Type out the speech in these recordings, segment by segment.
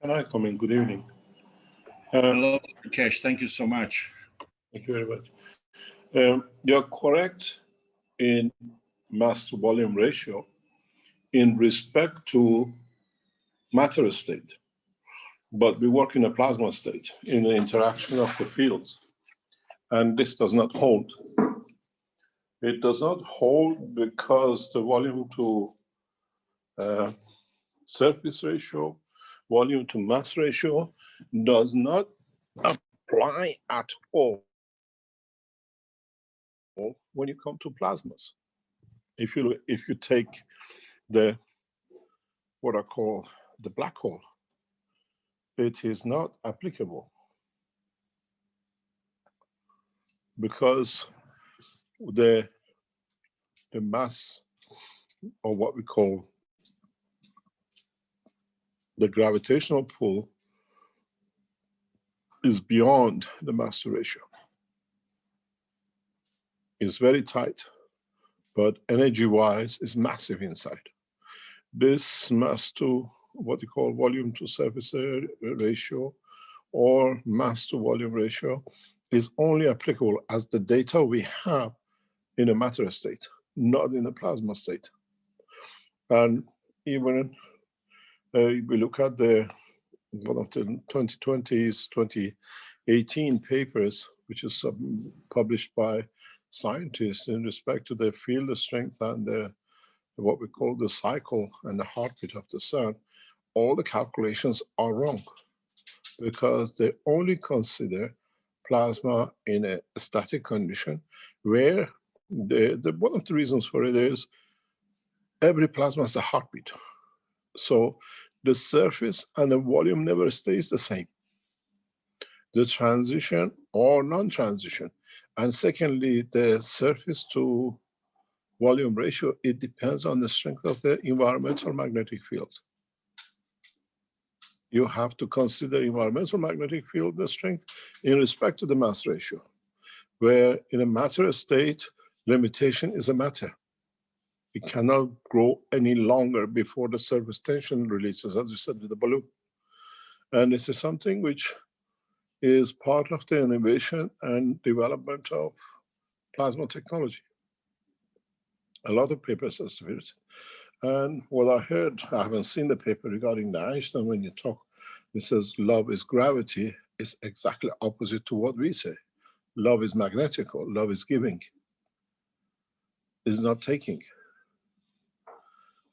Can I come in? Good evening. Hello, Keshe. Thank you so much. Thank you very much. You're correct in mass to volume ratio in respect to matter state, but we work in a plasma state in the interaction of the fields, and this does not hold. It does not hold because the volume to surface ratio, volume to mass ratio does not apply at all when you come to plasmas. If you take the what I call the black hole, it is not applicable because the mass, or what we call the gravitational pull, is beyond the mass to ratio. It's very tight, but energy-wise is massive inside. This mass to what we call volume to surface ratio or mass to volume ratio is only applicable as the data we have in a matter state, not in a plasma state. And even we look at one of the 2020s, 2018 papers, which is published by scientists in respect to the field strength and what we call the cycle and the heartbeat of the sun, all the calculations are wrong because they only consider plasma in a static condition, where one of the reasons for it is every plasma has a heartbeat. So the surface and the volume never stays the same. The transition or non-transition. And secondly, the surface to volume ratio, it depends on the strength of the environmental magnetic field. You have to consider environmental magnetic field, the strength, in respect to the mass ratio, where in a matter state, limitation is a matter. It cannot grow any longer before the surface tension releases, as you said, with the balloon. And this is something which is part of the innovation and development of plasma technology. A lot of papers are written. And what I heard, I haven't seen the paper regarding the Einstein, when you talk, it says love is gravity, is exactly opposite to what we say. Love is magnetical, love is giving, is not taking.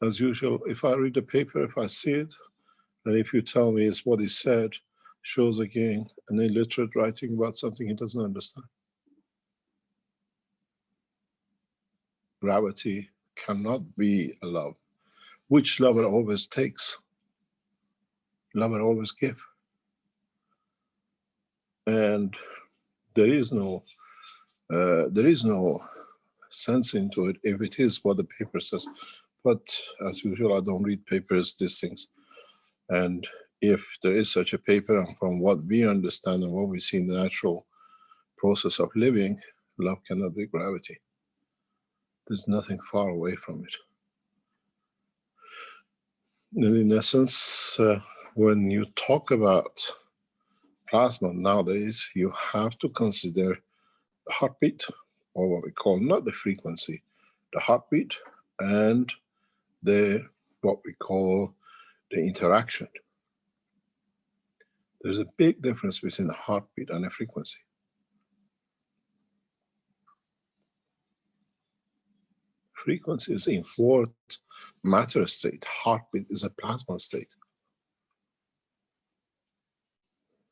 As usual, if I read the paper, if I see it, and if you tell me it's what he said, shows again an illiterate writing about something he doesn't understand. Gravity cannot be a love. Which lover always takes? Lover always give. And there is no sense into it if it is what the paper says. But as usual, I don't read papers, these things. And if there is such a paper, and from what we understand and what we see in the natural process of living, love cannot be gravity. There's nothing far away from it. And in essence, when you talk about plasma nowadays, you have to consider the heartbeat, or what we call not the frequency, the heartbeat, and what we call the interaction. There's a big difference between a heartbeat and a frequency. Frequency is in fourth matter state. Heartbeat is a plasma state.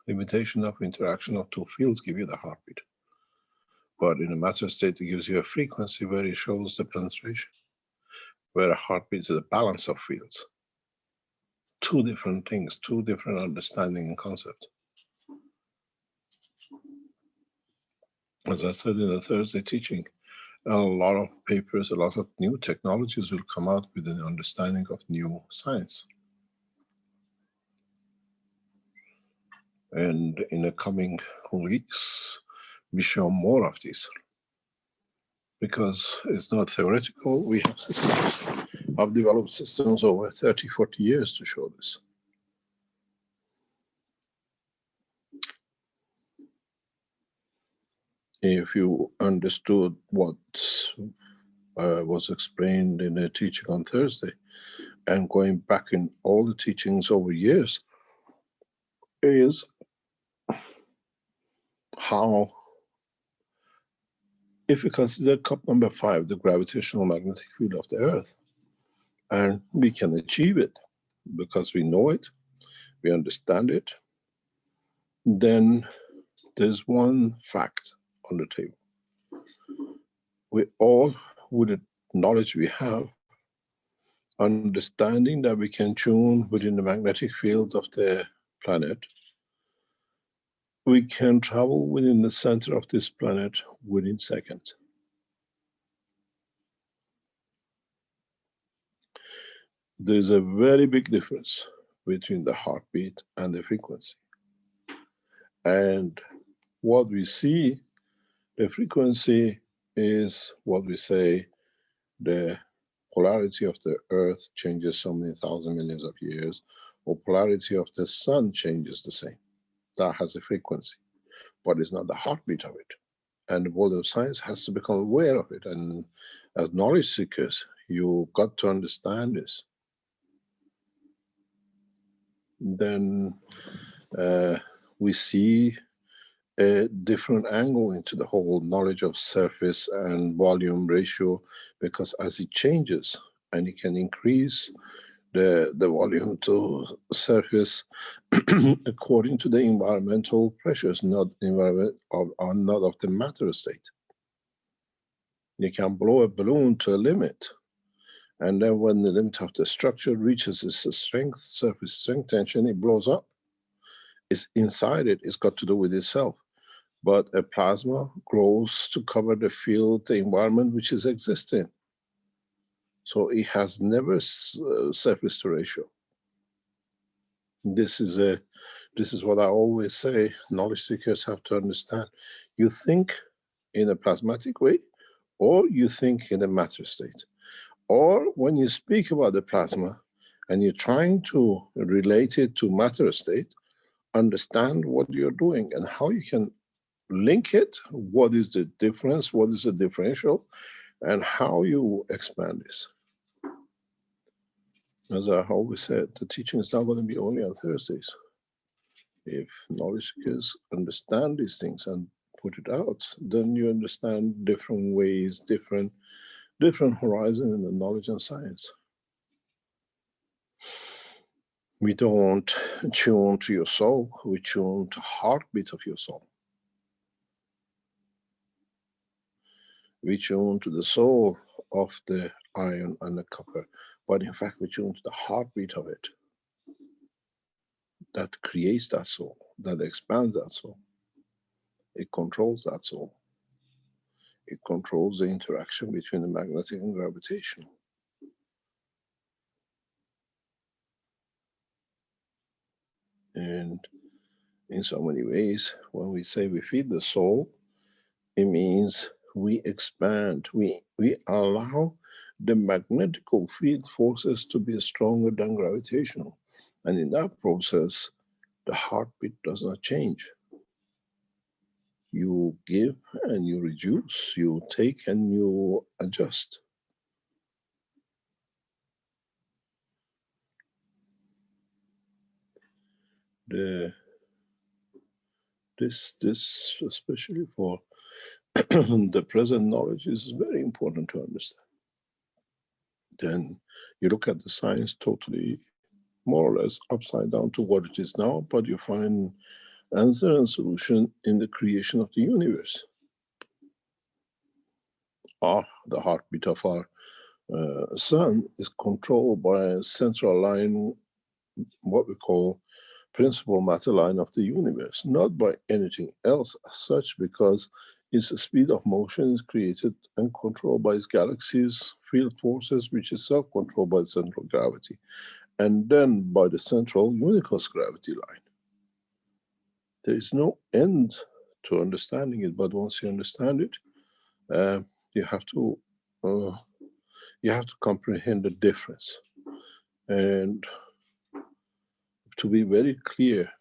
Limitation of interaction of two fields give you the heartbeat. But in a matter state, it gives you a frequency where it shows the penetration, where a heartbeat is a balance of fields. Two different things, two different understanding and concept. As I said in the Thursday teaching, a lot of papers, a lot of new technologies will come out with an understanding of new science. And in the coming weeks, we show more of these. Because it's not theoretical, we have systems. I've developed systems over 30, 40 years to show this. if you understood what was explained in a teaching on Thursday, and going back in all the teachings over years, is how, if you consider cup number 5, the gravitational magnetic field of the Earth, and we can achieve it because we know it, we understand it, then there's one fact on the table. We all, with the knowledge we have, understanding that we can tune within the magnetic field of the planet, we can travel within the center of this planet within seconds. There's a very big difference between the heartbeat and the frequency. And what we see, the frequency is what we say the polarity of the Earth changes so many thousand millions of years, or polarity of the sun changes the same. That has a frequency, but it's not the heartbeat of it. And the world of science has to become aware of it. And as knowledge seekers, you got to understand this. Then we see a different angle into the whole knowledge of surface and volume ratio, because as it changes and it can increase the volume to surface according to the environmental pressures, not environment not of the matter state. You can blow a balloon to a limit, and then when the limit of the structure reaches its strength, surface strength tension, it blows up. It's inside it, it's got to do with itself. But a plasma grows to cover the field, the environment which is existing. So it has never surface to ratio. This is what I always say, knowledge seekers have to understand. You think in a plasmatic way, or you think in a matter state. Or when you speak about the plasma and you're trying to relate it to matter state, understand what you're doing and how you can link it, what is the difference, what is the differential, and how you expand this. As I always said, the teaching is not going to be only on Thursdays. If knowledge seekers understand these things and put it out, then you understand different ways, different horizon in the knowledge and science. We don't tune to your soul, we tune to heartbeat of your soul. We tune to the soul of the iron and the copper, but in fact we tune to the heartbeat of it. That creates that soul, that expands that soul. It controls that soul. It controls the interaction between the magnetic and gravitational. And in so many ways, when we say we feed the soul, it means we expand, we allow the magnetical field forces to be stronger than gravitational. And in that process, the heartbeat does not change. You give and you reduce, you take and you adjust. This especially for the present knowledge is very important to understand. Then you look at the science totally more or less upside down to what it is now, but you find answer and solution in the creation of the universe. The heartbeat of our sun is controlled by a central line, what we call principal matter line of the universe, not by anything else as such, because its speed of motion is created and controlled by its galaxies, field forces, which is self-controlled by central gravity, and then by the central universe gravity line. There is no end to understanding it, but once you understand it, you have to comprehend the difference. And to be very clear,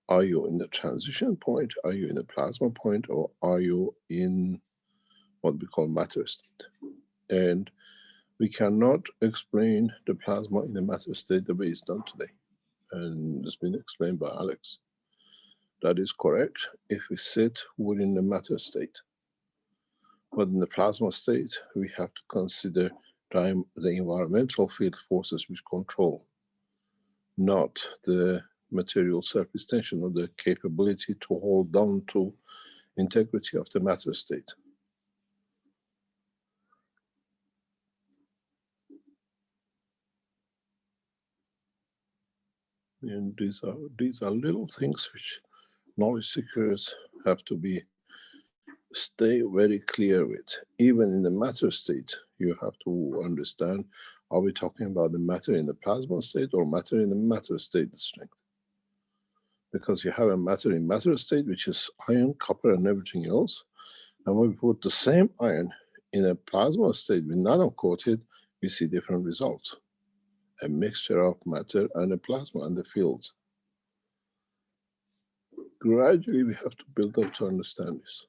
Are you in the transition point? Are you in the plasma point? Or are you in what we call matter state? And we cannot explain the plasma in the matter state the way it's done today. And it's been explained by Alex. That is correct if we sit within the matter state. But in the plasma state, we have to consider the environmental field forces which control, not the material surface tension or the capability to hold down to integrity of the matter state. And these are little things which knowledge seekers have to stay very clear with. Even in the matter state, you have to understand, are we talking about the matter in the plasma state or matter in the matter state strength? Because you have a matter in matter state, which is iron, copper, and everything else. And when we put the same iron in a plasma state with nano-coated, we see different results. A mixture of matter and a plasma and the fields. Gradually, we have to build up to understand this.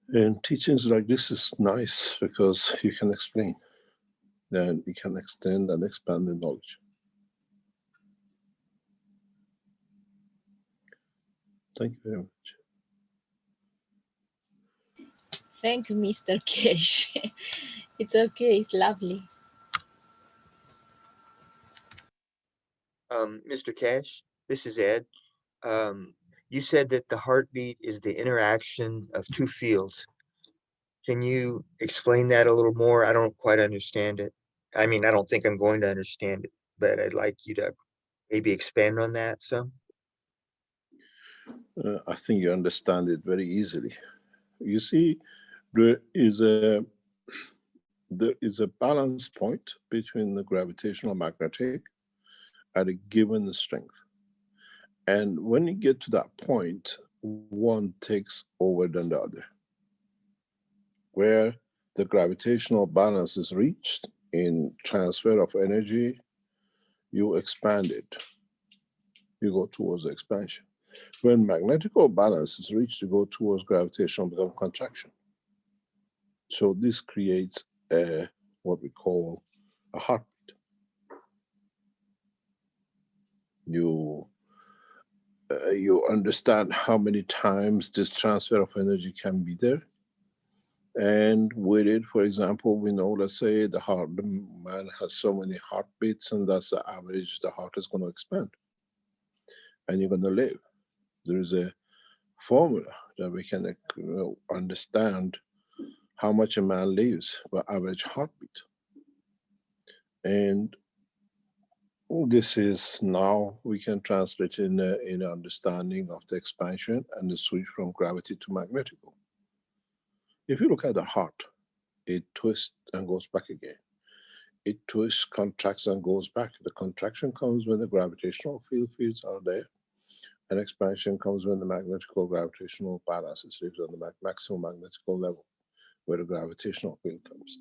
And teachings like this is nice because you can explain. Then you can extend and expand the knowledge. Thank you very much. Thank you, Mr. Keshe. It's okay, it's lovely. Mr. Keshe, this is Ed. You said that the heartbeat is the interaction of two fields. Can you explain that a little more? I don't quite understand it. I mean, I don't think I'm going to understand it, but I'd like you to maybe expand on that some. I think you understand it very easily. You see, there is a balance point between the gravitational magnetic at a given strength. And when you get to that point, one takes over than the other. Where the gravitational balance is reached in transfer of energy, you expand it. You go towards expansion. When magnetical balance is reached, you go towards gravitational become contraction. So this creates what we call a heartbeat. You understand how many times this transfer of energy can be there. And with it, for example, we know, let's say the man has so many heartbeats and that's the average, the heart is going to expand. And you're going to live. There is a formula that we can understand how much a man lives by average heartbeat. And this is now we can translate in understanding of the expansion and the switch from gravity to magnetical. If you look at the heart, it twists and goes back again. It twists, contracts, and goes back. The contraction comes when the gravitational fields are there, and expansion comes when the magnetical gravitational balance is reached on the maximum magnetical level, where the gravitational field comes.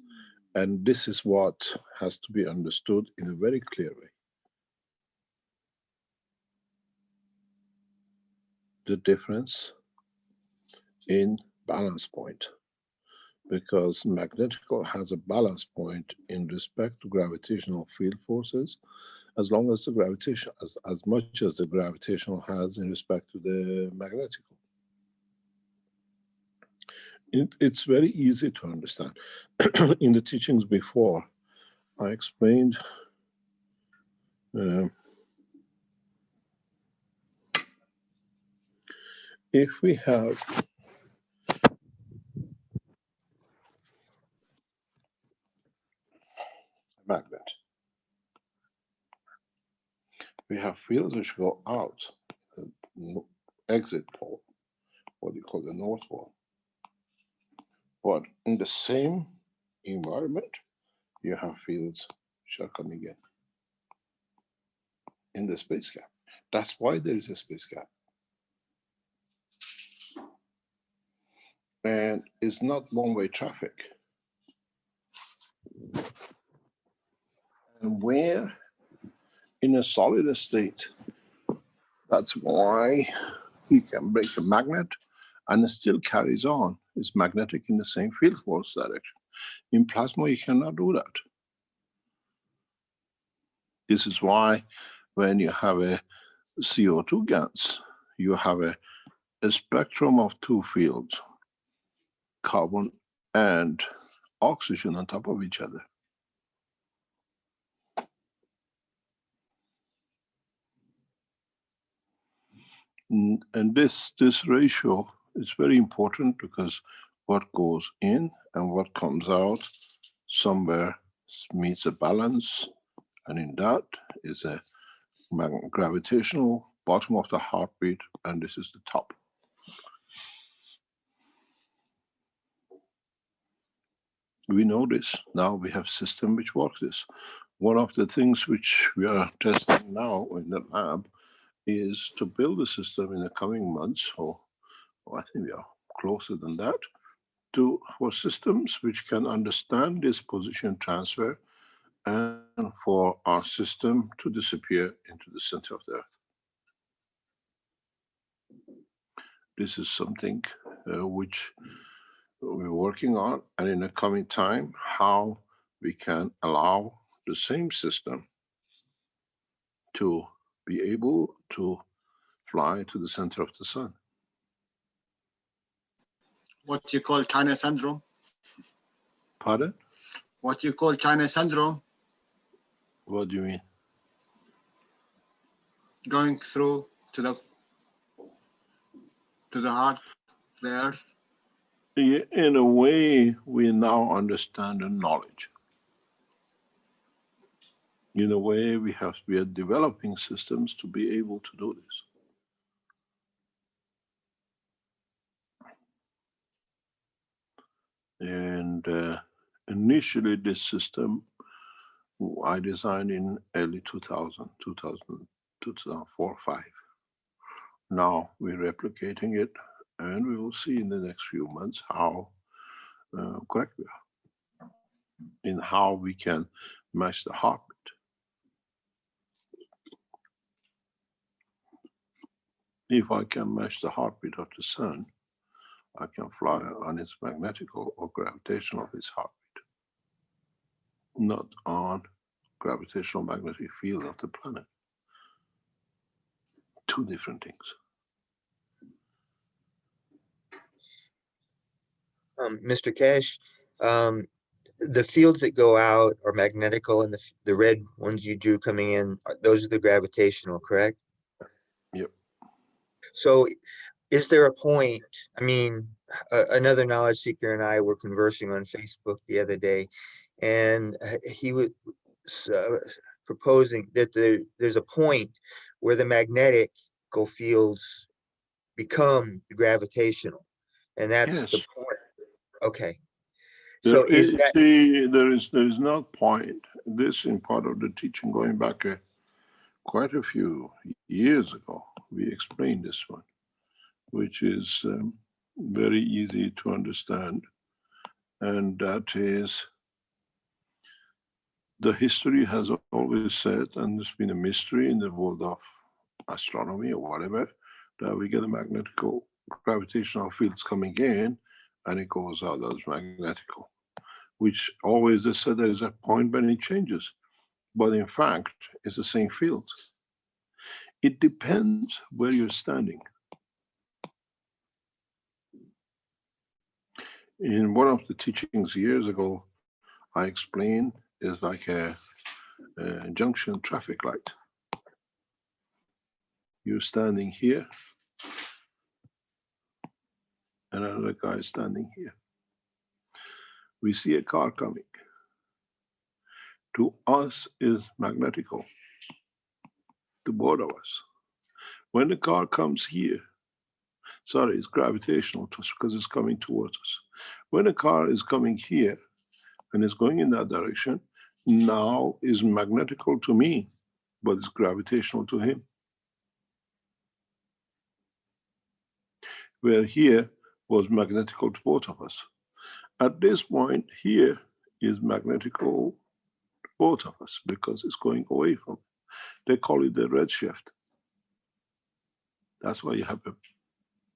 And this is what has to be understood in a very clear way. The difference in balance point, because magnetical has a balance point in respect to gravitational field forces, as long as the gravitation, as much as the gravitational has in respect to the magnetical. It's very easy to understand. In the teachings before, I explained if we have a magnet, we have fields which go out the exit pole, what you call the north pole. But in the same environment, you have fields which are coming in the space gap. That's why there is a space gap. And it's not one-way traffic. And where in a solid state, That's why he can break a magnet and it still carries on. It's magnetic in the same field force direction. In plasma, you cannot do that. This is why when you have a CO2 gas, you have a spectrum of two fields, carbon and oxygen on top of each other. And this ratio is very important because what goes in and what comes out somewhere meets a balance, and in that is a gravitational bottom of the heartbeat, and this is the top. We know this. Now we have a system which works this. One of the things which we are testing now in the lab is to build a system in the coming months, or I think we are closer than that, for systems which can understand this position transfer and for our system to disappear into the center of the Earth. This is something which we're working on, and in the coming time, how we can allow the same system to be able to fly to the center of the sun. What you call China syndrome? Pardon? What you call China syndrome? What do you mean? Going through to the heart, the Earth. In a way, we now understand the knowledge. In a way, we are developing systems to be able to do this. And initially, this system I designed in early 2004, 5. Now we're replicating it, and we will see in the next few months how correct we are in how we can match the heartbeat. If I can match the heartbeat of the sun, I can fly on its magnetical or gravitational of its heartbeat, not on gravitational magnetic field of the planet. Two different things. Mr. Keshe, the fields that go out are magnetical, and the red ones you drew coming in, those are the gravitational, correct? Yep. So is there a point, I mean, another knowledge seeker and I were conversing on Facebook the other day, and he was proposing that there's a point where the magnetical fields become the gravitational, and that's the point. Okay. So is that... See, there is no point. This in part of the teaching going back quite a few years ago, we explained this one, which is very easy to understand. And that is, the history has always said, and there's been a mystery in the world of astronomy or whatever, that we get a magnetical gravitational fields coming in and it goes out as magnetical, which always they said there is a point when it changes, but in fact it's the same field. It depends where you're standing. In one of the teachings years ago, I explained it's like a junction traffic light. You're standing here, and another guy is standing here. We see a car coming. To us is magnetical, to both of us. When the car comes here, sorry, it's gravitational because it's coming towards us. When a car is coming here and is going in that direction, now is magnetical to me, but it's gravitational to him. Where here was magnetical to both of us. At this point, here is magnetical to both of us because it's going away from it. They call it the redshift. That's why you have the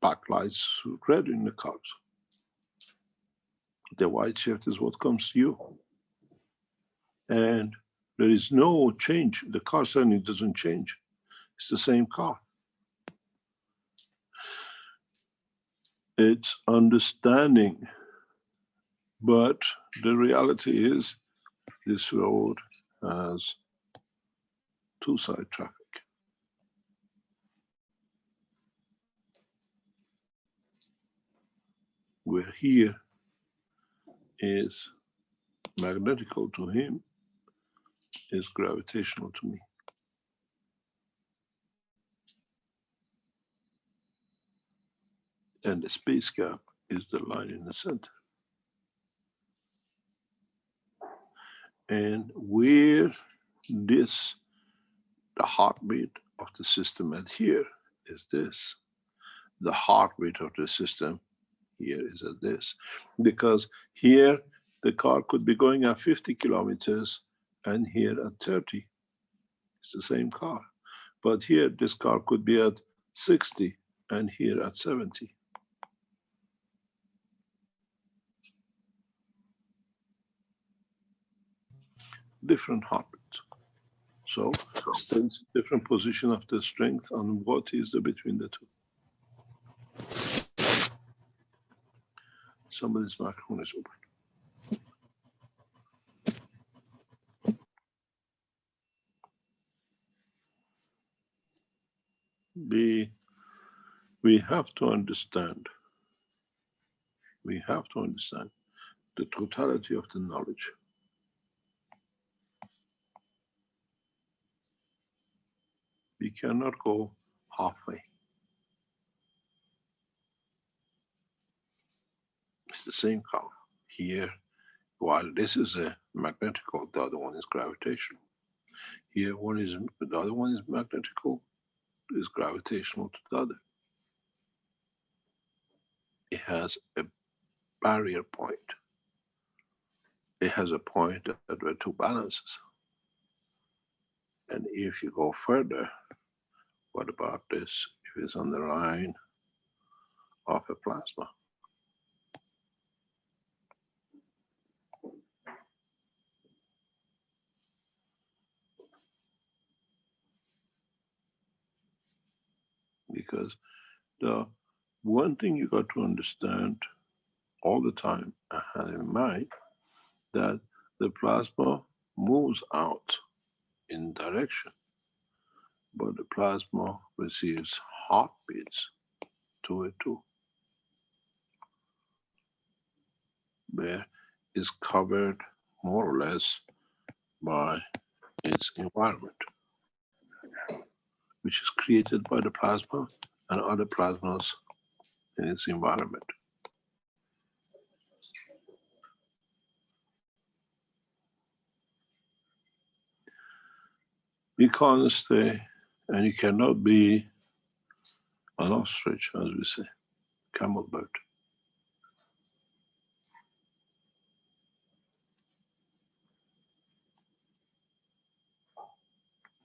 backlights red in the cars. The white shift is what comes to you. And there is no change. The car certainly doesn't change. It's the same car. It's understanding. But the reality is this road has two-side traffic. Where here is magnetical to him is gravitational to me. And the space gap is the line in the center. And where this, the heartbeat of the system at here is this. The heartbeat of the system here is at this. Because here the car could be going at 50 kilometers and here at 30. It's the same car. But here this car could be at 60 and here at 70. Different heartbeat. So strength, different position of the strength and what is the between the two. Somebody's microphone is open. We have to understand. We have to understand the totality of the knowledge. We cannot go halfway. It's the same car. Here, while this is a magnetical, the other one is gravitational. Here, the other one is magnetical, is gravitational to the other. It has a barrier point. It has a point that where two balances. And if you go further, what about this? If it's on the line of a plasma. Because the one thing you got to understand all the time and have in mind that the plasma moves out in direction, but the plasma receives heartbeats to it too, where it's covered more or less by its environment, which is created by the plasma and other plasmas in its environment. You can't stay, and you cannot be an ostrich, as we say, camel bird.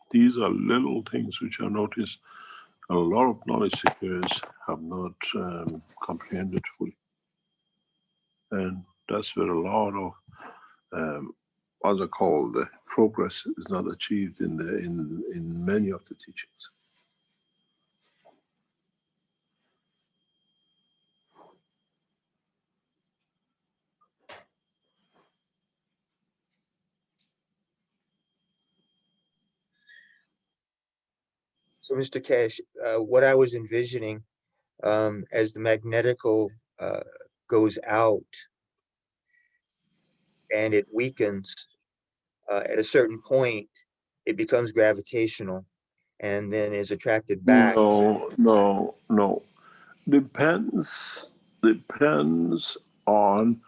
These are little things which I notice a lot of knowledge seekers have not comprehended fully. And that's where a lot of what I call the progress is not achieved in many of the teachings. So, Mr. Keshe, what I was envisioning as the magnetical goes out and it weakens, at a certain point, it becomes gravitational and then is attracted back. No. Depends on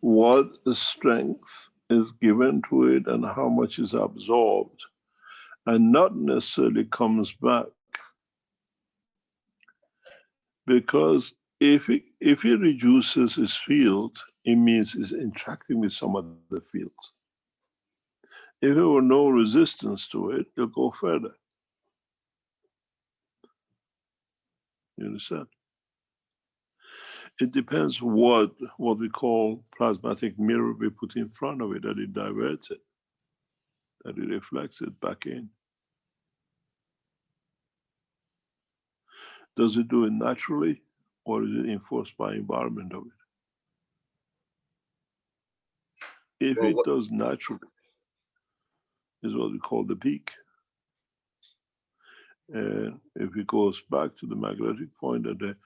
what the strength is given to it and how much is absorbed, and not necessarily comes back. Because if it reduces its field, it means it's interacting with some other fields. If there were no resistance to it, it'll go further. You understand? It depends what we call plasmatic mirror we put in front of it, that it diverts it, that it reflects it back in. Does it do it naturally, or is it enforced by environment of it? If it does naturally, is what we call the peak. And if it goes back to the magnetic point that the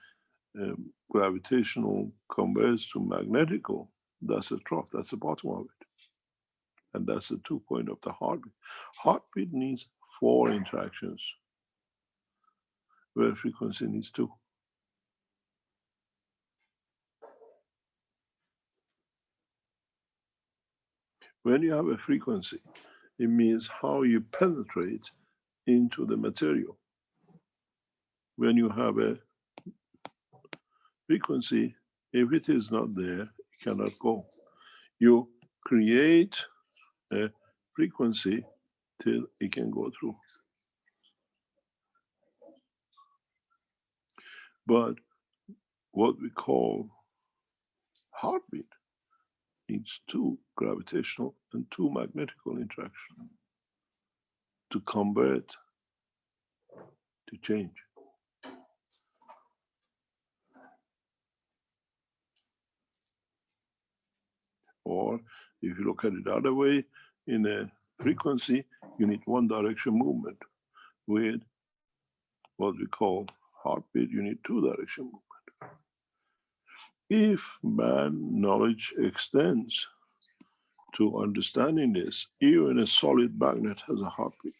gravitational converts to magnetical, that's a trough, that's the bottom of it. And that's the 2 point of the heartbeat. Heartbeat needs 4 interactions, where frequency needs 2. When you have a frequency, it means how you penetrate into the material. When you have a frequency, if it is not there, it cannot go. You create a frequency till it can go through. But what we call heartbeat needs 2 gravitational and 2 magnetical interactions to convert, to change. Or if you look at it the other way, in a frequency, you need 1 direction movement. With what we call heartbeat, you need 2 direction movement. If man knowledge extends to understanding this, even a solid magnet has a heartbeat.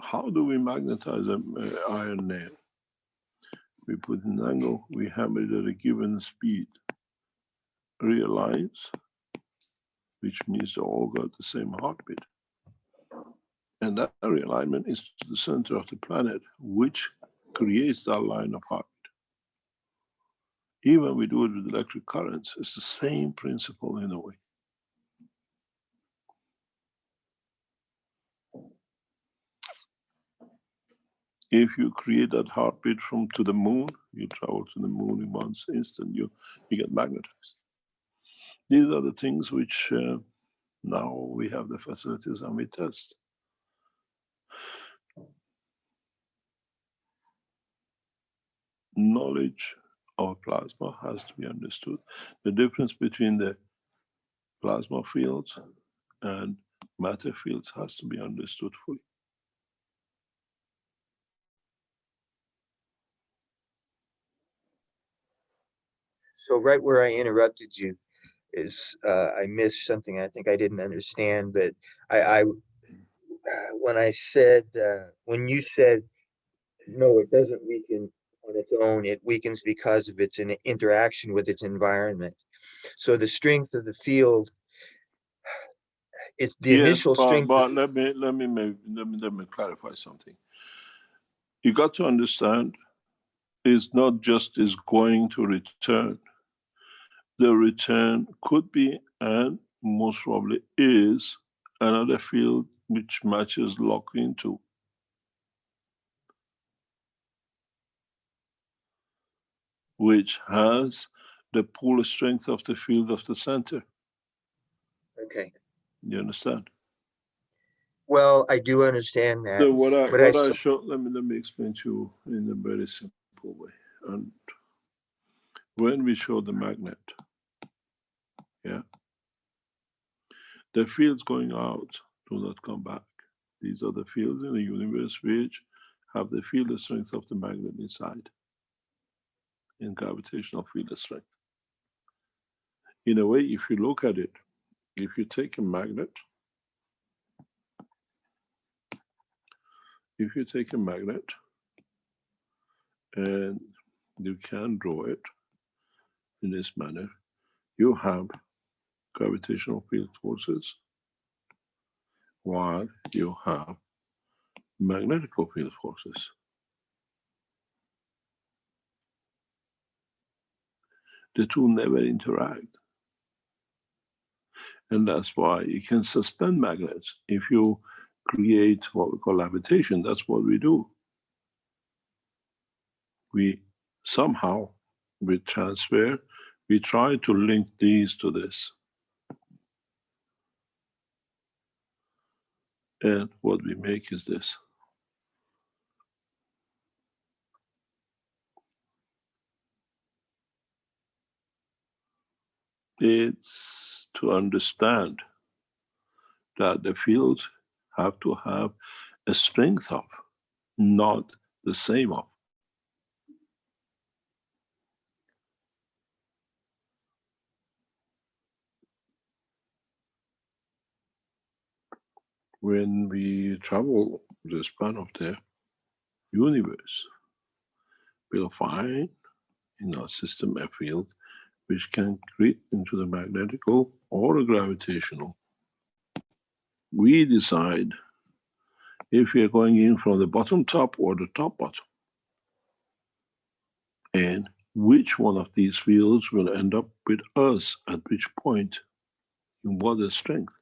How do we magnetize an iron nail? We put an angle, we hammer it at a given speed, realigns, which means they all got the same heartbeat. And that realignment is to the center of the planet, which creates that line of heartbeat. Even we do it with electric currents, it's the same principle in a way. If you create that heartbeat from to the moon, you travel to the moon in 1 instant, you get magnetized. These are the things which now we have the facilities and we test. Knowledge of plasma has to be understood. The difference between the plasma fields and matter fields has to be understood fully. So right where I interrupted you is I missed something I think I didn't understand, but I when I said when you said no, it doesn't weaken on its own. It weakens because of its interaction with its environment. So the strength of the field, it's the Yes, initial strength. but let me clarify something. You got to understand, it's not just is going to return. The return could be, and most probably is, another field which matches lock into. Which has the pull strength of the field of the center. Okay. You understand? Well, I do understand that. So what but I show, let me explain to you in a very simple way. And when we show the magnet, yeah, the fields going out do not come back. These are the fields in the universe which have the field strength of the magnet inside, in gravitational field strength. In a way, if you look at it, if you take a magnet, and you can draw it in this manner, you have gravitational field forces while you have magnetical field forces. The two never interact. And that's why you can suspend magnets. If you create what we call levitation, that's what we do. We somehow, with transfer, we try to link these to this. And what we make is this. It's to understand that the fields have to have a strength of, not the same of. When we travel the span of the universe, we'll find in our system a field which can create into the magnetical or the gravitational. We decide if we are going in from the bottom top or the top bottom, and which one of these fields will end up with us at which point in what is strength.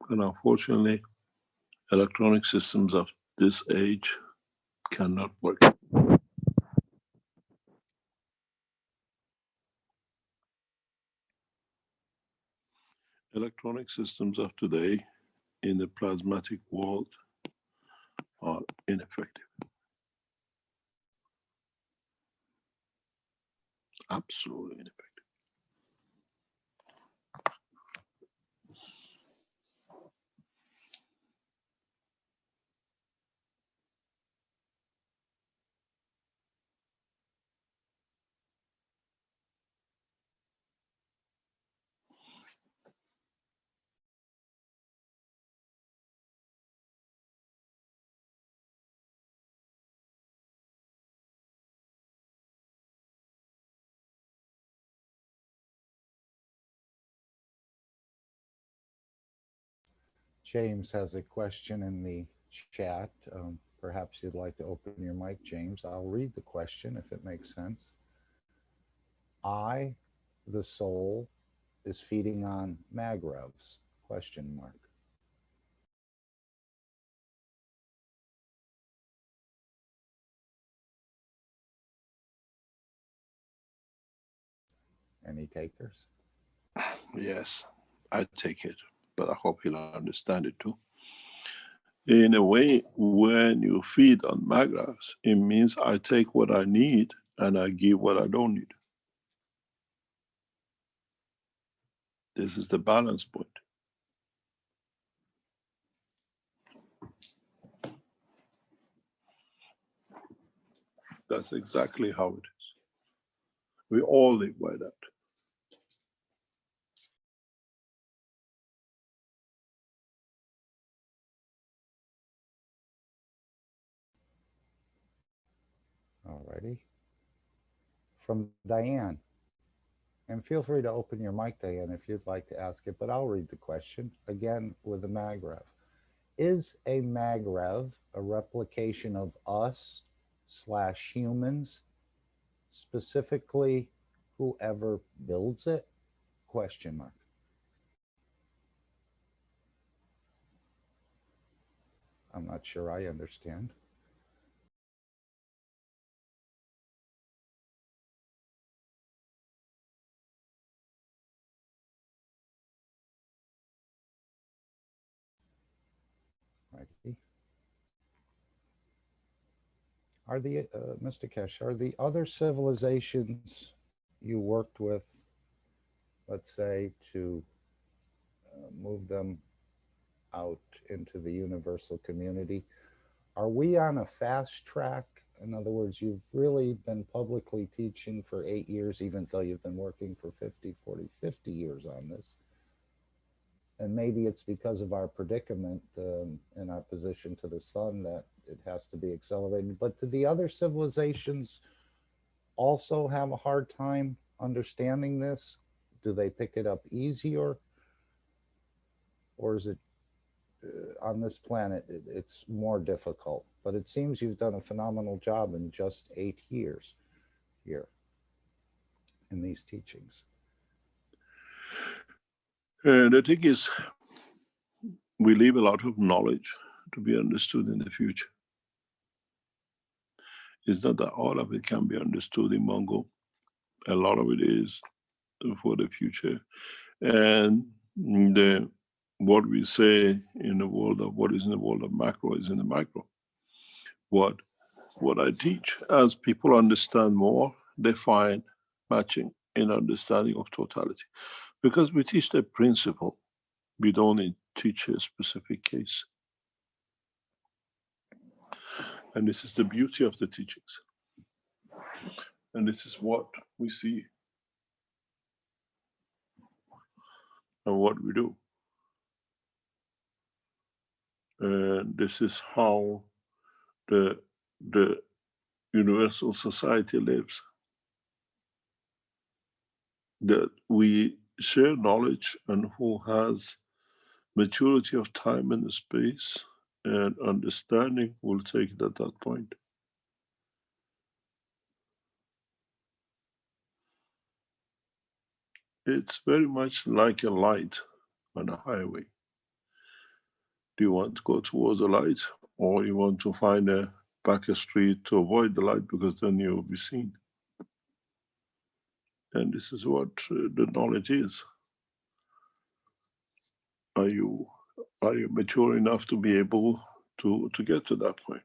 And unfortunately, electronic systems of this age cannot work. Electronic systems of today in the plasmatic world are ineffective. Absolutely ineffective. James has a question in the chat. Perhaps you'd like to open your mic, James. I'll read the question if it makes sense. I, the soul, is feeding on magrevs? Question mark. Any takers? Yes, I take it, but I hope he'll understand it too. In a way, when you feed on magraphs, it means I take what I need and I give what I don't need. This is the balance point. That's exactly how it is. We all live by that. Alrighty. From Diane. And feel free to open your mic, Diane, if you'd like to ask it, but I'll read the question again with a magrev. Is a magrev a replication of us / humans, specifically whoever builds it? Question mark. I'm not sure I understand. Righty. Are the, Mr. Keshe, are the other civilizations you worked with, let's say, to move them out into the universal community, are we on a fast track? In other words, you've really been publicly teaching for 8 years, even though you've been working for 50, 40, 50 years on this. And maybe it's because of our predicament and our position to the sun that it has to be accelerated. But do the other civilizations also have a hard time understanding this? Do they pick it up easier? Or is it on this planet, it's more difficult. But it seems you've done a phenomenal job in just 8 years here in these teachings. The thing is, we leave a lot of knowledge to be understood in the future. It's not that all of it can be understood in Mongol. A lot of it is for the future. And what we say in the world of what is in the world of macro is in the micro. What I teach, as people understand more, they find matching in understanding of totality. Because we teach the principle, we don't teach a specific case. And this is the beauty of the teachings. And this is what we see and what we do. And this is how the universal society lives. That we share knowledge, and who has maturity of time and space and understanding will take it at that point. It's very much like a light on a highway. Do you want to go towards the light, or you want to find a back street to avoid the light, because then you'll be seen? And this is what the knowledge is. Are you mature enough to be able to get to that point?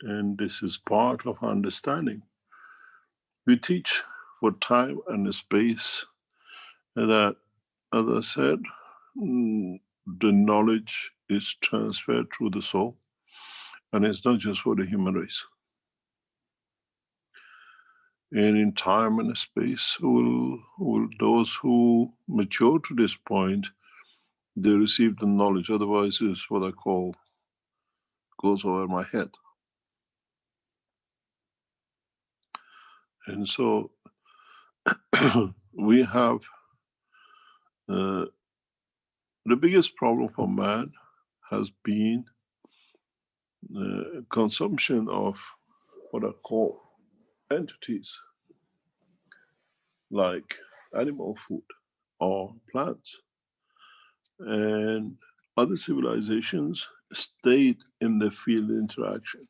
And this is part of understanding. We teach for time and space, and that, as I said, the knowledge is transferred through the soul, and it's not just for the human race. And in time and space, will those who mature to this point, they receive the knowledge. Otherwise, it's what I call goes over my head. And so we have the biggest problem for man has been consumption of what I call entities like animal food or plants. And other civilizations stayed in the field interaction.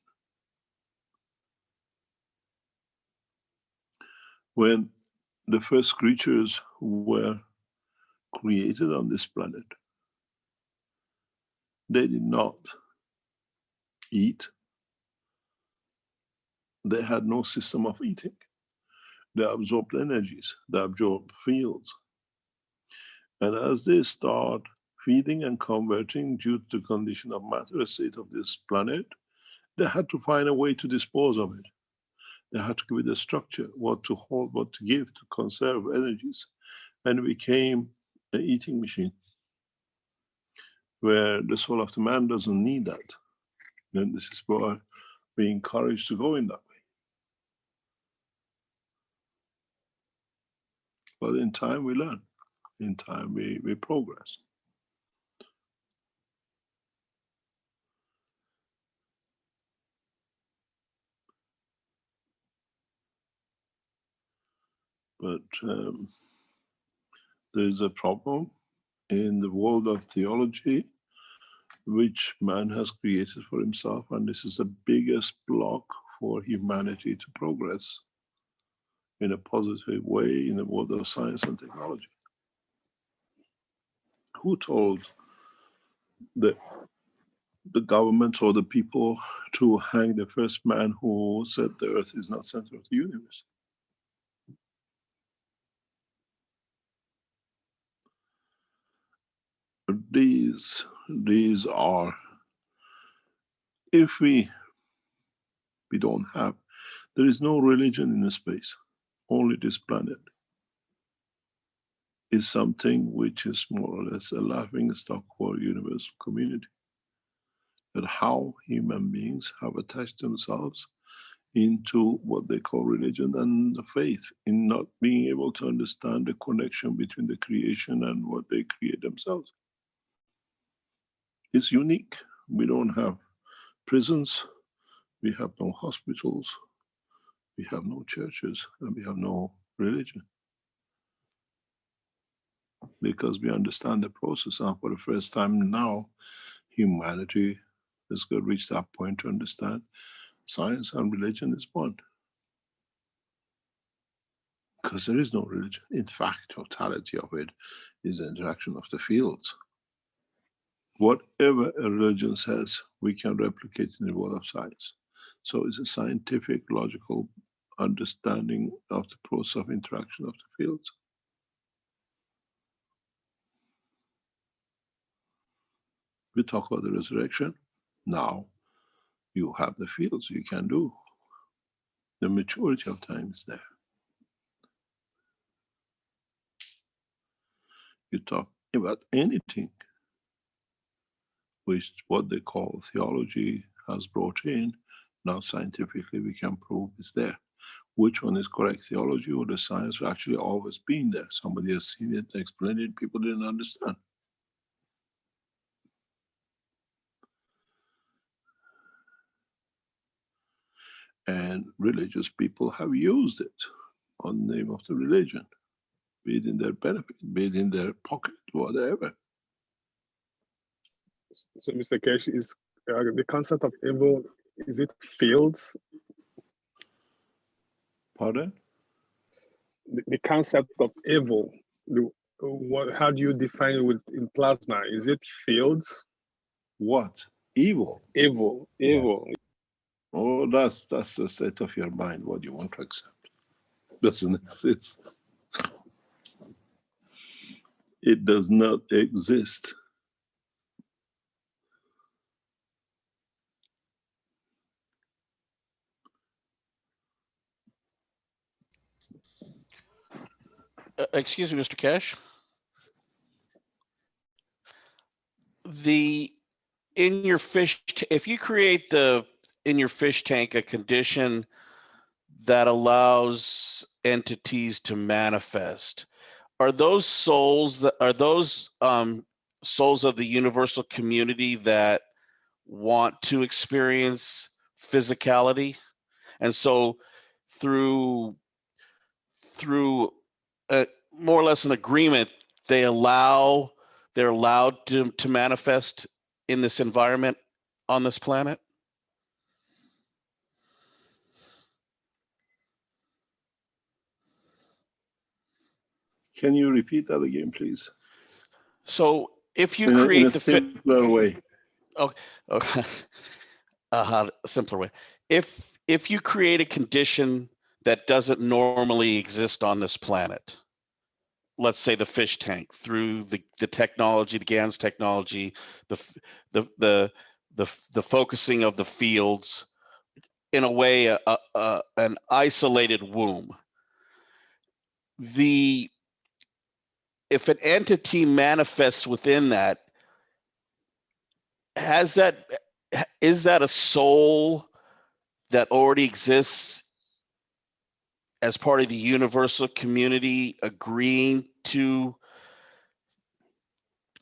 When the first creatures were created on this planet, they did not eat. They had no system of eating. They absorbed energies, they absorbed fields. And as they start feeding and converting due to the condition of matter state of this planet, they had to find a way to dispose of it. They had to give it a structure, what to hold, what to give, to conserve energies. And it became an eating machine where the soul of the man doesn't need that. And this is why we encourage to go in that way. But in time we learn. In time we progress. But there's a problem in the world of theology which man has created for himself, and this is the biggest block for humanity to progress in a positive way in the world of science and technology. Who told the government or the people to hang the first man who said the earth is not center of the universe? These are, if we don't have, there is no religion in the space, only this planet is something which is more or less a laughing stock for universal community. but how human beings have attached themselves into what they call religion and the faith, in not being able to understand the connection between the creation and what they create themselves. It's unique. We don't have prisons, we have no hospitals, we have no churches, and we have no religion. Because we understand the process, and for the first time now, humanity has got reached that point to understand science and religion is one. Because there is no religion. In fact, totality of it is the interaction of the fields. Whatever a religion says, we can replicate in the world of science. So it's a scientific, logical understanding of the process of interaction of the fields. We talk about the resurrection. Now you have the fields you can do. The maturity of time is there. You talk about anything which what they call theology has brought in. Now scientifically we can prove it's there. Which one is correct, theology or the science? Actually always been there. Somebody has seen it, explained it, people didn't understand. And religious people have used it on the name of the religion, be it in their benefit, be it in their pocket, whatever. So, Mr. Keshe, is the concept of evil, is it fields? Pardon? The concept of evil, how do you define it in plasma? Is it fields? What? Evil? Evil. Yes. Oh, that's the state of your mind, what you want to accept. Doesn't exist. It does not exist. Excuse me, Mr. Keshe. In your fish, if you create in your fish tank a condition that allows entities to manifest, are those souls souls of the universal community that want to experience physicality, and so through more or less an agreement, they're allowed to manifest in this environment on this planet? Can you repeat that again, please? So if you In create a the simpler way. Okay. A simpler way. If you create a condition that doesn't normally exist on this planet, let's say the fish tank, through the technology, the GANS technology, the focusing of the fields, in a way, an isolated womb. If an entity manifests within that, is that a soul that already exists as part of the universal community agreeing to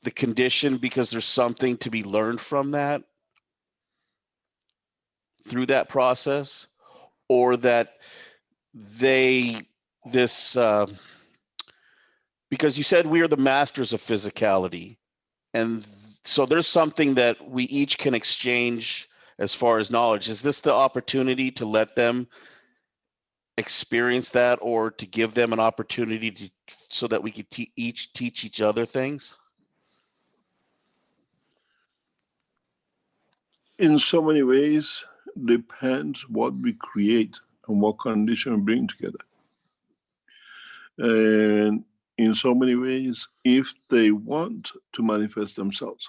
the condition because there's something to be learned from that through that process? Or that because you said we are the masters of physicality, and so there's something that we each can exchange as far as knowledge. Is this the opportunity to let them experience that, or to give them an opportunity so that we could each teach each other things? In so many ways, depends what we create and what condition we bring together. And in so many ways, if they want to manifest themselves,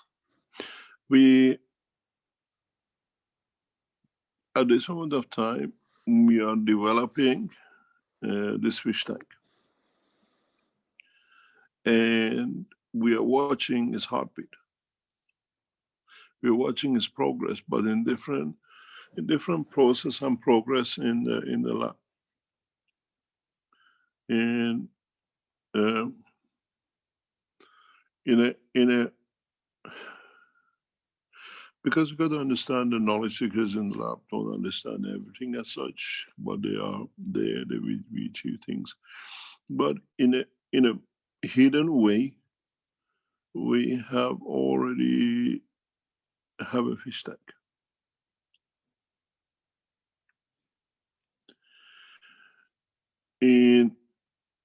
at this moment of time, we are developing this fish tank. And we are watching his heartbeat. We're watching his progress, but in different process and progress in the lab. And because we've got to understand the knowledge seekers in the lab don't understand everything as such, but they are there, we achieve things. But in a hidden way, we have already have a fish tank. In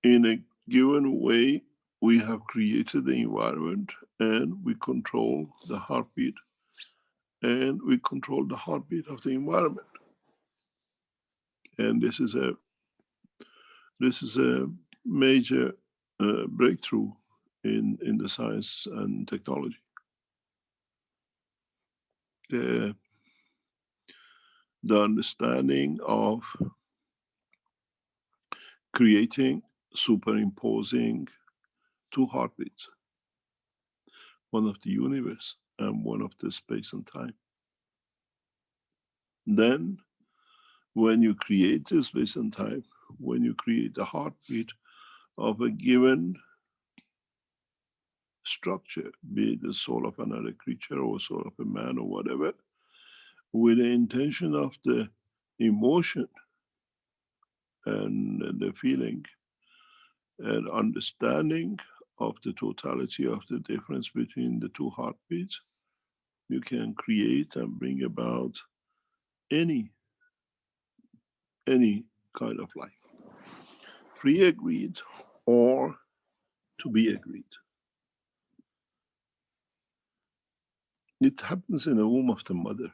a given way, we have created the environment and we control the heartbeat, and we control the heartbeat of the environment. And this is a major breakthrough in the science and technology. The understanding of creating, superimposing two heartbeats, one of the universe and one of the space and time. Then when you create the space and time, when you create the heartbeat of a given structure, be it the soul of another creature or soul of a man or whatever, with the intention of the emotion and the feeling and understanding of the totality of the difference between the two heartbeats, you can create and bring about any kind of life, pre-agreed or to be agreed. It happens in the womb of the mother.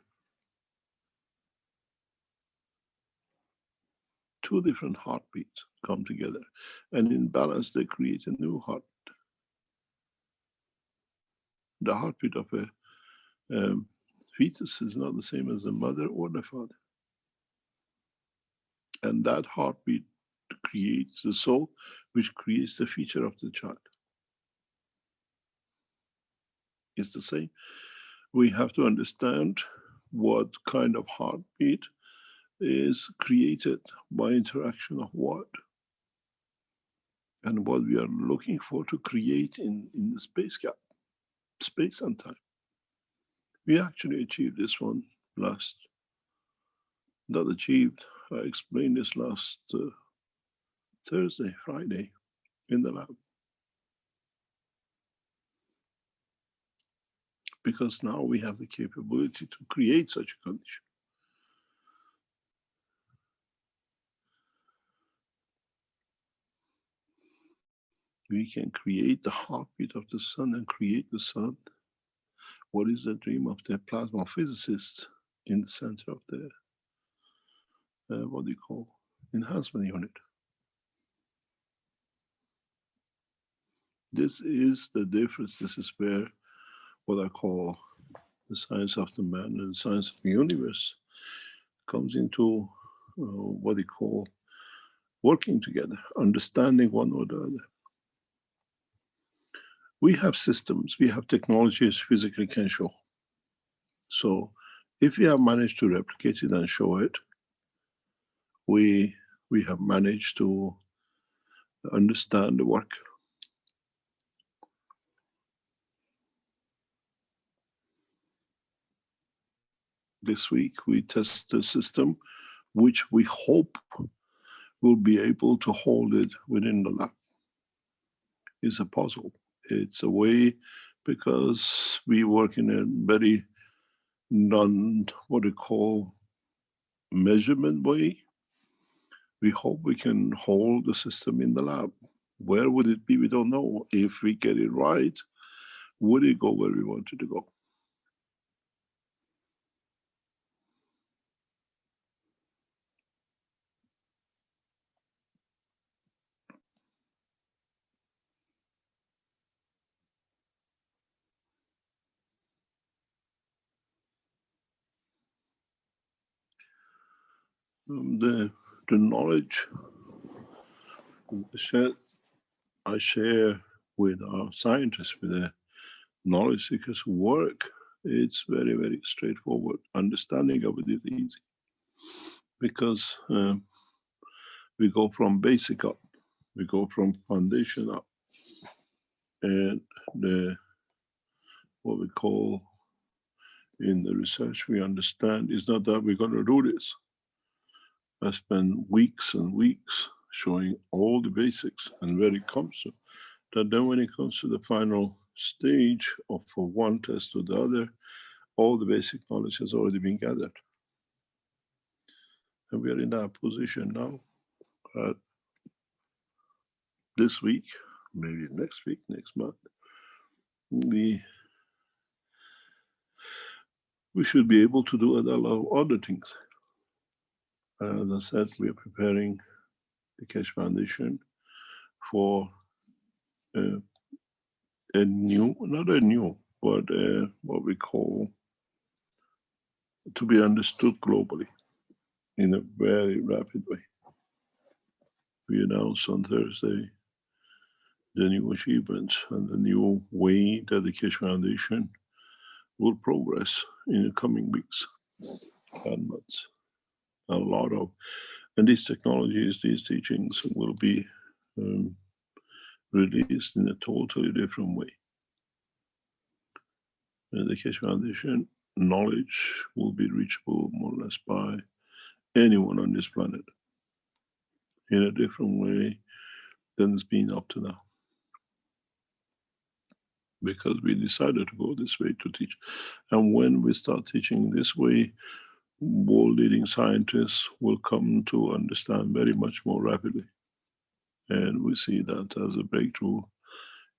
Two different heartbeats come together, and in balance they create a new heart. The heartbeat of a fetus is not the same as the mother or the father. And that heartbeat creates the soul, which creates the feature of the child. It's the same. We have to understand what kind of heartbeat is created by interaction of what, and what we are looking for to create in the space gap, space and time. We actually achieved this one last, not achieved, I explained this last Thursday, Friday in the lab. Because now we have the capability to create such a condition. We can create the heartbeat of the sun and create the sun. What is the dream of the plasma physicist in the center of the, what do you call, enhancement unit? This is the difference. This is where what I call the science of the man and the science of the universe comes into what they call working together, understanding one or the other. We have systems, we have technologies physically can show. So if we have managed to replicate it and show it, we have managed to understand the work. This week we test the system, which we hope will be able to hold it within the lab. It's a puzzle. It's a way, because we work in a very what we call measurement way. We hope we can hold the system in the lab. Where would it be? We don't know. If we get it right, would it go where we want it to go? The knowledge I share with our scientists, with the knowledge seekers who work it's very, very straightforward. Understanding of it is easy because we go from basic up, we go from foundation up, and what we call in the research we understand is not that we're going to do this. I spend weeks and weeks showing all the basics and where it comes to. That then when it comes to the final stage of from one test to the other, all the basic knowledge has already been gathered. And we are in that position now. This week, maybe next week, next month, we should be able to do a lot of other things. As I said, we are preparing the Keshe Foundation for a new, not a new, but what we call to be understood globally in a very rapid way. We announced on Thursday the new achievements and the new way that the Keshe Foundation will progress in the coming weeks and months. A lot of, and these technologies, these teachings will be released in a totally different way. And the Keshe Foundation knowledge will be reachable more or less by anyone on this planet in a different way than it's been up to now. Because we decided to go this way to teach. And when we start teaching this way, world leading scientists will come to understand very much more rapidly. And we see that as a breakthrough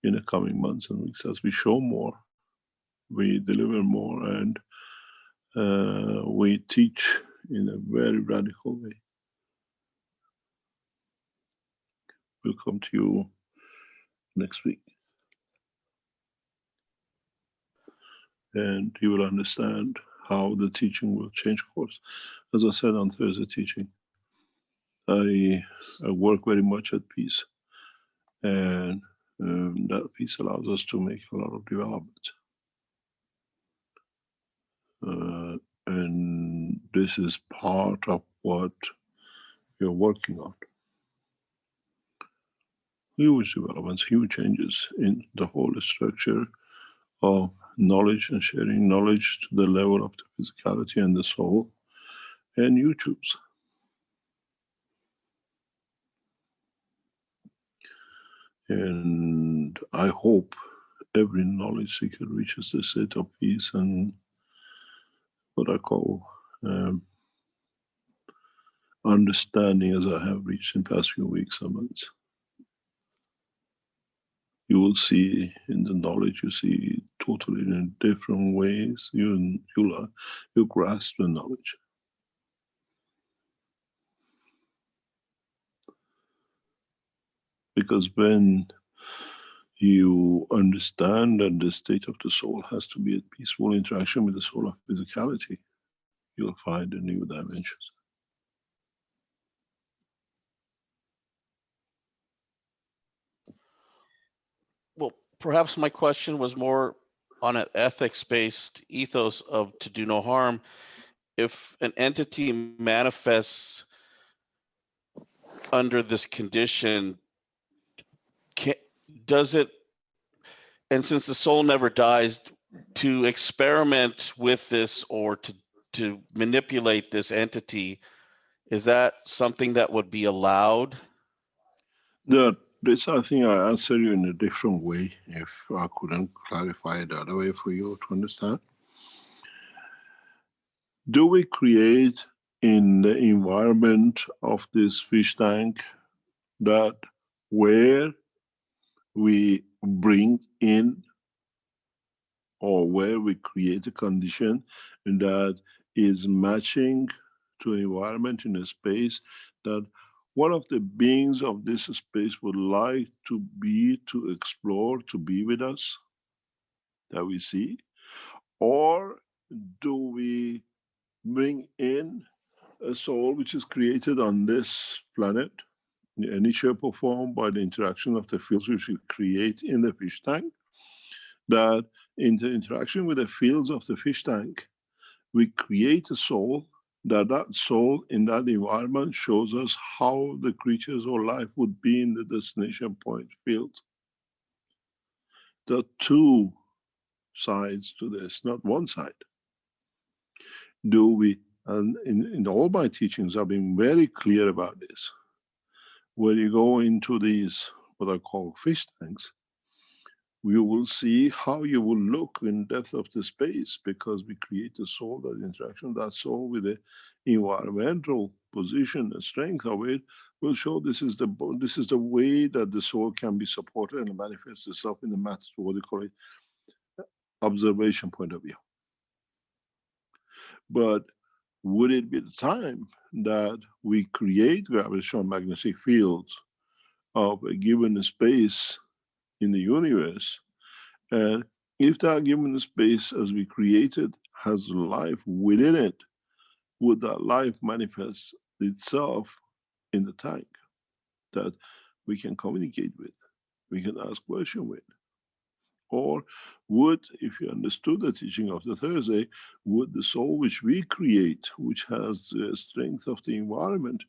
in the coming months and weeks. As we show more, we deliver more, and we teach in a very radical way. We'll come to you next week. And you will understand how the teaching will change course. As I said on Thursday teaching, I work very much at peace, and that peace allows us to make a lot of developments. And this is part of what we're working on. Huge developments, huge changes in the whole structure of knowledge and sharing knowledge to the level of the physicality and the soul and YouTube's. And I hope every knowledge seeker reaches the state of peace and what I call understanding, as I have reached in the past few weeks and months. You will see in the knowledge, you see totally in different ways. You grasp the knowledge. Because when you understand that the state of the soul has to be at peaceful interaction with the soul of physicality, you'll find a new dimensions. Well, perhaps my question was more on an ethics-based ethos of to do no harm. If an entity manifests under this condition, does it, and since the soul never dies, to experiment with this or to manipulate this entity, is that something that would be allowed? This, I think I answer you in a different way if I couldn't clarify it the other way for you to understand. Do we create in the environment of this fish tank that where we bring in or where we create a condition that is matching to an environment in a space that one of the beings of this space would like to explore, to be with us, that we see? Or do we bring in a soul which is created on this planet in any shape or form by the interaction of the fields which we create in the fish tank, that in the interaction with the fields of the fish tank, we create a soul. That soul in that environment shows us how the creatures or life would be in the destination point field. There are two sides to this, not one side. And in all my teachings, I've been very clear about this. When you go into these, what I call fish tanks, you will see how you will look in depth of the space, because we create a soul, that interaction, that soul with the environmental position and strength of it will show this is the way that the soul can be supported and manifests itself in the matter, what do you call it, observation point of view. But would it be the time that we create gravitational magnetic fields of a given space in the universe, and if that given space as we created has life within it, would that life manifest itself in the tank that we can communicate with, we can ask questions with? Or would, if you understood the teaching of the Thursday, would the soul which we create, which has the strength of the environment,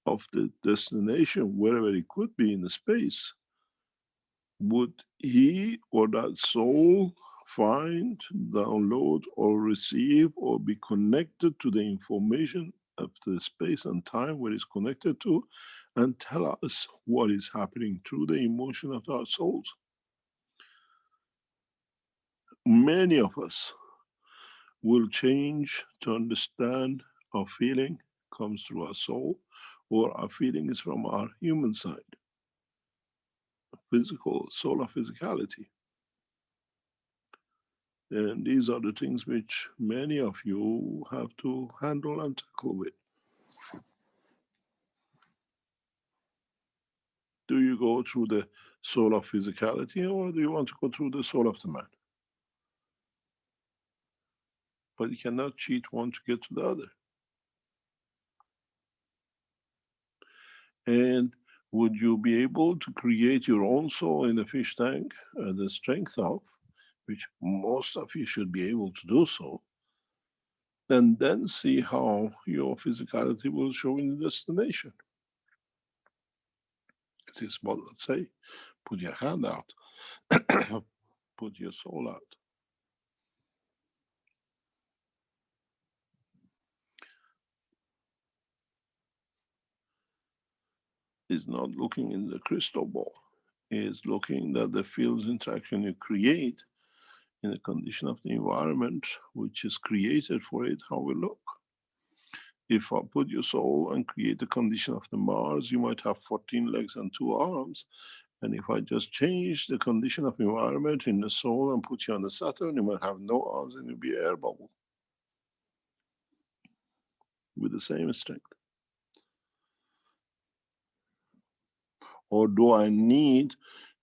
of the destination, wherever it could be in the space, would he or that soul find, download, or receive, or be connected to the information of the space and time where it's connected to, and tell us what is happening through the emotion of our souls? Many of us will change to understand our feeling comes through our soul, or our feeling is from our human side, physical, solar physicality. And these are the things which many of you have to handle and tackle with. Do you go through the soul of physicality, or do you want to go through the soul of the man? But you cannot cheat one to get to the other. And would you be able to create your own soul in the fish tank, the strength of, which most of you should be able to do so, and then see how your physicality will show in the destination? It is what, let's say, put your hand out, put your soul out. Is not looking in the crystal ball, is looking at the field interaction you create in the condition of the environment which is created for it, how we look. If I put your soul and create the condition of the Mars, you might have 14 legs and 2 arms. And if I just change the condition of environment in the soul and put you on the Saturn, you might have no arms and you'll be an air bubble with the same strength. Or do I need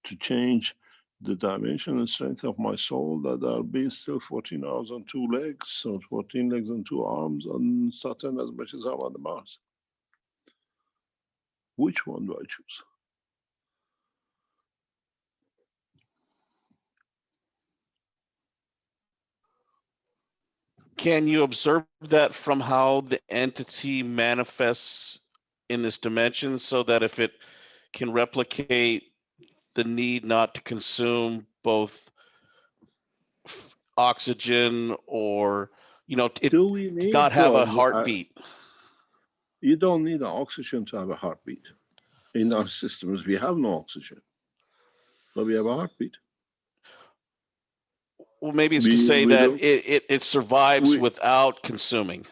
to change the dimension and strength of my soul that there'll be still 14 arms and 2 legs, or 14 legs and 2 arms on Saturn as much as I'm on the Mars? Which one do I choose? Can you observe that from how the entity manifests in this dimension, so that if it can replicate the need not to consume both oxygen, or, it Do we need not to have a observe? heartbeat? You don't need oxygen to have a heartbeat. In our systems, we have no oxygen, but we have a heartbeat. Well, maybe it's to say that it survives without consuming.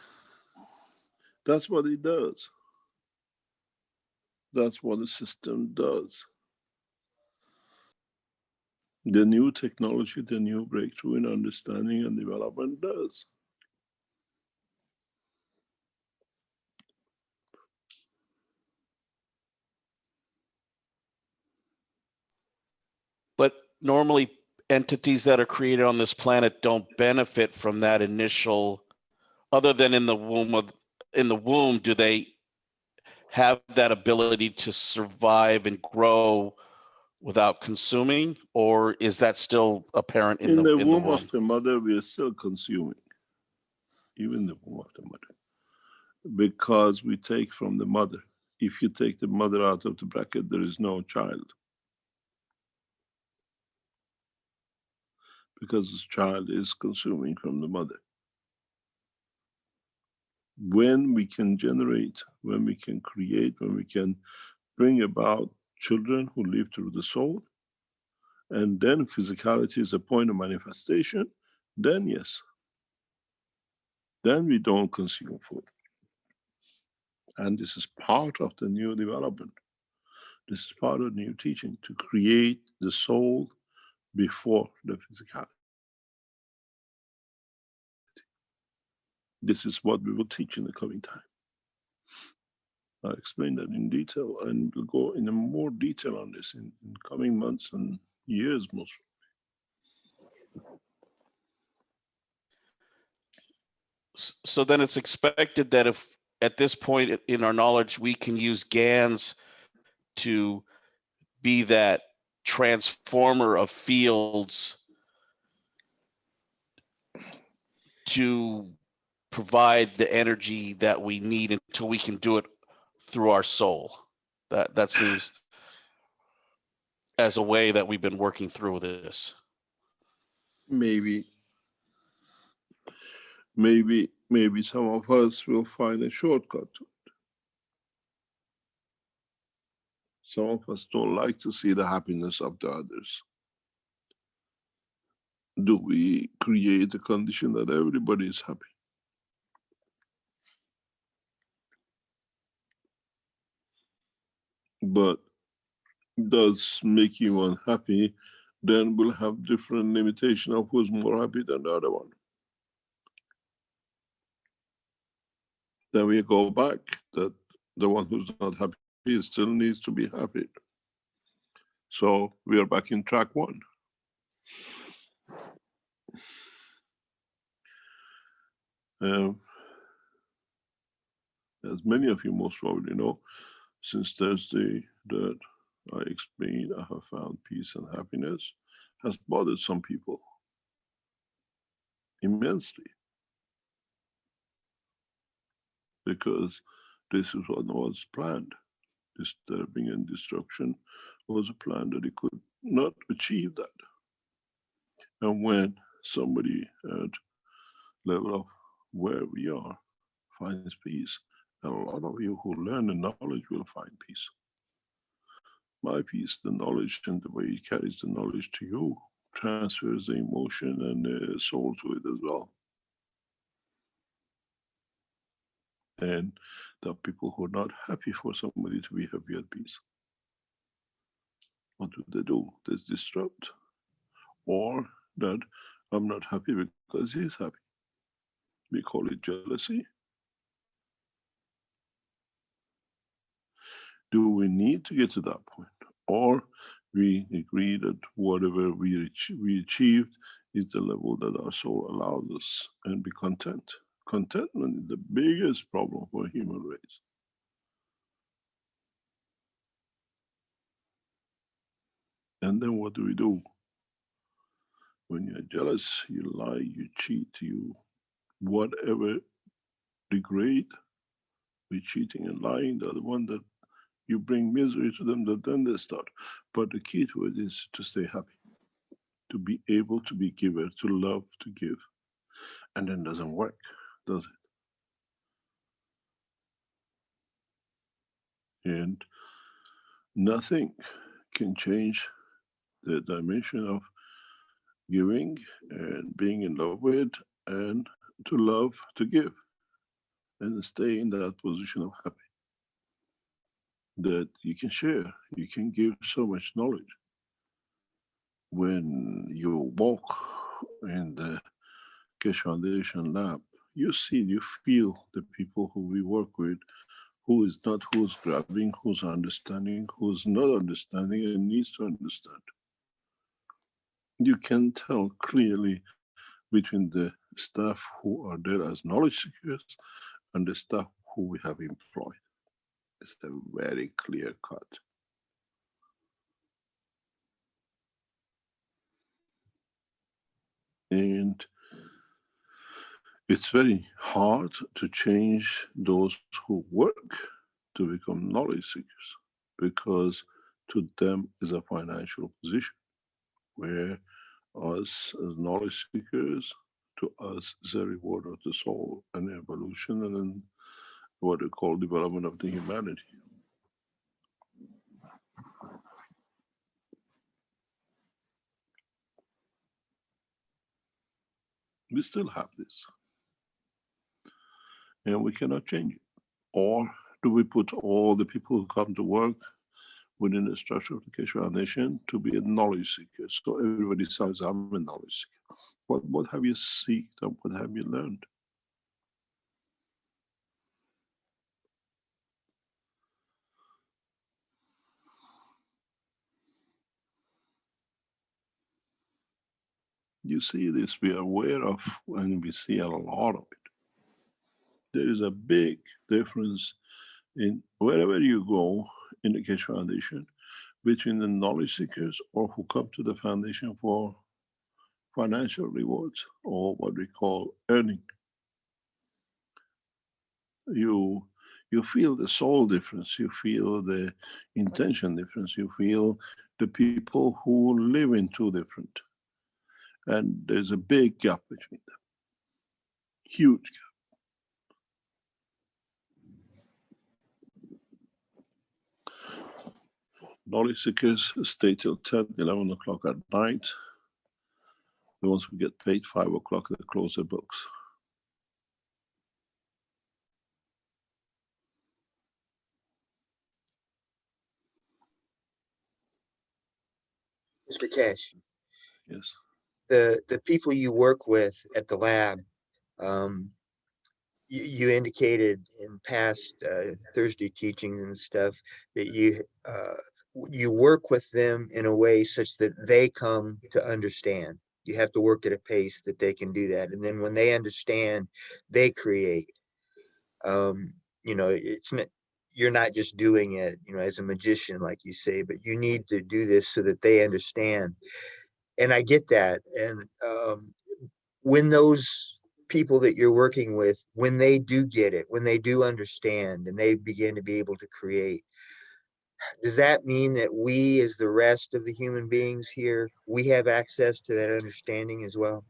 That's what it does. That's what the system does. The new technology, the new breakthrough in understanding and development does. But normally entities that are created on this planet don't benefit from that initial, other than in the womb, do they have that ability to survive and grow without consuming, or is that still apparent in In the the womb womb? of the mother, we are still consuming, even the womb of the mother, because we take from the mother. If you take the mother out of the bracket, there is no child, because this child is consuming from the mother. When we can generate, when we can create, when we can bring about children who live through the soul, and then physicality is a point of manifestation, then yes, then we don't consume food. And this is part of the new development. This is part of new teaching, to create the soul before the physicality. This is what we will teach in the coming time. I'll explain that in detail, and we'll go into more detail on this in coming months and years, most. So then it's expected that if at this point in our knowledge, we can use GANs to be that transformer of fields to provide the energy that we need until we can do it through our soul. That seems as a way that we've been working through this. Maybe some of us will find a shortcut to it. Some of us don't like to see the happiness of the others. Do we create a condition that everybody is happy? But does making one happy, then we'll have different limitation of who's more happy than the other one. Then we go back that the one who's not happy still needs to be happy. So we are back in track one. As many of you most probably know, since Thursday that I explained, I have found peace and happiness, has bothered some people immensely, because this is what was planned. Disturbing and destruction was a plan that it could not achieve that. And when somebody at level of where we are finds peace, and a lot of you who learn the knowledge will find peace. My peace, the knowledge, and the way it carries the knowledge to you, transfers the emotion and the soul to it as well. And there are people who are not happy for somebody to be happy at peace. What do? They disrupt. Or that I'm not happy because he's happy. We call it jealousy. Do we need to get to that point? Or we agree that whatever we achieved is the level that our soul allows us, and be content. Contentment is the biggest problem for human race. And then what do? When you're jealous, you lie, you cheat, you whatever degrade with cheating and lying, the other one that you bring misery to them, that then they start. But the key to it is to stay happy, to be able to be giver, to love, to give. And then it doesn't work, does it? And nothing can change the dimension of giving and being in love with, and to love, to give, and stay in that position of happy. That you can share, you can give so much knowledge. When you walk in the Keshe Foundation lab, you see, you feel the people who we work with, who is not, who's grabbing, who's understanding, who's not understanding and needs to understand. You can tell clearly between the staff who are there as knowledge seekers and the staff who we have employed. It's a very clear cut. It's very hard to change those who work to become knowledge seekers, because to them is a financial position, where us as knowledge seekers, to us is a reward of the soul and evolution, and then what we call development of the humanity. We still have this, and we cannot change it. Or do we put all the people who come to work within the structure of the Keshe Foundation to be a knowledge seeker? So everybody says, I'm a knowledge seeker. What have you seeked and what have you learned? You see this, we are aware of, and we see a lot of it. There is a big difference in wherever you go in the Keshe Foundation between the knowledge seekers or who come to the foundation for financial rewards, or what we call earning. You feel the soul difference, you feel the intention difference, you feel the people who live in two different. And there's a big gap between them, huge gap. Knowledge seekers stay till 10, 11 o'clock at night. The ones who get paid 5 o'clock, they close their books. Mr. Keshe, Yes. the people you work with at the lab, you indicated in past Thursday teachings and stuff that you work with them in a way such that they come to understand. You have to work at a pace that they can do that, and then when they understand, they create. You know, it's not, you're not just doing it, you know, as a magician, like you say, but you need to do this so that they understand. And I get that. And when those people that you're working with, when they do get it, when they do understand and they begin to be able to create, does that mean that we, as the rest of the human beings here, we have access to that understanding as well?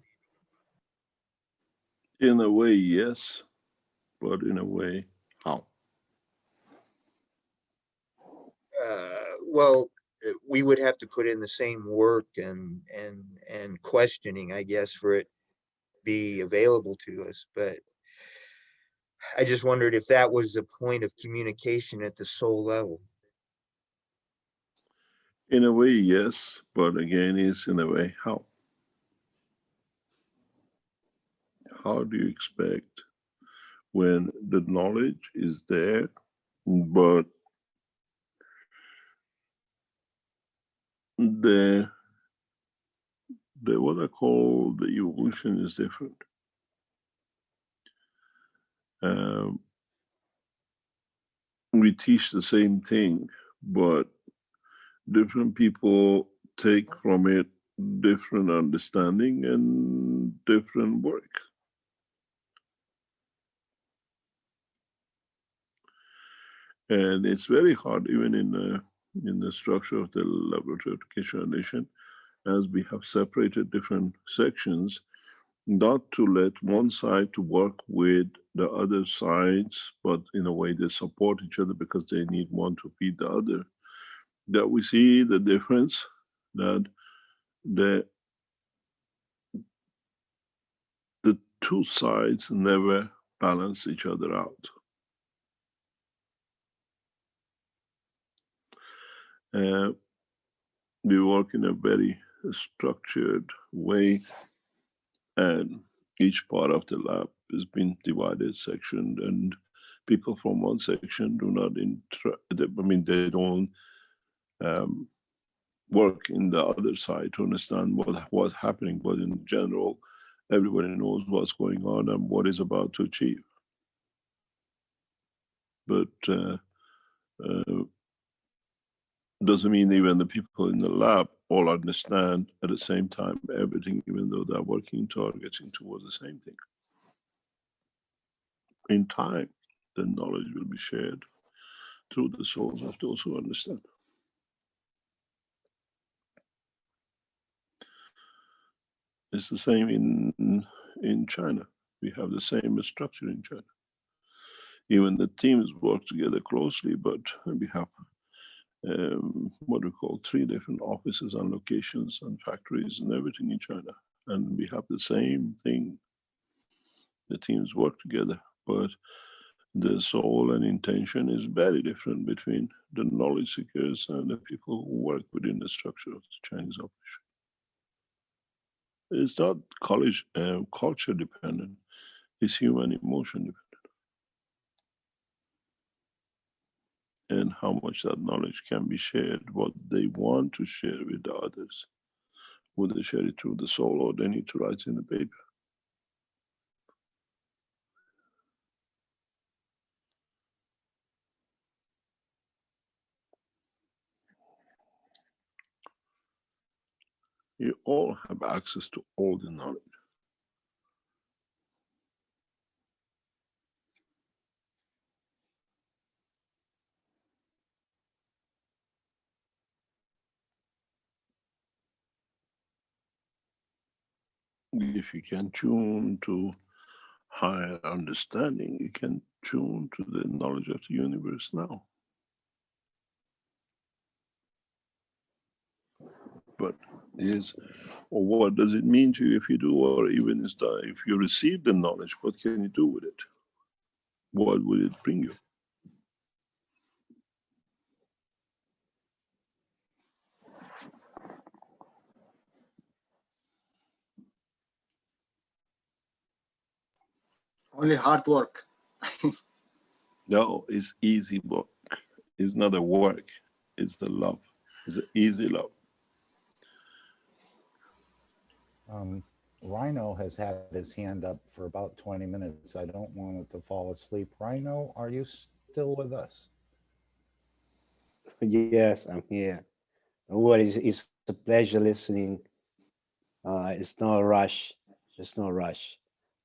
In a way, yes, but in a way, how? Well, we would have to put in the same work and questioning, I guess, for it to be available to us. But I just wondered if that was a point of communication at the soul level. In a way, yes, but again, it's in a way, how? How do you expect when the knowledge is there, but the what I call the evolution is different. We teach the same thing, but different people take from it different understanding and different work. And it's very hard, even in the structure of the laboratory of the Keshe Foundation, as we have separated different sections, not to let one side to work with the other sides, but in a way they support each other because they need one to feed the other. That we see the difference, that the two sides never balance each other out. We work in a very structured way, and each part of the lab has been divided, sectioned, and people from one section do not they don't work in the other side to understand what's happening, but in general, everybody knows what's going on and what is about to achieve. But doesn't mean even the people in the lab all understand at the same time everything, even though they're working targeting towards the same thing. In time, the knowledge will be shared through the souls of those who understand. It's the same in China. We have the same structure in China. Even the teams work together closely, but we have what we call 3 different offices and locations and factories and everything in China. And we have the same thing. The teams work together, but the soul and intention is very different between the knowledge seekers and the people who work within the structure of the Chinese operation. It's not culture dependent, it's human emotion dependent. And how much that knowledge can be shared, what they want to share with the others. Would they share it through the soul or they need to write it in the paper? You all have access to all the knowledge. If you can tune to higher understanding, you can tune to the knowledge of the universe now. But or what does it mean to you if you do, or even if you receive the knowledge, what can you do with it? What will it bring you? Only hard work. No, it's easy work. It's not a work. It's the love. It's an easy love. Rhino has had his hand up for about 20 minutes. I don't want it to fall asleep. Rhino, are you still with us? Yes, I'm here. No worries. It's a pleasure listening. It's no rush. There's no rush.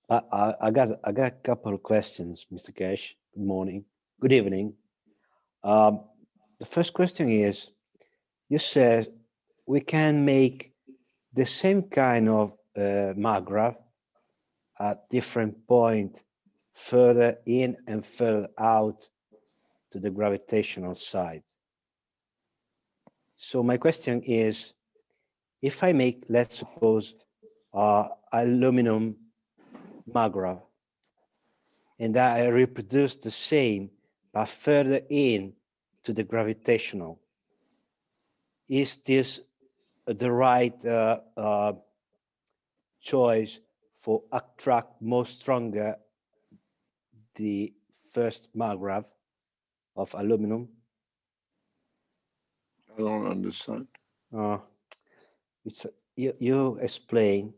But I got a couple of questions, Mr. Keshe. Good morning. Good evening. The first question is, you said we can make the same kind of maghrab at different point, further in and further out to the gravitational side. So my question is, if I make, let's suppose, aluminum maghrab, and I reproduce the same, but further in to the gravitational, is this the right choice for attract more stronger the first maghrab of aluminum? I don't understand. It's you explain.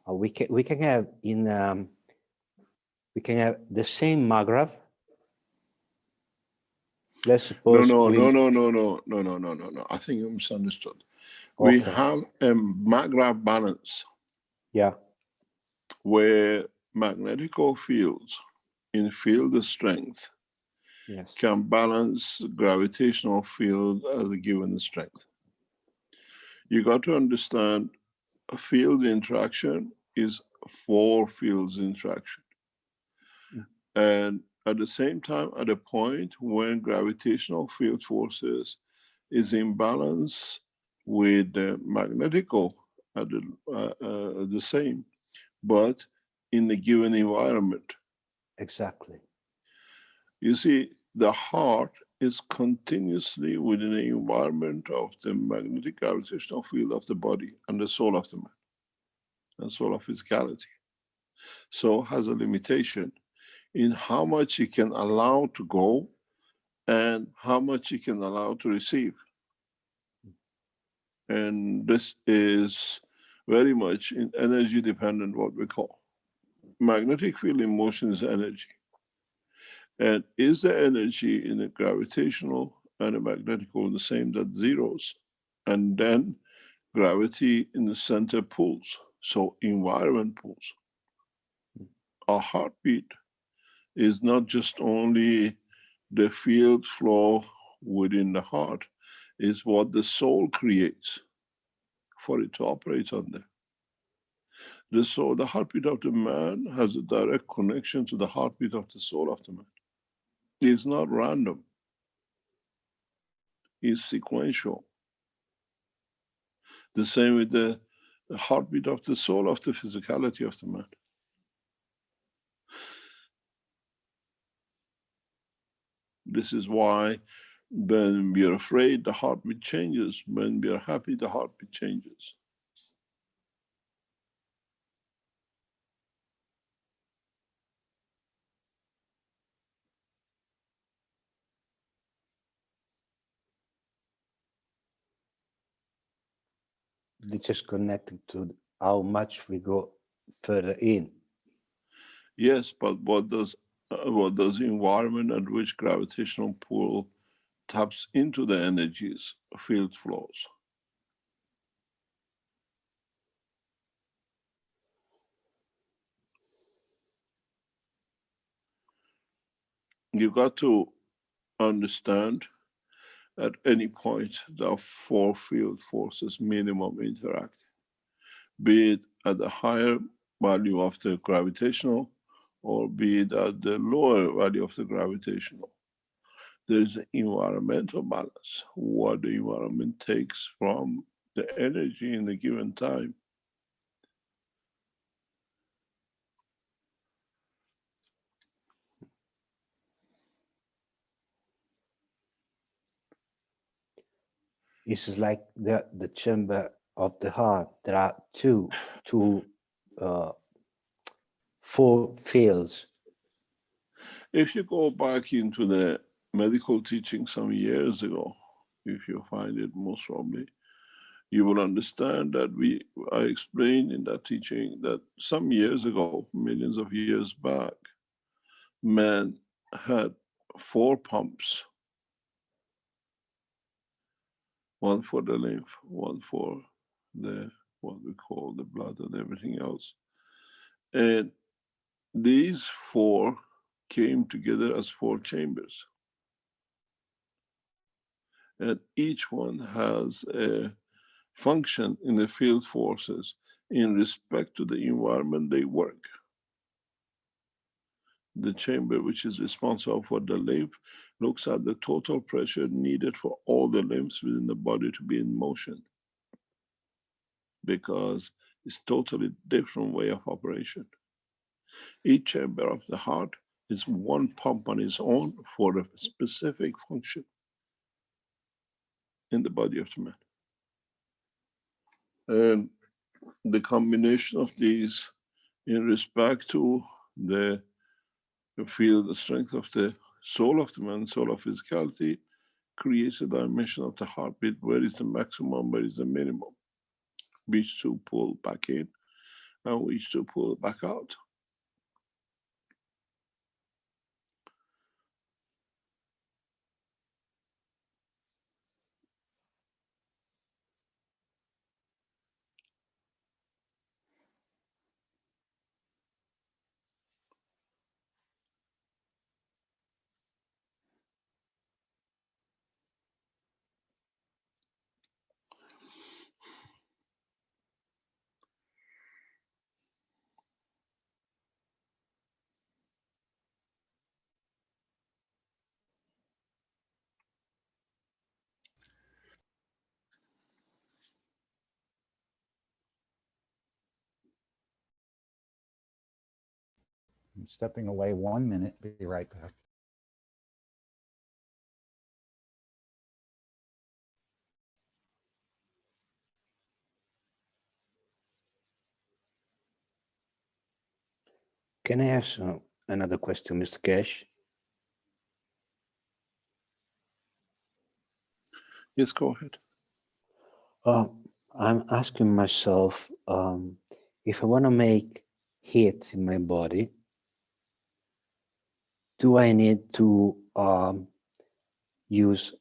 We can have we can have the same maghrab. Let's suppose No. I think you misunderstood. We Okay. have a maghrab balance. Yeah. Where magnetical fields in field strength Yes. can balance gravitational field as a given strength. You got to understand a field interaction is 4 fields interaction. And at the same time, at a point when gravitational field forces is in balance with the magnetical at the same, but in the given environment. Exactly. You see, the heart is continuously within the environment of the magnetic gravitational field of the body and the soul of the man, and soul of physicality. So has a limitation in how much you can allow to go and how much you can allow to receive. And this is very much in energy dependent, what we call. Magnetic field in motion is energy. And is the energy in the gravitational and the magnetical the same? That zeros. And then gravity in the center pulls. So environment pulls. Our heartbeat is not just only the field flow within the heart, is what the soul creates for it to operate on there. The soul, the heartbeat of the man has a direct connection to the heartbeat of the soul of the man. It's not random. It's sequential. The same with the heartbeat of the soul of the physicality of the man. This is why when we are afraid, the heartbeat changes. When we are happy, the heartbeat changes. This is connected to how much we go further in. Yes, but what does the environment at which gravitational pull taps into the energies, field flows? You got to understand at any point the four field forces minimum interact, be it at the higher value of the gravitational or be it at the lower value of the gravitational. There is an environmental balance, what the environment takes from the energy in a given time. This is like the chamber of the heart. There are two four fields. If you go back into the medical teaching some years ago, if you find it most probably, you will understand that I explained in that teaching that some years ago, millions of years back, man had four pumps, one for the lymph, one for the what we call the blood and everything else. And these four came together as four chambers. And each one has a function in the field forces in respect to the environment they work. The chamber, which is responsible for the lymph, looks at the total pressure needed for all the lymphs within the body to be in motion, because it's totally different way of operation. Each chamber of the heart is one pump on its own for a specific function in the body of the man. And the combination of these in respect to the feel the strength of the soul of the man, soul of physicality, creates a dimension of the heartbeat where is the maximum, where is the minimum, which to pull back in and which to pull back out. I'm stepping away 1 minute, be right back. Can I ask another question, Mr. Keshe? Yes, go ahead. I'm asking myself, if I want to make heat in my body, do I need to use?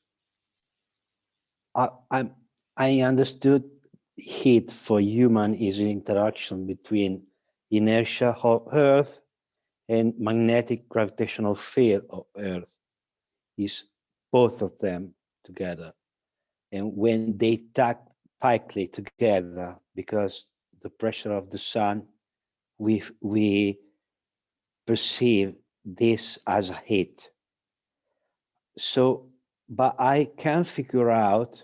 I understood heat for human is the interaction between inertia of Earth and magnetic gravitational field of Earth is both of them together. And when they tightly together, because the pressure of the sun, we perceive this as a heat. So, but I can't figure out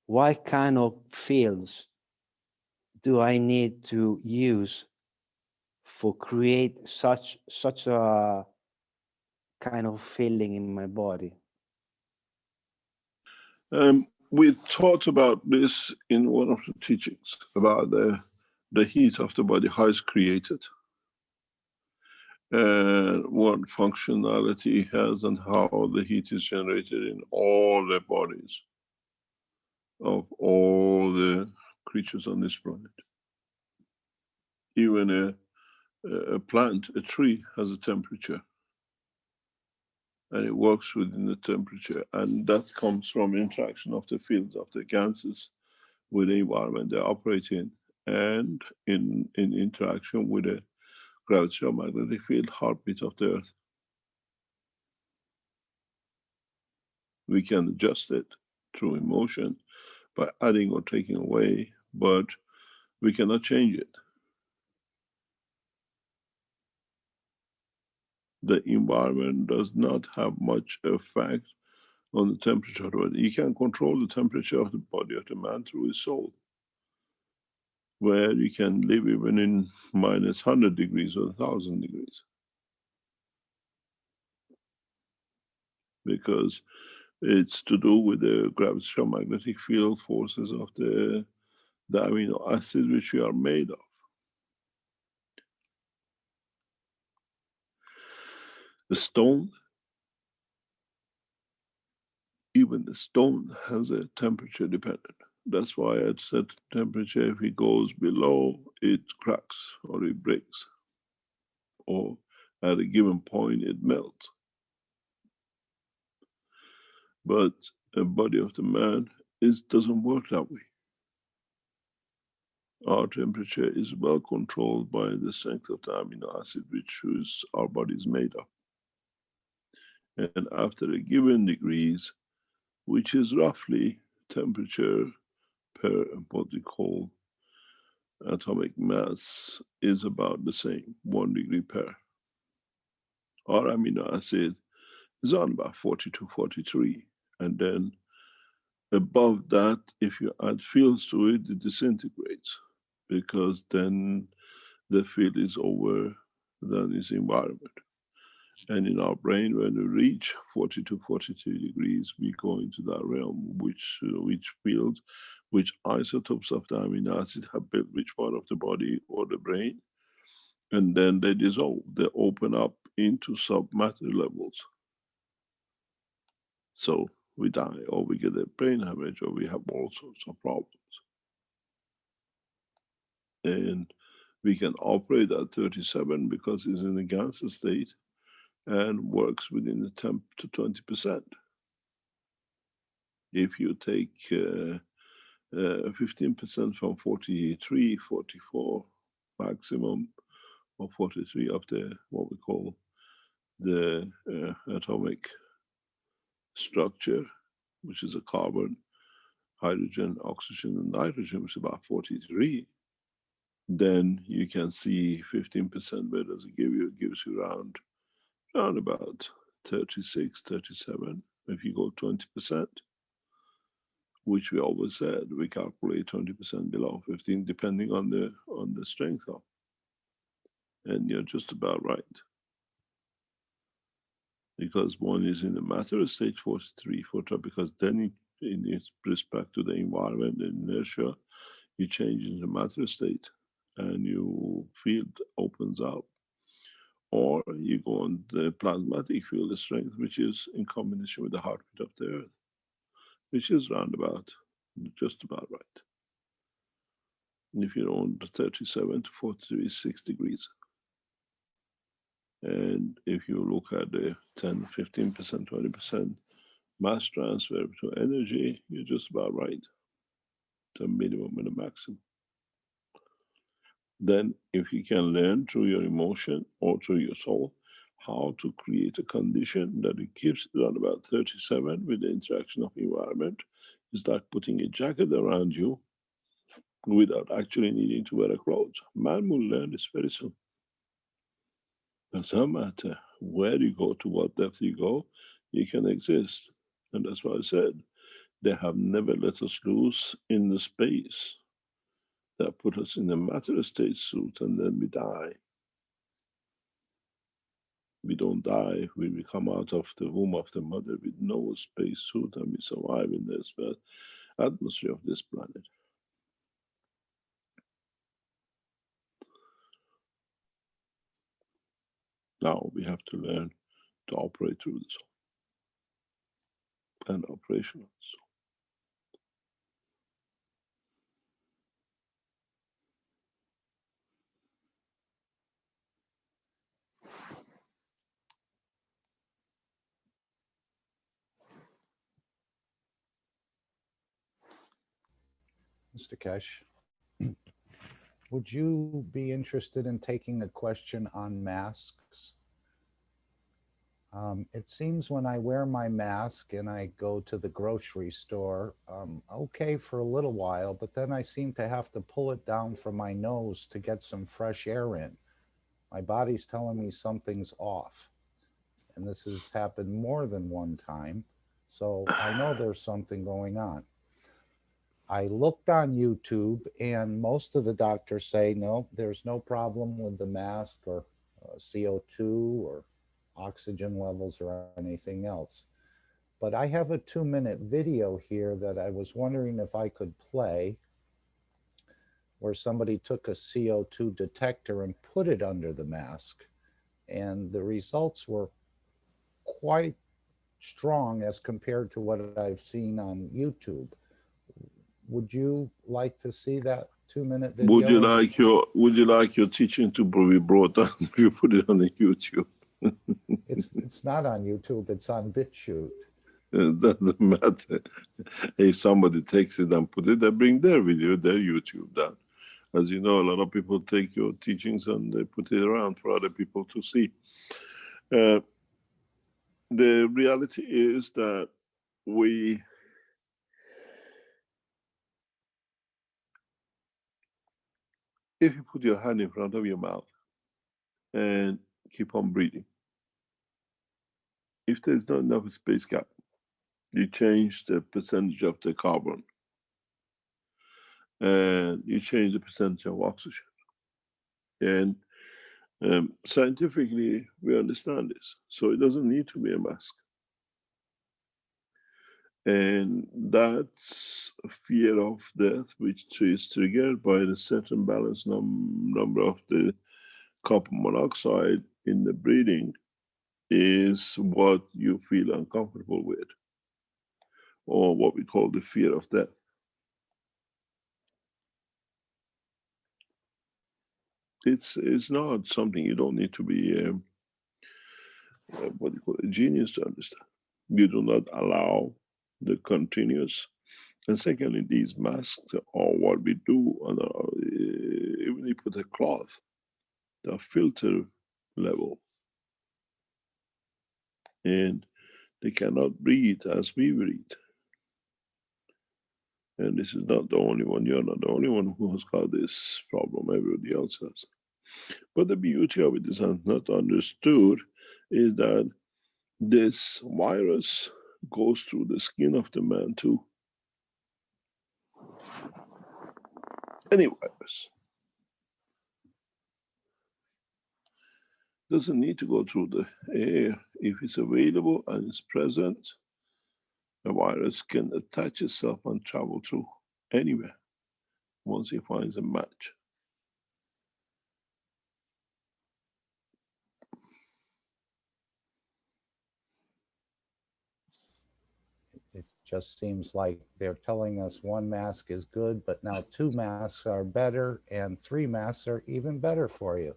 what kind of fields do I need to use for create such a kind of feeling in my body. We talked about this in one of the teachings about the heat of the body, how it's created, and what functionality it has, and how the heat is generated in all the bodies of all the creatures on this planet. Even a plant, a tree, has a temperature, and it works within the temperature, and that comes from interaction of the fields of the gases with the environment they operate in, and in interaction with the gravitational magnetic field heartbeat of the Earth. We can adjust it through emotion by adding or taking away, but we cannot change it. The environment does not have much effect on the temperature of the body. You can control the temperature of the body of the man through his soul, where you can live even in minus 100 degrees or 1,000 degrees. Because it's to do with the gravitational magnetic field forces of the amino acids which we are made of. The stone, even the stone has a temperature dependent. That's why at certain temperature, if it goes below, it cracks or it breaks, or at a given point, it melts. But a body of the man doesn't work that way. Our temperature is well controlled by the strength of the amino acid which our body is made of. And after a given degrees, which is roughly temperature per what we call atomic mass, is about the same, 1 degree per. Our amino acid is on about 42, 43. And then above that, if you add fields to it, it disintegrates, because then the field is over than its environment. And in our brain, when we reach 42, 43 degrees, we go into that realm, which field, which isotopes of the amino acid have built which part of the body or the brain, and then they dissolve, they open up into submatter levels. So we die, or we get a brain hemorrhage, or we have all sorts of problems. And we can operate at 37 because it's in a gaseous state and works within the 10 to 20%. If you take 15% from 43, 44 maximum, or 43 of the what we call the atomic structure, which is a carbon, hydrogen, oxygen, and nitrogen, which is about 43, then you can see 15%. Where does it give you? It gives you around about 36, 37. If you go 20%, which we always said, we calculate 20% below 15, depending on the strength of. And you're just about right. Because one is in the matter state 43, because then in respect to the environment and inertia, you change into matter state and your field opens up. Or you go on the plasmatic field of strength, which is in combination with the heartbeat of the Earth, which is roundabout, just about right. And if you're on 37 to 43, 6 degrees. And if you look at the 10, 15%, 20% mass transfer to energy, you're just about right. The minimum and the maximum. Then if you can learn through your emotion or through your soul how to create a condition that it keeps it on about 37 with the interaction of environment, it's like putting a jacket around you without actually needing to wear a clothes. Man will learn this very soon. Doesn't matter where you go, to what depth you go, you can exist. And that's why I said they have never let us loose in the space that put us in a matter state suit and then we die. We don't die when we come out of the womb of the mother with no space suit and we survive in the atmosphere of this planet. Now we have to learn to operate through the soul and operation of the soul. Mr. Keshe, would you be interested in taking a question on masks? It seems when I wear my mask and I go to the grocery store, okay for a little while, but then I seem to have to pull it down from my nose to get some fresh air in. My body's telling me something's off. And this has happened more than one time. So I know there's something going on. I looked on YouTube and most of the doctors say, no, there's no problem with the mask or CO2 or oxygen levels or anything else. But I have a 2-minute video here that I was wondering if I could play, where somebody took a CO2 detector and put it under the mask. And the results were quite strong as compared to what I've seen on YouTube. Would you like to see that 2-minute video? Would you like your teaching to be brought up? You put it on the YouTube. It's not on YouTube, it's on BitChute. It doesn't matter. If somebody takes it and put it, they bring their video, their YouTube down. As you know, a lot of people take your teachings and they put it around for other people to see. The reality is that if you put your hand in front of your mouth and keep on breathing, if there's not enough space gap, you change the percentage of the carbon and you change the percentage of oxygen. And scientifically, we understand this. So it doesn't need to be a mask. And that's a fear of death, which is triggered by the certain balance number of the carbon monoxide in the breathing, is what you feel uncomfortable with, or what we call the fear of death. It's not something you don't need to be what you call a genius to understand. You do not allow the continuous. And secondly, these masks are what we do on even if you put a cloth, the filter level, and they cannot breathe as we breathe. And this is not the only one. You're not the only one who has got this problem. Everybody else has. But the beauty of it is not understood is that this virus goes through the skin of the man too. Any virus doesn't need to go through the air. If it's available and it's present, the virus can attach itself and travel through anywhere once it finds a match. It just seems like they're telling us one mask is good, but now 2 masks are better and 3 masks are even better for you.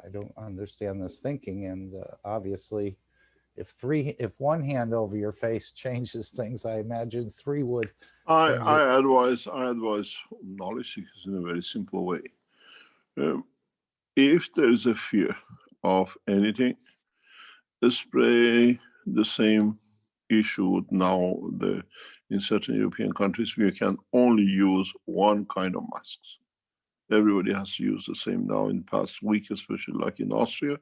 I don't understand this thinking, and obviously if 1 hand over your face changes things, I imagine 3 would change it. I advise knowledge seekers in a very simple way. If there is a fear of anything, spray the same issue now. In certain European countries, we can only use one kind of masks. Everybody has to use the same now. In the past week, especially like in Austria,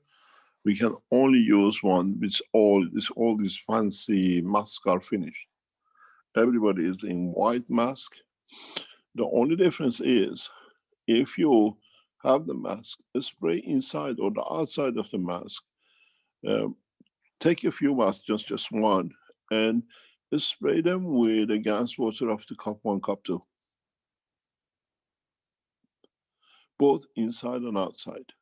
we can only use one. Which all these fancy masks are finished. Everybody is in white mask. The only difference is if you have the mask, spray inside or the outside of the mask. Take a few masks, just one, and spray them with a gas water of the cup 1, cup 2. Both inside and outside.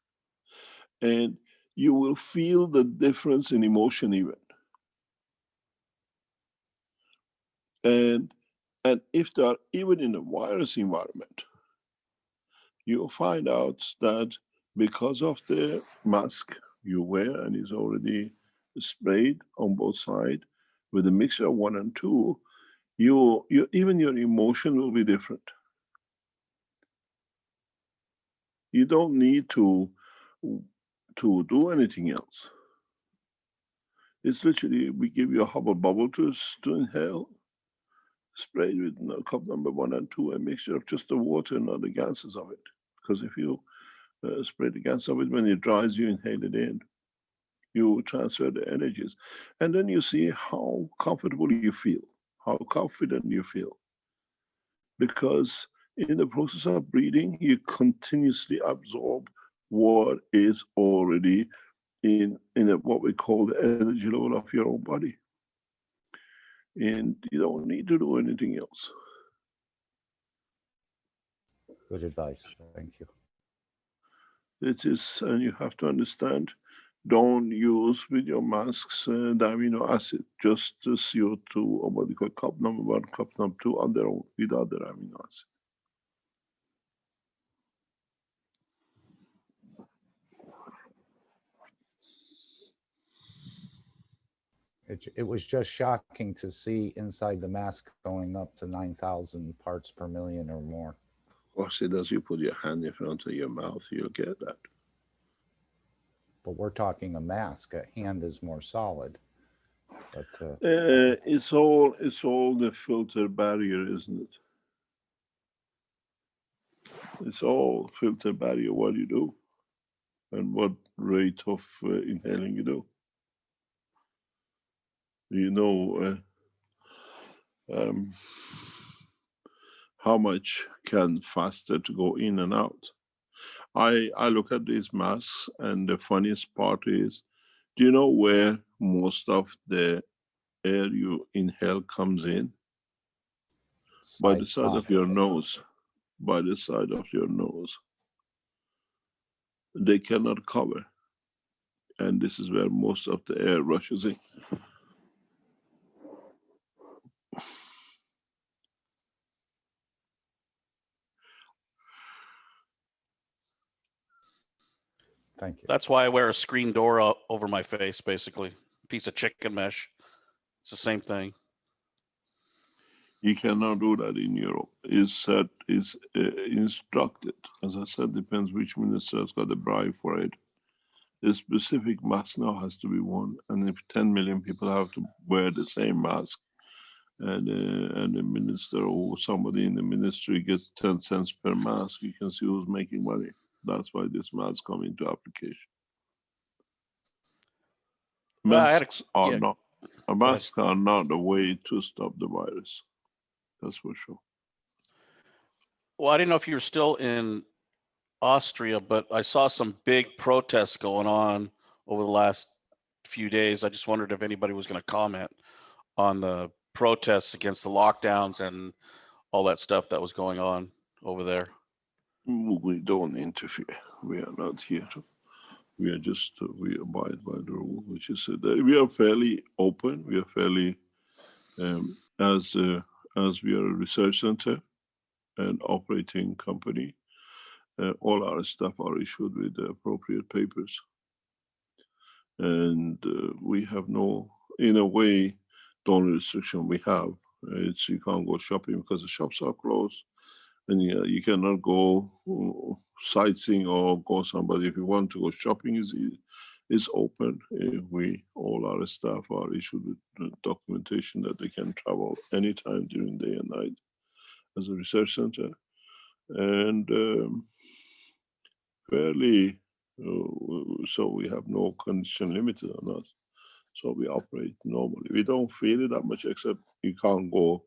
And you will feel the difference in emotion even. And if they are even in a virus environment, you'll find out that because of the mask you wear and is already sprayed on both sides with a mixture of 1 and 2, even your emotion will be different. You don't need to do anything else. It's literally, we give you a Hubble bubble to inhale, spray it with cup number 1 and 2, a mixture of just the water, not the gases of it. Because if you spray the gas of it, when it dries, you inhale it in. You transfer the energies. And then you see how comfortable you feel, how confident you feel. Because in the process of breathing, you continuously absorb what is already in what we call the energy level of your own body. And you don't need to do anything else. Good advice. Thank you. It is, and you have to understand, don't use with your masks the amino acid, just the CO2 or what you call cup number 1, cup number 2 on their own, without their amino acid. It was just shocking to see inside the mask going up to 9,000 parts per million or more. Of course, it does. You put your hand in front of your mouth, you'll get that. But we're talking a mask. A hand is more solid. But it's all the filter barrier, isn't it? It's all filter barrier, what you do and what rate of inhaling you do. You know how much can faster to go in and out. I look at these masks, and the funniest part is, do you know where most of the air you inhale comes in? By the side of your nose. By the side of your nose. They cannot cover. And this is where most of the air rushes in. Thank you. That's why I wear a screen door over my face, basically. Piece of chicken mesh. It's the same thing. You cannot do that in Europe. It's instructed. As I said, depends which minister has got the bribe for it. A specific mask now has to be worn, and if 10 million people have to wear the same mask, and the minister or somebody in the ministry gets 10 cents per mask, you can see who's making money. That's why this mask come into application. Masks are not a way to stop the virus. That's for sure. Well, I didn't know if you were still in Austria, but I saw some big protests going on over the last few days. I just wondered if anybody was going to comment on the protests against the lockdowns and all that stuff that was going on over there. We don't interfere. We are not here to. We are just, we abide by the rule, which is that we are fairly open. We are fairly, as we are a research center and operating company, all our staff are issued with the appropriate papers. And we have no, in a way, the only restriction we have You can't go shopping because the shops are closed, and you cannot go sightseeing or go somebody. If you want to go shopping, is open. We all our staff are issued with documentation that they can travel anytime during day and night as a research center, and fairly. So we have no condition limited on us. So we operate normally. We don't feel it that much, except you can't go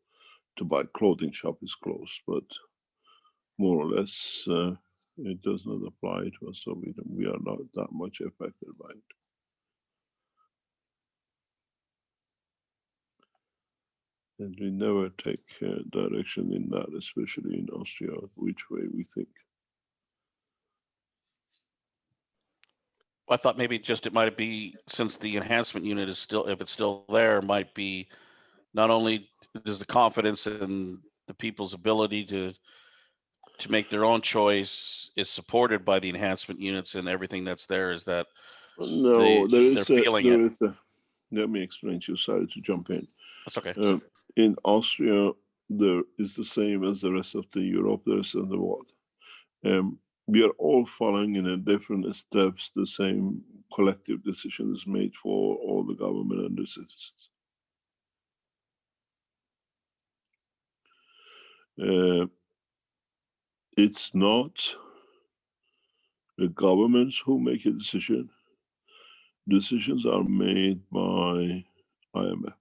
to buy clothing shop is closed, but more or less it does not apply to us. So we are not that much affected by it. And we never take direction in that, especially in Austria, which way we think. I thought maybe just it might be, since the enhancement unit is still, if it's still there, might be not only is the confidence in the people's ability to make their own choice is supported by the enhancement units and everything that's there, is that no, they're feeling it. Let me explain to you. Sorry to jump in. That's okay. In Austria, there is the same as the rest of the Europe, the rest of the world. We are all following in a different steps the same collective decisions made for all the government and the citizens. It's not the governments who make a decision. Decisions are made by IMF.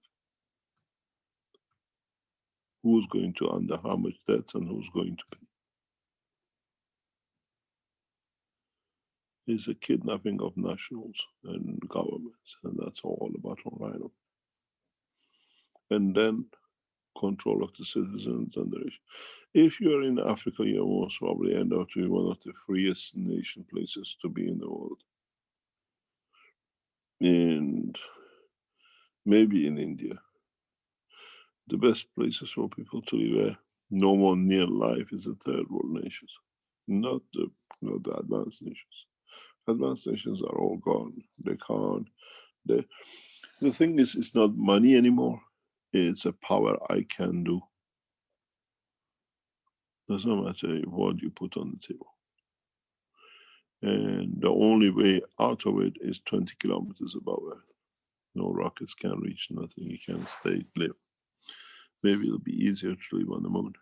Who's going to under how much debts and who's going to pay? It's a kidnapping of nationals and governments, and that's all the bottom line. And then control of the citizens and the rich. If you're in Africa, you most probably end up to be one of the freest nation places to be in the world. And maybe in India. The best places for people to live no more near life is the third world nations, not the advanced nations. Advanced nations are all gone. They can't. The thing is, it's not money anymore. It's a power I can do. Doesn't matter what you put on the table. And the only way out of it is 20 kilometers above Earth. No rockets can reach, nothing. You can live. Maybe it'll be easier to live on the moon.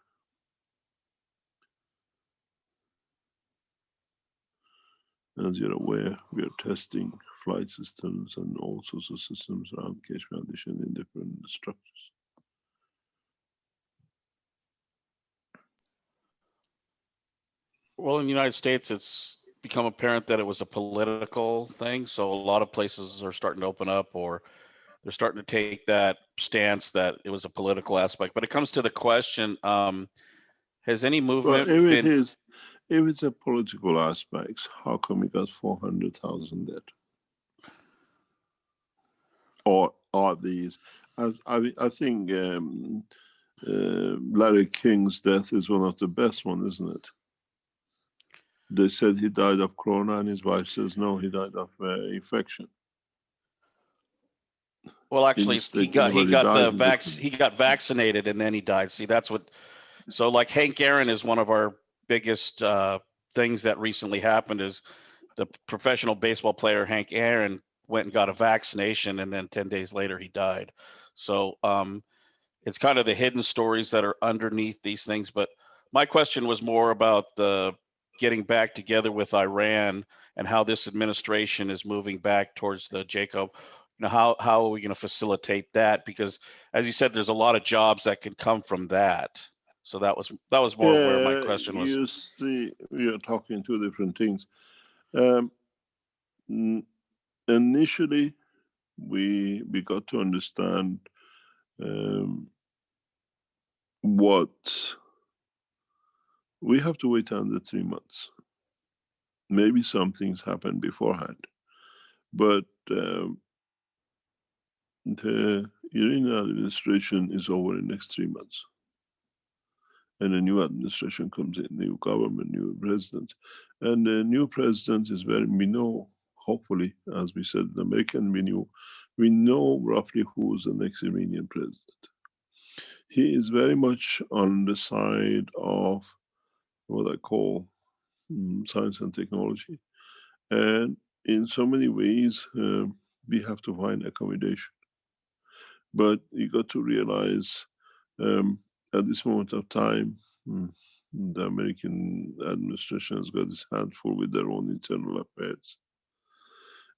As you're aware, we are testing flight systems and all sorts of systems around Keshe Foundation in different structures. Well, in the United States, it's become apparent that it was a political thing. So a lot of places are starting to open up, or they're starting to take that stance that it was a political aspect. But it comes to the question, has any movement been... If it's a political aspect, how come we got 400,000 dead? Or are these? I think Larry King's death is one of the best ones, isn't it? They said he died of corona, and his wife says no, he died of infection. Well, actually, he got vaccinated and then he died. See, that's what. So, like Hank Aaron is one of our biggest things that recently happened. Is the professional baseball player Hank Aaron went and got a vaccination, and then 10 days later he died. So it's kind of the hidden stories that are underneath these things. But my question was more about the getting back together with Iran and how this administration is moving back towards the Jacob. You know, how are we going to facilitate that? Because as you said, there's a lot of jobs that can come from that. So that was more where my question was. You see, we are talking two different things. Initially, we got to understand what we have to wait under 3 months. Maybe some things happen beforehand, but the Iranian administration is over in the next 3 months. And a new administration comes in, new government, new president. And the new president is we know, hopefully, as we said, the American, we know roughly who is the next Iranian president. He is very much on the side of what I call science and technology. And in so many ways, we have to find accommodation. But you got to realize at this moment of time, the American administration has got its hand full with their own internal affairs.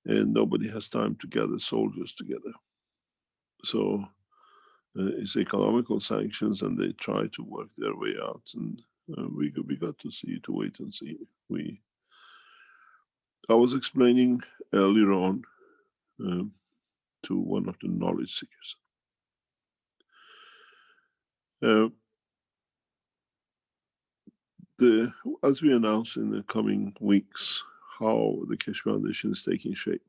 And nobody has time to gather soldiers together. So it's economical sanctions, and they try to work their way out. And we got to see, to wait and see. I was explaining earlier on to one of the knowledge seekers. As we announce in the coming weeks, how the Keshe Foundation is taking shape.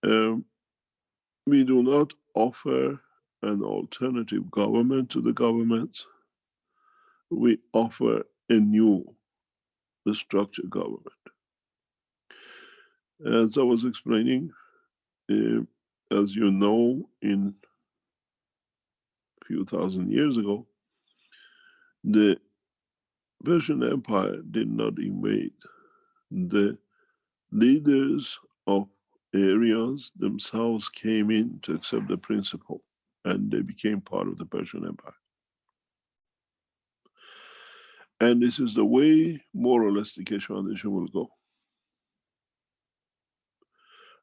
We do not offer an alternative government to the government. We offer a new structured government. As I was explaining, as you know, in a few thousand years ago, the Persian Empire did not invade. The leaders of areas themselves came in to accept the principle, and they became part of the Persian Empire. And this is the way, more or less, the Keshe Foundation will go.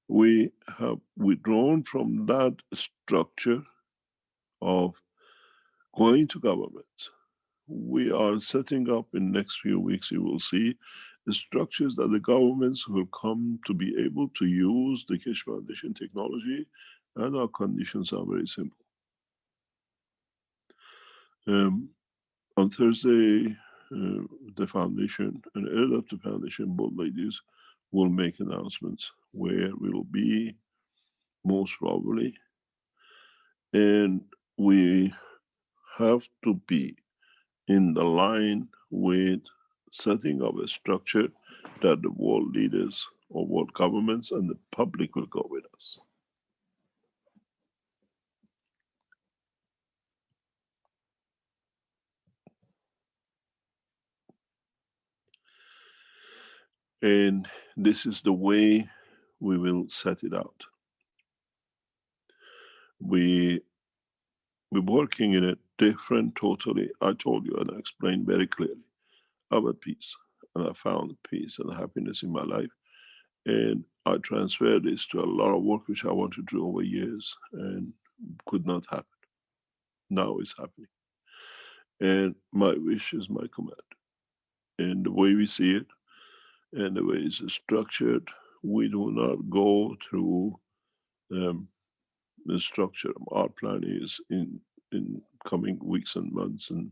We have withdrawn from that structure of going to government. We are setting up in next few weeks, you will see, the structures that the governments will come to be able to use the Keshe Foundation technology, and our conditions are very simple. On Thursday, the foundation and head of the foundation, both ladies, will make announcements where we'll be, most probably. And we have to be in the line with setting up a structure that the world leaders or world governments and the public will go with us. And this is the way we will set it out. We're working in a different, totally, I told you and I explained very clearly, I'm at peace, and I found peace and happiness in my life. And I transferred this to a lot of work which I wanted to do over years and could not happen. Now it's happening. And my wish is my command. And the way we see it and the way it's structured, we do not go through the structure. Our plan is in coming weeks and months and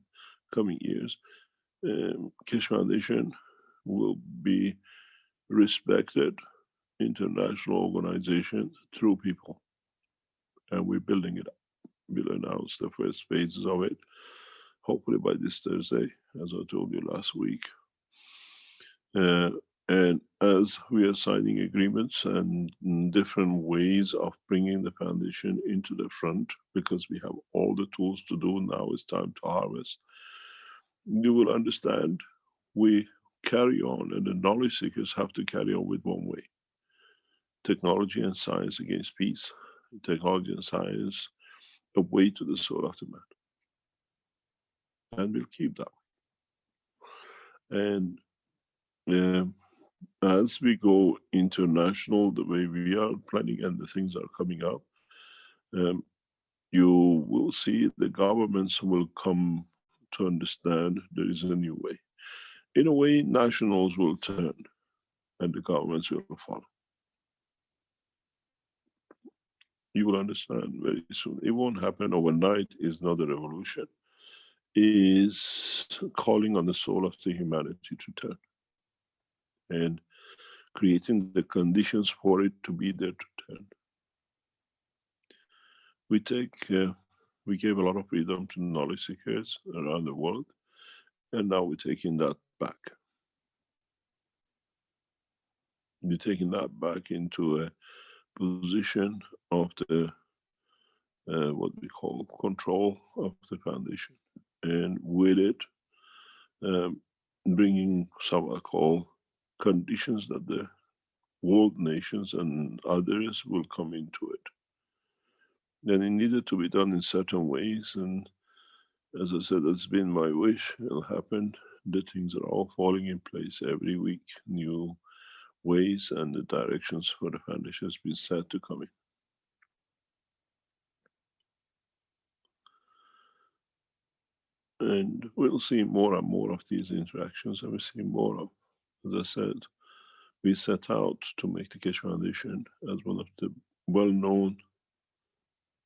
coming years, Keshe Foundation will be respected international organization through people, and we're building it up. We'll announce the first phases of it, hopefully by this Thursday, as I told you last week. And as we are signing agreements and different ways of bringing the foundation into the front, because we have all the tools to do, now it's time to harvest, you will understand we carry on, and the knowledge seekers have to carry on with one way: technology and science against peace, technology and science a way to the soul of the man. And we'll keep that. And as we go international, the way we are planning and the things are coming up, you will see the governments will come to understand there is a new way. In a way, nationals will turn and the governments will follow. You will understand very soon. It won't happen overnight. It's not a revolution. Is calling on the soul of the humanity to turn and creating the conditions for it to be there to turn. We gave a lot of freedom to knowledge seekers around the world, and now we're taking that back. We're taking that back into a position of the what we call control of the foundation, and with it, um, bringing some I call conditions that the world nations and others will come into it. And it needed to be done in certain ways. And as I said, that's been my wish. It'll happen. The things are all falling in place every week. New ways and the directions for the foundation has been set to come in. And we'll see more and more of these interactions, and we'll see more of, as I said, we set out to make the Keshe Foundation as one of the well-known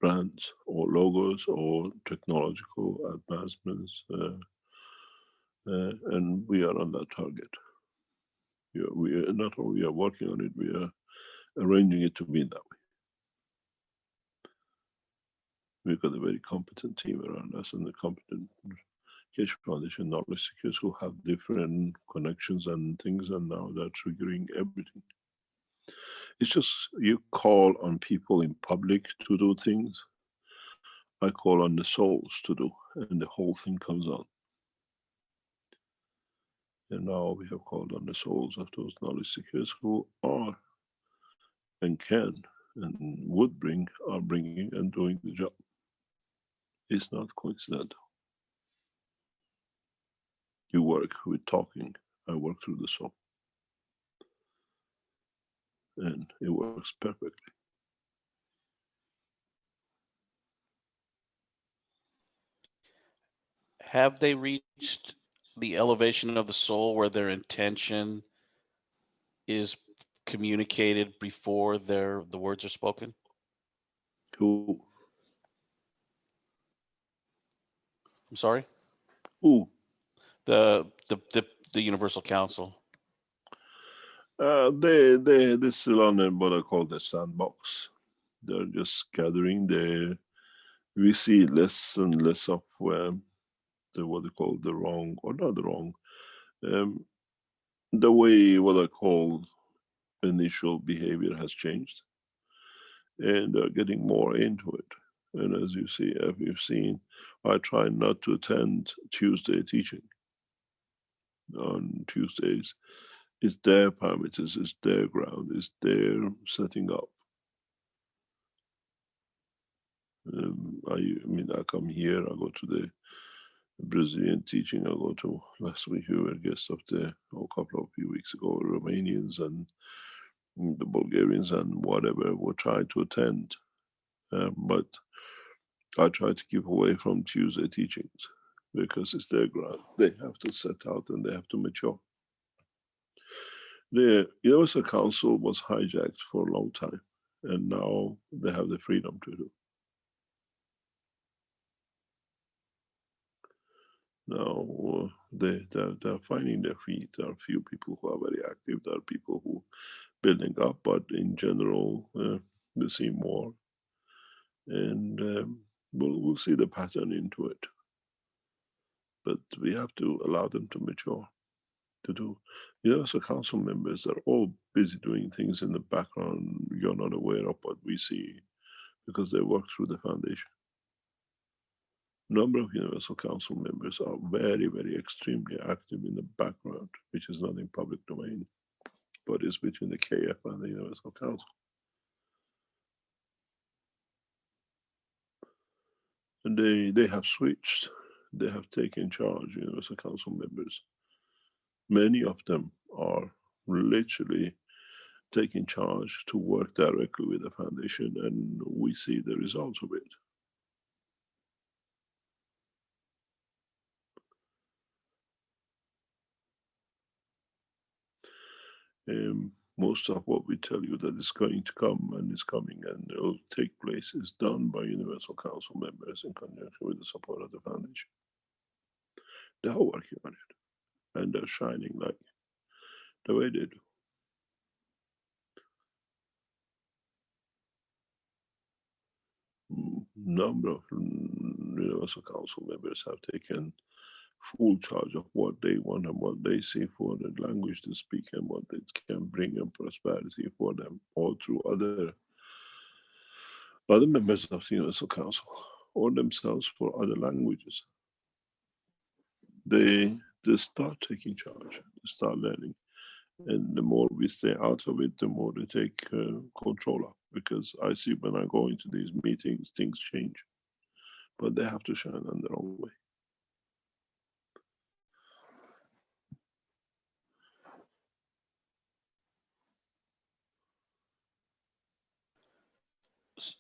brands or logos or technological advancements, and we are on that target. We are not only are working on it, we are arranging it to be that way. We've got a very competent team around us and a competent Keshe Foundation knowledge seekers who have different connections and things, and now they're triggering everything. It's just you call on people in public to do things. I call on the souls to do, and the whole thing comes on. And now we have called on the souls of those knowledge seekers who are and can and would bring, are bringing and doing the job. It's not coincidental. You work with talking, I work through the soul. And it works perfectly. Have they reached the elevation of the soul where their intention is communicated before the words are spoken? Who? I'm sorry? Who? The Universal Council. They're still on what I call the sandbox. They're just gathering there. We see less and less of the what they call the wrong, or not the wrong, the way what I call initial behavior has changed, and they're getting more into it. And as you see, as you've seen, I try not to attend Tuesday teaching on Tuesdays. It's their parameters, it's their ground, it's their setting up. I mean, I come here, I go to the Brazilian teaching, I go to, last week we were guests of a couple of few weeks ago, Romanians and the Bulgarians and whatever were trying to attend. But I try to keep away from Tuesday teachings because it's their ground. They have to set out and they have to mature. The Universal Council was hijacked for a long time, and now they have the freedom to do. Now they're finding their feet. There are a few people who are very active. There are people who building up, but in general, we see more, and we'll see the pattern into it. But we have to allow them to mature. To do, so council members are all busy doing things in the background. You're not aware of what we see because they work through the foundation. Number of Universal Council members are very, very extremely active in the background, which is not in public domain, but is between the KF and the Universal Council. And they have switched. They have taken charge, Universal Council members. Many of them are literally taking charge to work directly with the foundation, and we see the results of it. Most of what we tell you that is going to come and is coming and it will take place is done by Universal Council members in conjunction with the support of the foundation. They are working on it and they're shining like the way they do. Number of Universal Council members have taken full charge of what they want and what they see for the language to speak and what it can bring in prosperity for them, all through other other members of the Universal Council or themselves for other languages. They start taking charge, they start learning. And the more we stay out of it, the more they take control of. Because I see when I go into these meetings, things change. But they have to shine on their own way.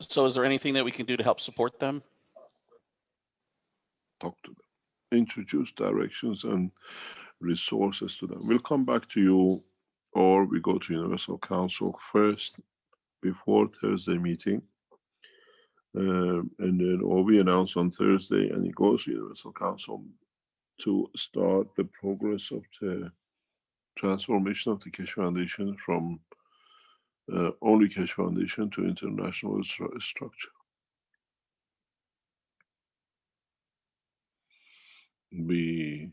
So is there anything that we can do to help support them? Talk to them, introduce directions and resources to them. We'll come back to you, or we go to Universal Council first before Thursday meeting. And then, or we announce on Thursday and it goes to Universal Council to start the progress of the transformation of the Keshe Foundation from only Keshe Foundation to international structure. They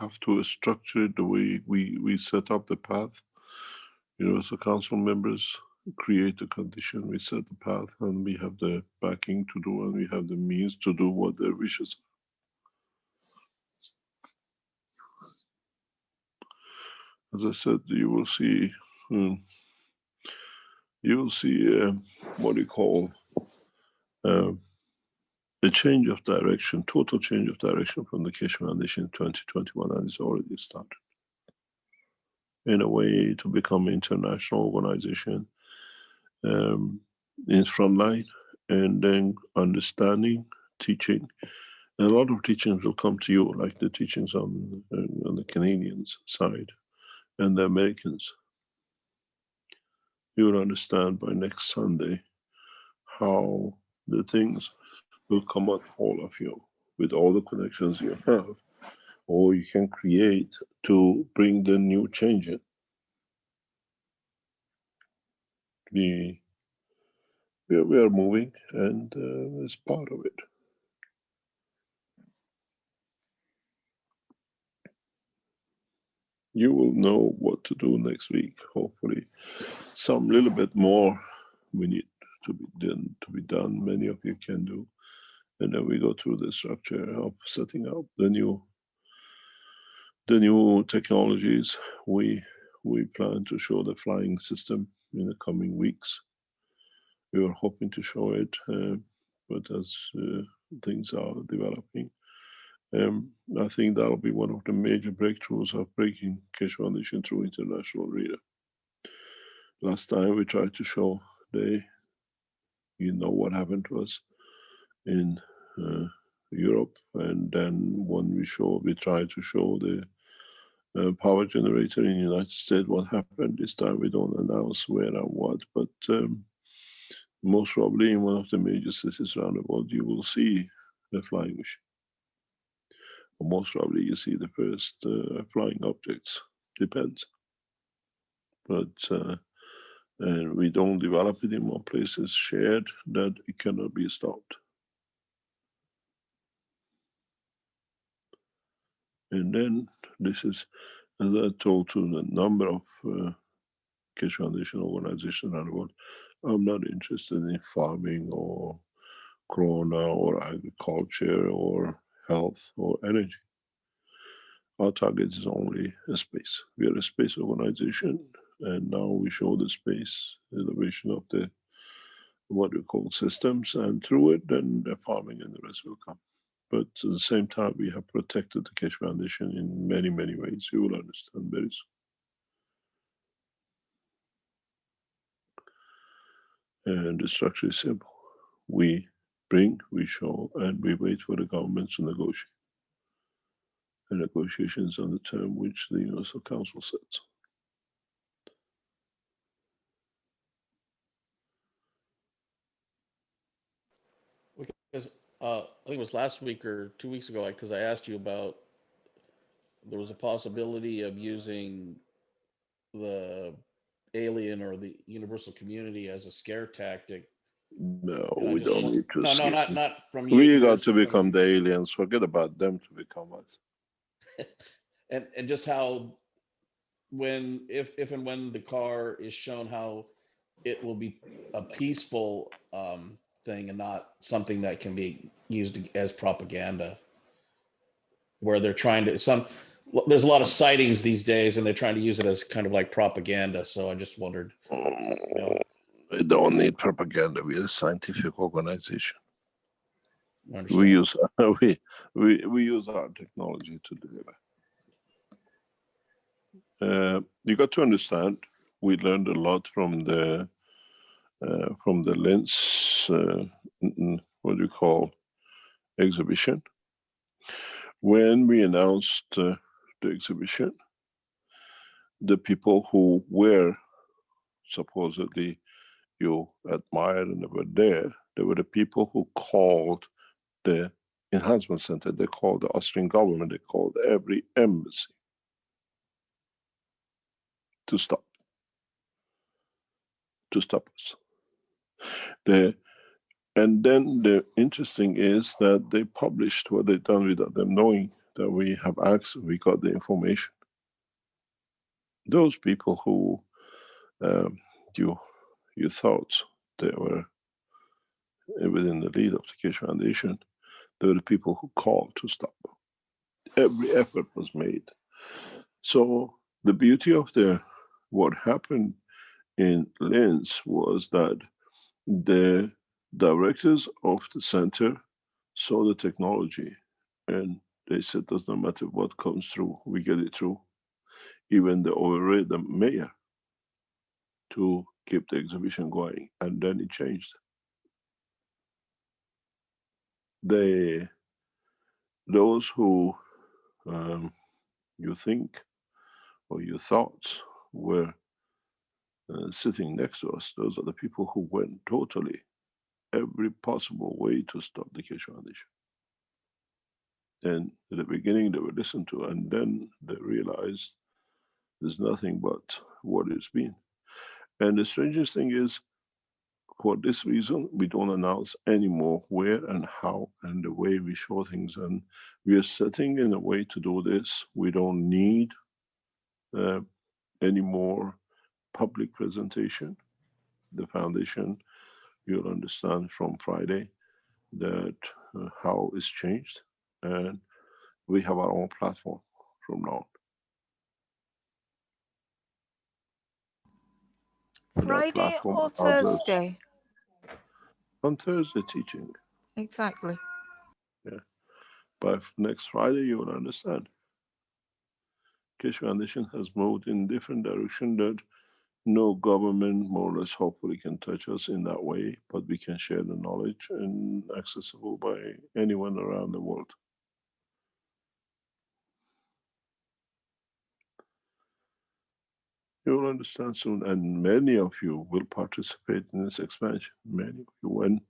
have to structure it the way we set up the path. Universal Council members create the condition, we set the path, and we have the backing to do, and we have the means to do what their wishes are. As I said, you will see what you call a change of direction, total change of direction from the Keshe Foundation in 2021, and it's already started. In a way to become an international organization in frontline, and then understanding, teaching. And a lot of teachings will come to you, like the teachings on the Canadians side and the Americans. You will understand by next Sunday how the things will come at all of you with all the connections you have, or you can create to bring the new change in. We are moving, and it's part of it. You will know what to do next week. Hopefully, some little bit more we need to be done. Many of you can do, and then we go through the structure of setting up the new technologies. We plan to show the flying system in the coming weeks. We were hoping to show it, but as things are developing, I think that'll be one of the major breakthroughs of breaking Keshe Foundation through international arena. Last time we tried to show what happened to us in Europe, and then when we tried to show the power generator in the United States, what happened. This time we don't announce where and what, but most probably in one of the major cities around the world, you will see a flying machine. Or most probably you see the first flying objects, depends. But and we don't develop it in one place, it's shared, that it cannot be stopped. And then this is, as I told to the number of Keshe Foundation organizations around the world, I'm not interested in farming or corona or agriculture or health or energy. Our target is only a space. We are a space organization, and now we show the space innovation of the what we call systems, and through it, then the farming and the rest will come. But at the same time, we have protected the Keshe Foundation in many, many ways. You will understand very soon. And the structure is simple. We bring, we show, and we wait for the governments to negotiate. The negotiations on the term which the Universal Council sets. Because I think it was last week or 2 weeks ago, because I asked you about there was a possibility of using the alien or the universal community as a scare tactic. No, we don't need to. No, not from you. We got to become the aliens. Forget about them to become us. and just how if and when the car is shown how it will be a peaceful thing and not something that can be used as propaganda, where they're trying to there's a lot of sightings these days and they're trying to use it as kind of like propaganda. So I just wondered, you know, We don't need propaganda. We are a scientific organization. I understand. We use we use our technology to deliver. You got to understand, we learned a lot from the lens, what do you call, exhibition. When we announced the exhibition, the people who were supposedly you admired and they were there, they were the people who called the enhancement center, they called the Austrian government, they called every embassy to stop us. And then the interesting is that they published what they've done without them knowing that we have access, we got the information. Those people who you thought they were within the lead of the Keshe Foundation, they were the people who called to stop. Every effort was made. So the beauty of what happened in Linz was that the directors of the center saw the technology and they said, doesn't matter what comes through, we get it through. Even they overrode the mayor to keep the exhibition going, and then it changed. Those who you think or you thought were sitting next to us, those are the people who went totally every possible way to stop the Keshe Foundation. And at the beginning they were listened to, and then they realized there's nothing but what it's been. And the strangest thing is, for this reason, we don't announce anymore where and how and the way we show things. And we are setting in a way to do this. We don't need any more public presentation. The foundation, you'll understand from Friday that how it's changed. And we have our own platform from now on. Friday or Thursday? On Thursday teaching. Exactly. Yeah. By next Friday, you will understand. Keshe Foundation has moved in different direction that no government, more or less, hopefully can touch us in that way, but we can share the knowledge and accessible by anyone around the world. You will understand soon, and many of you will participate in this expansion. Many of you, when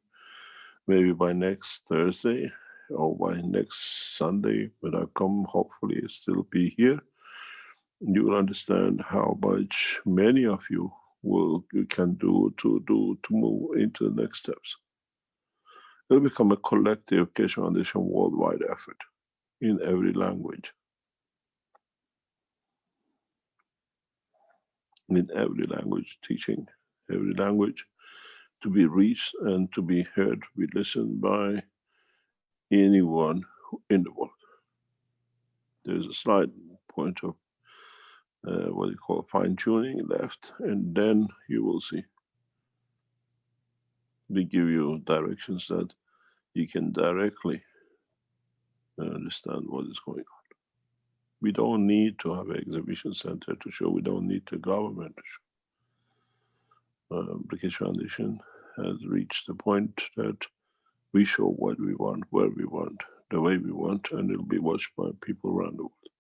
maybe by next Thursday or by next Sunday, when I come, hopefully still be here, you will understand how much many of you can do to move into the next steps. It'll become a collective Keshe Foundation worldwide effort in every language. In every language teaching, every language to be reached and to be heard, be listened by anyone in the world. There's a slight point of what you call fine-tuning left, and then you will see. We give you directions that you can directly understand what is going on. We don't need to have an exhibition center to show. We don't need the government to show. The Keshe Foundation has reached the point that we show what we want, where we want, the way we want, and it'll be watched by people around the world.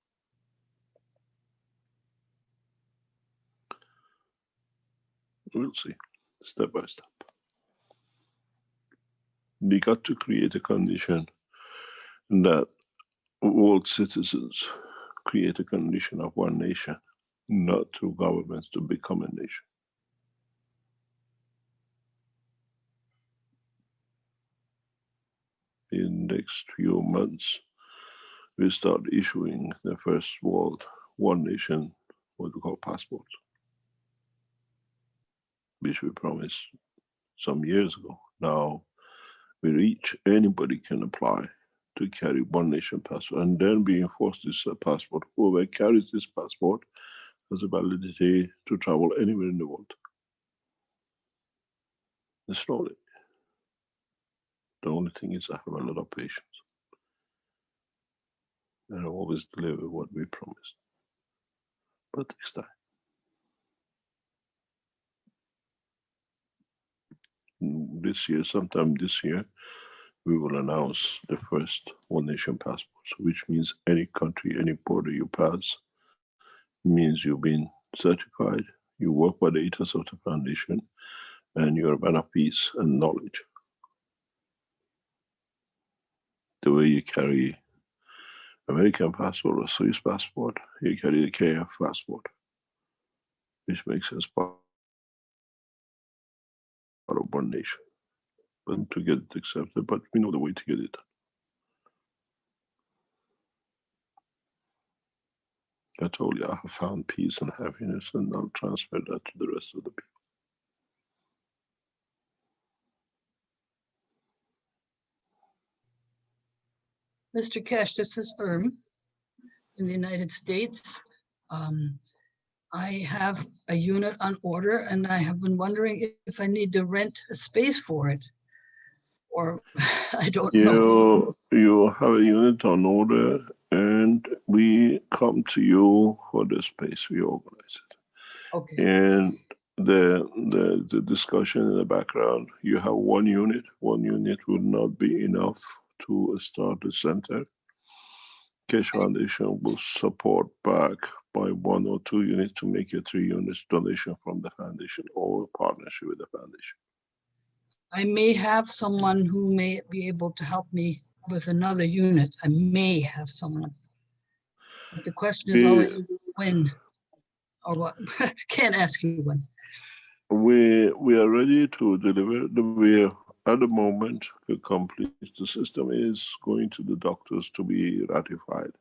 We'll see, step by step. We got to create a condition that world citizens create a condition of one nation, not through governments to become a nation. In the next few months, we start issuing the first world, one nation, what we call passports. which we promised some years ago. Now we reach, anybody can apply to carry one nation passport, and then we enforce this passport. Whoever carries this passport has a validity to travel anywhere in the world. Slowly. The only thing is I have a lot of patience. And I always deliver what we promised. But it takes time. This year, sometime this year, we will announce the first one nation passports, which means any country, any border you pass, means you've been certified, you work by the ethos of the foundation, and you're a man of peace and knowledge. The way you carry American passport or Swiss passport, you carry the KF passport, which makes us part of one nation. But to get it accepted, but we know the way to get it. I told you I have found peace and happiness, and I'll transfer that to the rest of the people. Mr. Keshe, this is in the United States. I have a unit on order, and I have been wondering if I need to rent a space for it, or I don't know. You have a unit on order, and we come to you for the space. We organize it. Okay. And the discussion in the background, you have one unit. One unit would not be enough to start a center. Keshe Foundation will support back by 1 or 2 units to make it 3 units donation from the foundation or partnership with the foundation. I may have someone who may be able to help me with another unit. I may have someone. But the question is always when or what. Can't ask you when. We are ready to deliver. We are, at the moment, to complete. The system is going to the doctors to be ratified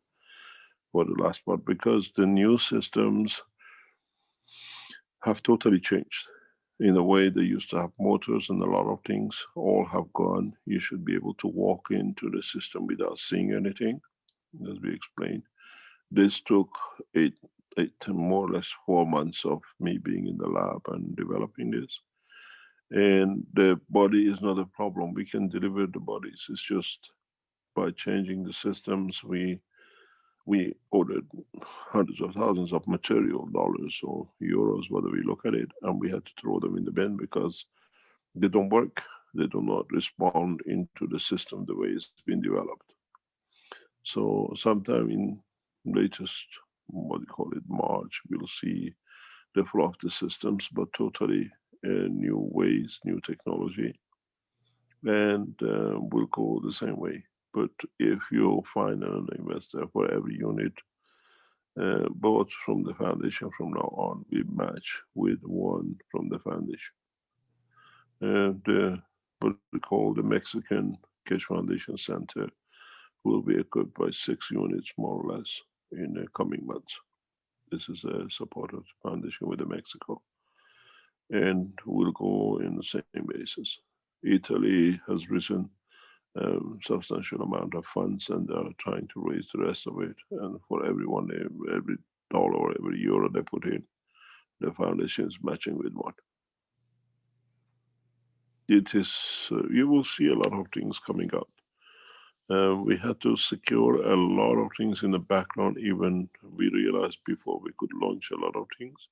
for the last part, because the new systems have totally changed. In a way, they used to have motors, and a lot of things all have gone. You should be able to walk into the system without seeing anything, as we explained. This took more or less 4 months of me being in the lab and developing this. And the body is not a problem. We can deliver the bodies. It's just by changing the systems, we ordered hundreds of thousands of material, dollars or euros, whether we look at it, and we had to throw them in the bin because they don't work. They do not respond into the system the way it's been developed. So sometime in latest, what do you call it, March, we'll see the flow of the systems, but totally new ways, new technology, and we'll go the same way. But if you find an investor for every unit, both from the foundation from now on, we match with one from the foundation. And what we call the Mexican Keshe Foundation Center will be equipped by 6 units, more or less, in the coming months. This is a support of the foundation with Mexico. And we'll go in the same basis. Italy has risen substantial amount of funds, and are trying to raise the rest of it. And for everyone, every dollar, every euro they put in, the foundation is matching with one. It is, you will see a lot of things coming up. We had to secure a lot of things in the background, even we realized before we could launch a lot of things.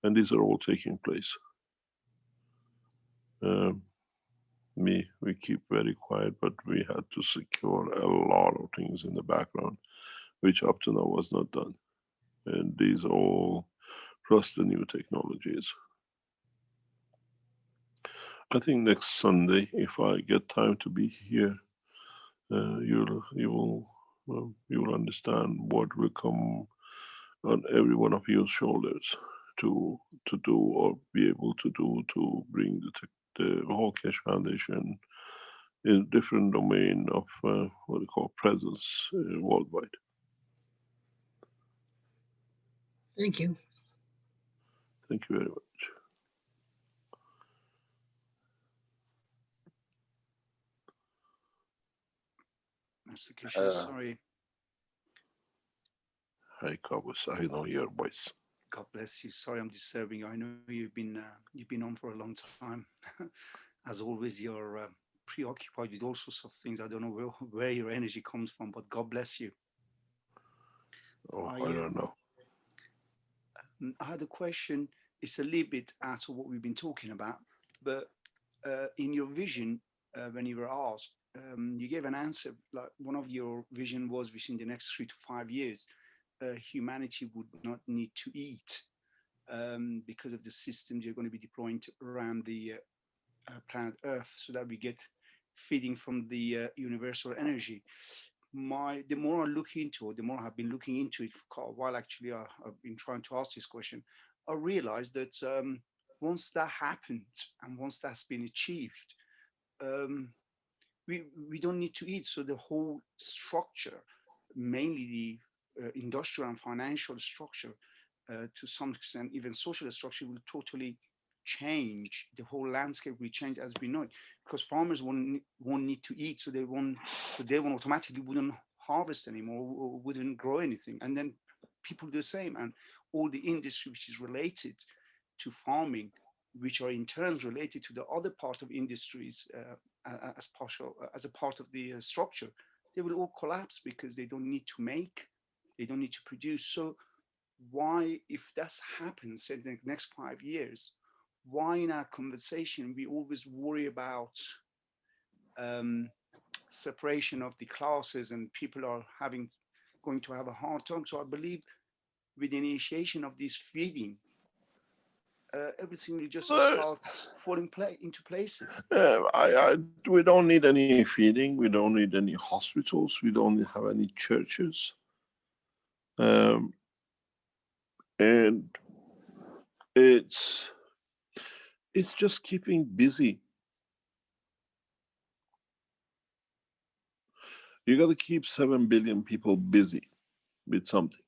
And these are all taking place. We keep very quiet, but we had to secure a lot of things in the background, which up to now was not done. And these all plus the new technologies. I think next Sunday, if I get time to be here, you will understand what will come on every one of your shoulders to do or be able to do to bring the whole Keshe Foundation in different domain of what we call presence worldwide. Thank you. Thank you very much. Mr. Keshe, sorry. Hi, Cobus. I know your voice. God bless you. Sorry, I'm disturbing you. I know you've been on for a long time. As always, you're preoccupied with all sorts of things. I don't know where your energy comes from, but God bless you. Oh, I don't know. I had a question. It's a little bit out of what we've been talking about, but in your vision, when you were asked, you gave an answer. Like one of your vision was within the next 3 to 5 years, humanity would not need to eat because of the systems you're going to be deploying around the planet Earth, so that we get feeding from the universal energy. The more I look into it, the more I've been looking into it for quite a while. Actually, I've been trying to ask this question. I realized that once that happened and once that's been achieved, um, we don't need to eat. So the whole structure, mainly the industrial and financial structure, to some extent, even social structure, will totally change. The whole landscape will change as we know it, because farmers won't need to eat, so they won't automatically wouldn't harvest anymore or wouldn't grow anything, and then people do the same, and all the industry which is related to farming, which are in turn related to the other part of industries as a part of the structure, they will all collapse because they don't need to make, they don't need to produce. So why, if that happens in the next 5 years, why in our conversation we always worry about separation of the classes and people are going to have a hard time? So I believe with the initiation of this feeding, everything will just start falling into places. We don't need any feeding. We don't need any hospitals. We don't have any churches. And it's just keeping busy. You got to keep 7 billion people busy with something.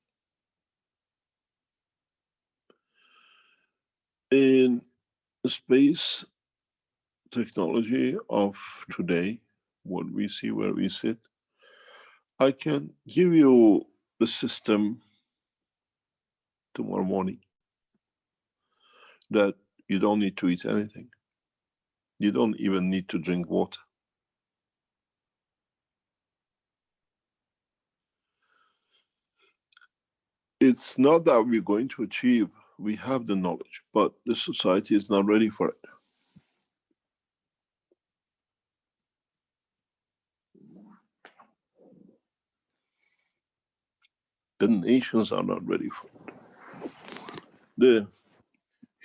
In space technology of today, what we see where we sit, I can give you the system tomorrow morning that you don't need to eat anything. You don't even need to drink water. It's not that we're going to achieve, we have the knowledge, but the society is not ready for it. The nations are not ready for it. The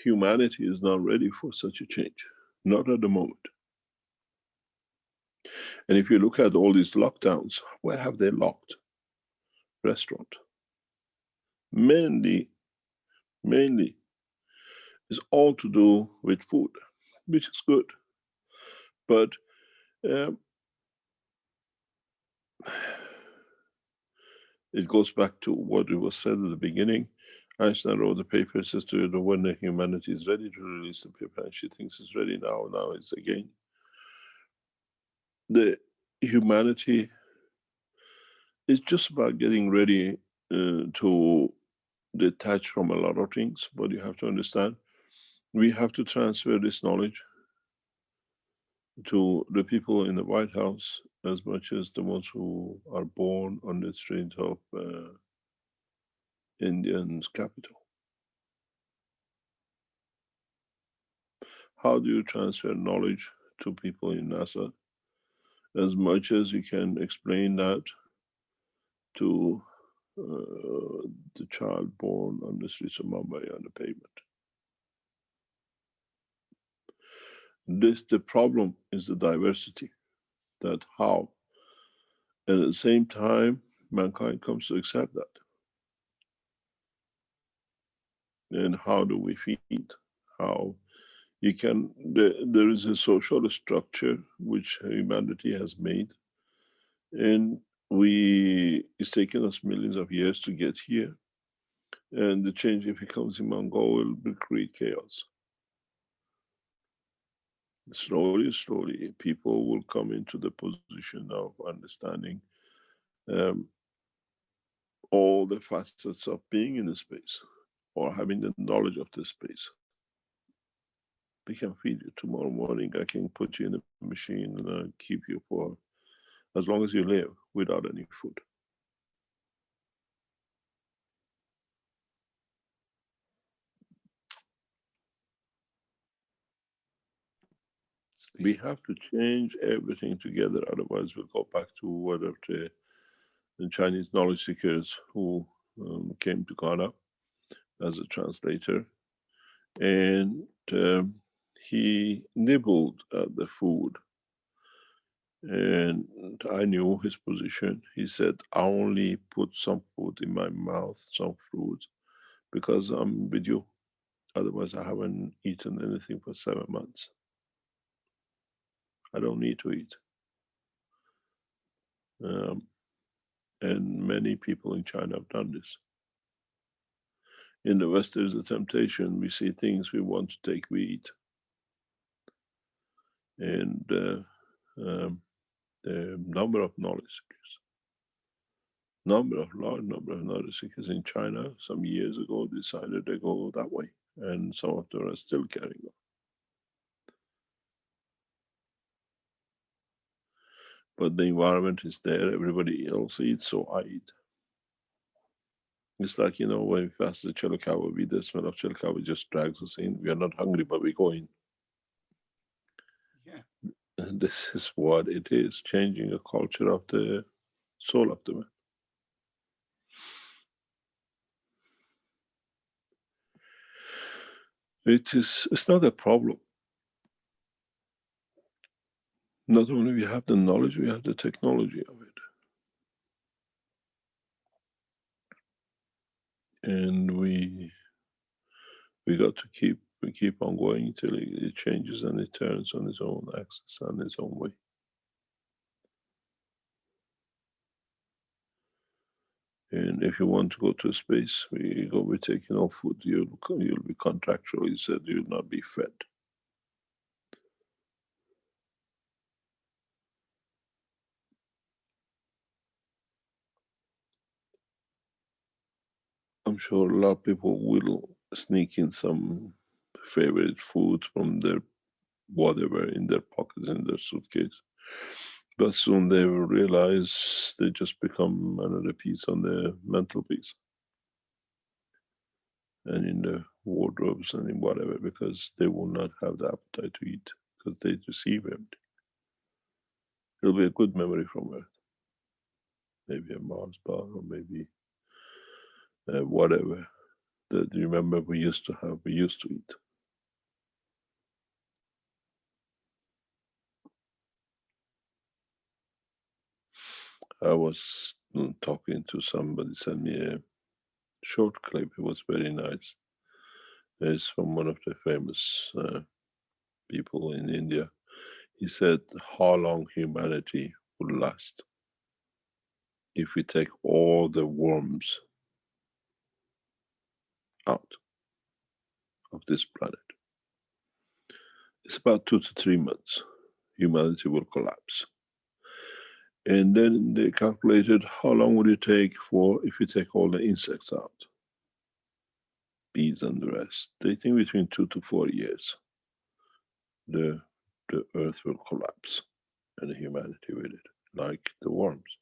humanity is not ready for such a change, not at the moment. And if you look at all these lockdowns, where have they locked? Restaurant. Mainly is all to do with food, which is good. But it goes back to what was said at the beginning. Einstein wrote the paper, says to you, when the humanity is ready to release the paper, and she thinks it's ready now. Now it's again. The humanity is just about getting ready to detach from a lot of things, but you have to understand, we have to transfer this knowledge to the people in the White House as much as the ones who are born on the streets of Indian's capital. How do you transfer knowledge to people in NASA? As much as you can explain that to the child born on the streets of Mumbai on the pavement. The problem is the diversity, that how, and at the same time, mankind comes to accept that. And how do we feed? How you can, there is a social structure which humanity has made, and it's taken us millions of years to get here. And the change, if it comes in Mongolia, will create chaos. Slowly, people will come into the position of understanding all the facets of being in the space or having the knowledge of the space. We can feed you tomorrow morning. I can put you in a machine and keep you for as long as you live without any food. We have to change everything together, otherwise we'll go back to whatever the Chinese knowledge seekers who came to Ghana as a translator, and he nibbled at the food, and I knew his position. He said, I only put some food in my mouth, some fruit, because I'm with you. Otherwise, I haven't eaten anything for 7 months. I don't need to eat. And many people in China have done this. In the West, there's a temptation. We see things we want to take, we eat. And the number of knowledge seekers, large number of knowledge seekers in China some years ago decided to go that way. And some of them are still carrying on. But the environment is there, everybody else eats, so I eat. It's like, when we fast the chilakawa, the smell of chilakawa just drags us in. We are not hungry, but we go in. Yeah. And this is what it is, changing a culture of the soul of the man. It's not a problem. Not only we have the knowledge, we have the technology of it. And we got to keep on going till it changes and it turns on its own axis and its own way. And if you want to go to space, we're taking off food. You'll be contractually said you'll not be fed. I'm sure a lot of people will sneak in some favorite food from their whatever in their pockets, in their suitcase. But soon they will realize they just become another piece on the mantelpiece and in the wardrobes and in whatever, because they will not have the appetite to eat because they receive everything. It'll be a good memory from Earth. Maybe a Mars bar or maybe whatever that you remember we used to have, we used to eat. I was talking to somebody, sent me a short clip. It was very nice. It's from one of the famous people in India. He said how long humanity would last if we take all the worms out of this planet. It's about 2 to 3 months. Humanity will collapse. And then they calculated how long would it take if you take all the insects out, bees and the rest. They think between 2 to 4 years, the Earth will collapse and humanity with it, like the worms.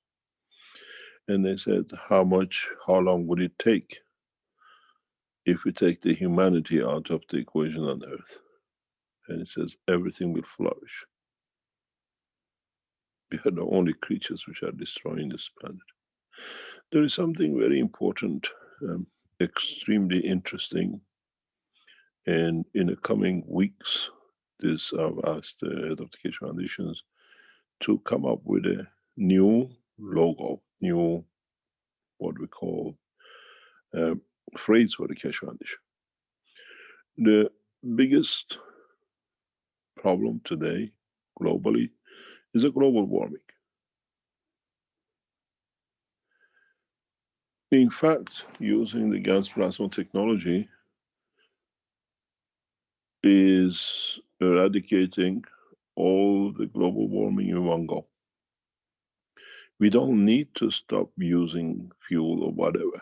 And they said, how long would it take if we take the humanity out of the equation on Earth? And it says everything will flourish. We are the only creatures which are destroying this planet. There is something very important, extremely interesting, and in the coming weeks, I've asked the head of the Keshe Foundations to come up with a new logo, new what we call phrase for the Keshe Foundation. The biggest problem today, globally, is a global warming. In fact, using the gas plasma technology is eradicating all the global warming in one go. We don't need to stop using fuel or whatever.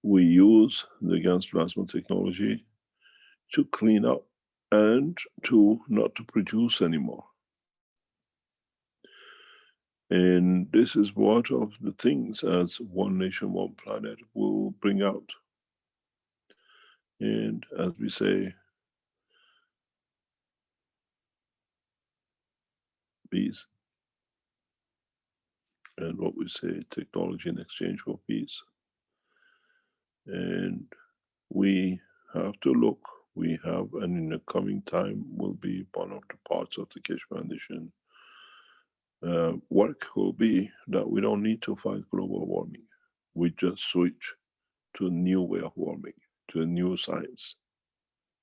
We use the gas plasma technology to clean up and to not to produce anymore. And this is one of the things as One Nation, One Planet will bring out. And as we say, peace. And what we say, technology in exchange for peace. And we have to look, we have, and in the coming time will be one of the parts of the Keshe Foundation work will be that we don't need to fight global warming. We just switch to a new way of warming, to a new science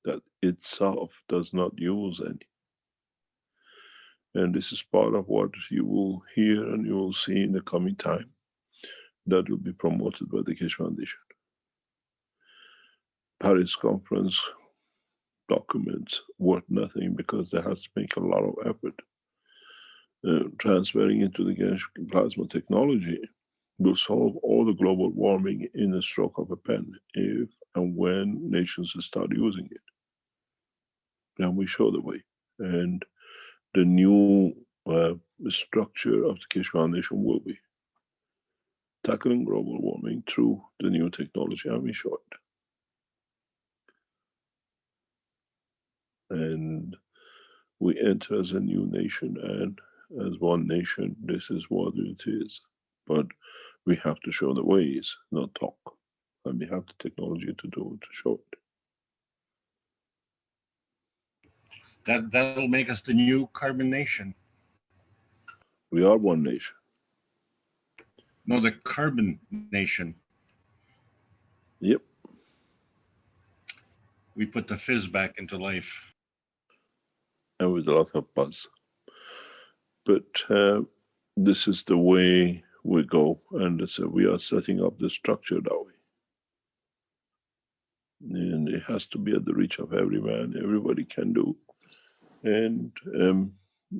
that itself does not use any. And this is part of what you will hear and you will see in the coming time that will be promoted by the Keshe Foundation. Paris conference documents worth nothing because they have to make a lot of effort. Transferring into the gas plasma technology will solve all the global warming in a stroke of a pen if and when nations start using it. And we show the way. And the new structure of the Keshe Foundation will be tackling global warming through the new technology, and we show it. And we enter as a new nation, and as one nation, this is what it is. But we have to show the ways, not talk. And we have the technology to do it, to show it. That'll make us the new carbon nation. We are one nation. No, the carbon nation. Yep. We put the fizz back into life. And with a lot of buzz. But this is the way we go, and we are setting up the structure that way. And it has to be at the reach of every man, everybody can do. And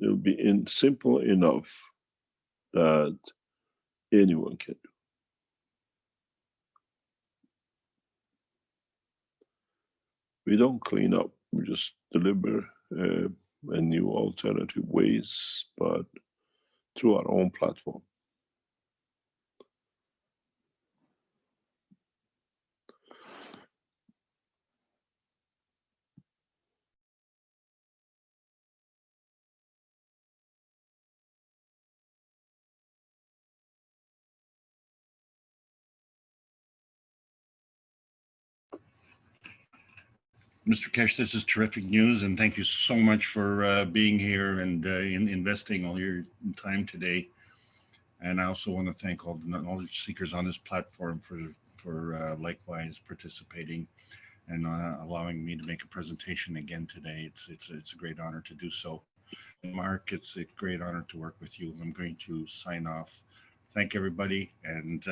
it'll be simple enough that anyone can do. We don't clean up, we just deliver a new alternative ways, but through our own platform. Mr. Keshe, this is terrific news, and thank you so much for being here and investing all your time today. And I also want to thank all the knowledge seekers on this platform for likewise participating and allowing me to make a presentation again today. It's a great honor to do so. And Mark, it's a great honor to work with you. I'm going to sign off. Thank everybody, and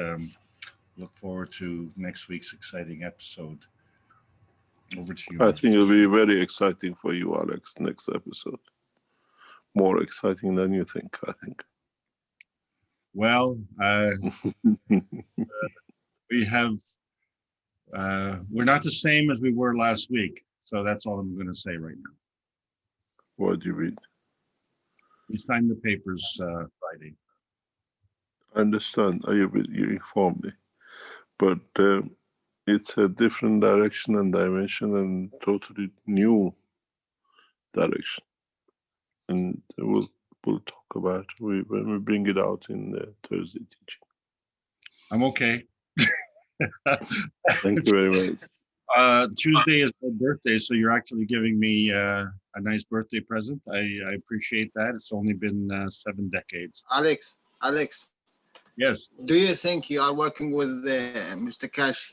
look forward to next week's exciting episode. Over to you. I think it'll be very exciting for you, Alex, next episode. More exciting than you think, I think. Well, we have, we're not the same as we were last week. So that's all I'm going to say right now. What do you read? We signed the papers Friday. I understand. You informed me. But it's a different direction and dimension and totally new direction. And we'll talk about it when we bring it out in the Thursday teaching. I'm okay. Thank you very much. Tuesday is my birthday, so you're actually giving me a nice birthday present. I appreciate that. It's only been 7 decades. Alex. Yes. Do you think you are working with Mr. Keshe?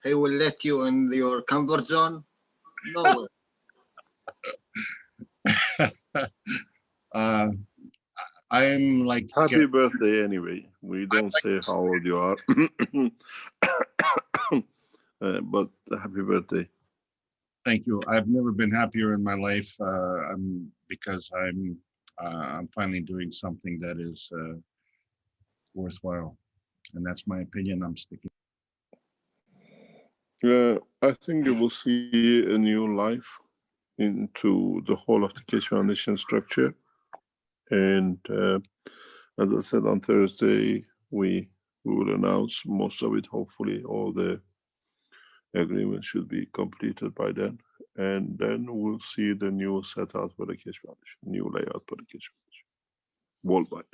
He will let you in your comfort zone? No way. I'm like happy birthday anyway. We don't say how old you are, but happy birthday. Thank you. I've never been happier in my life because I'm finally doing something that is worthwhile. And that's my opinion. I'm sticking. I think you will see a new life into the whole of the Keshe Foundation structure. And as I said on Thursday, we will announce most of it. Hopefully, all the agreements should be completed by then. And then we'll see the new setup for the Keshe Foundation, new layout for the Keshe Foundation, worldwide.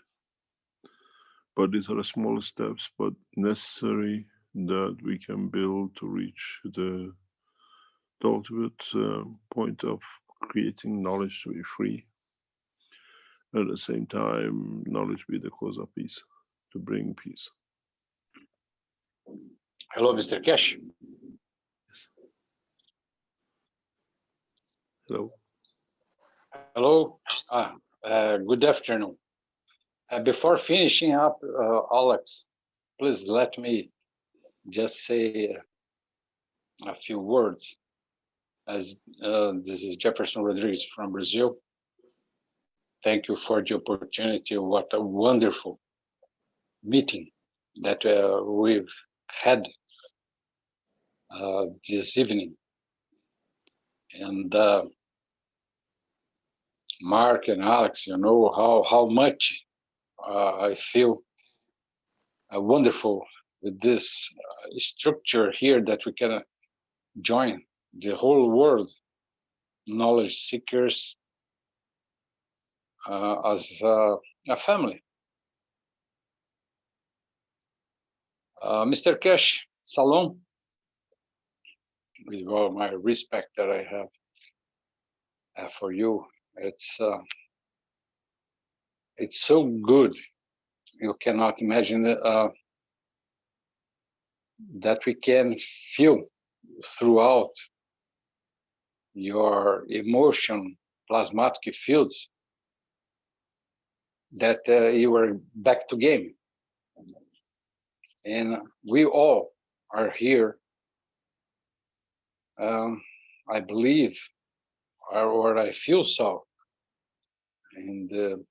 But these are small steps, but necessary that we can build to reach the ultimate point of creating knowledge to be free. At the same time, knowledge be the cause of peace, to bring peace. Hello, Mr. Keshe. Hello. Hello. Good afternoon. Before finishing up, Alex, please let me just say a few words. As this is Jefferson Rodriguez from Brazil. Thank you for the opportunity. What a wonderful meeting that we've had this evening. And Mark and Alex, you know how much I feel wonderful with this structure here that we can join the whole world, knowledge seekers, as a family. Mr. Keshe, Salom, with all my respect that I have for you, it's so good. You cannot imagine that we can feel throughout your emotion plasmatic fields that you are back to game. And we all are here, I believe, or I feel so, in the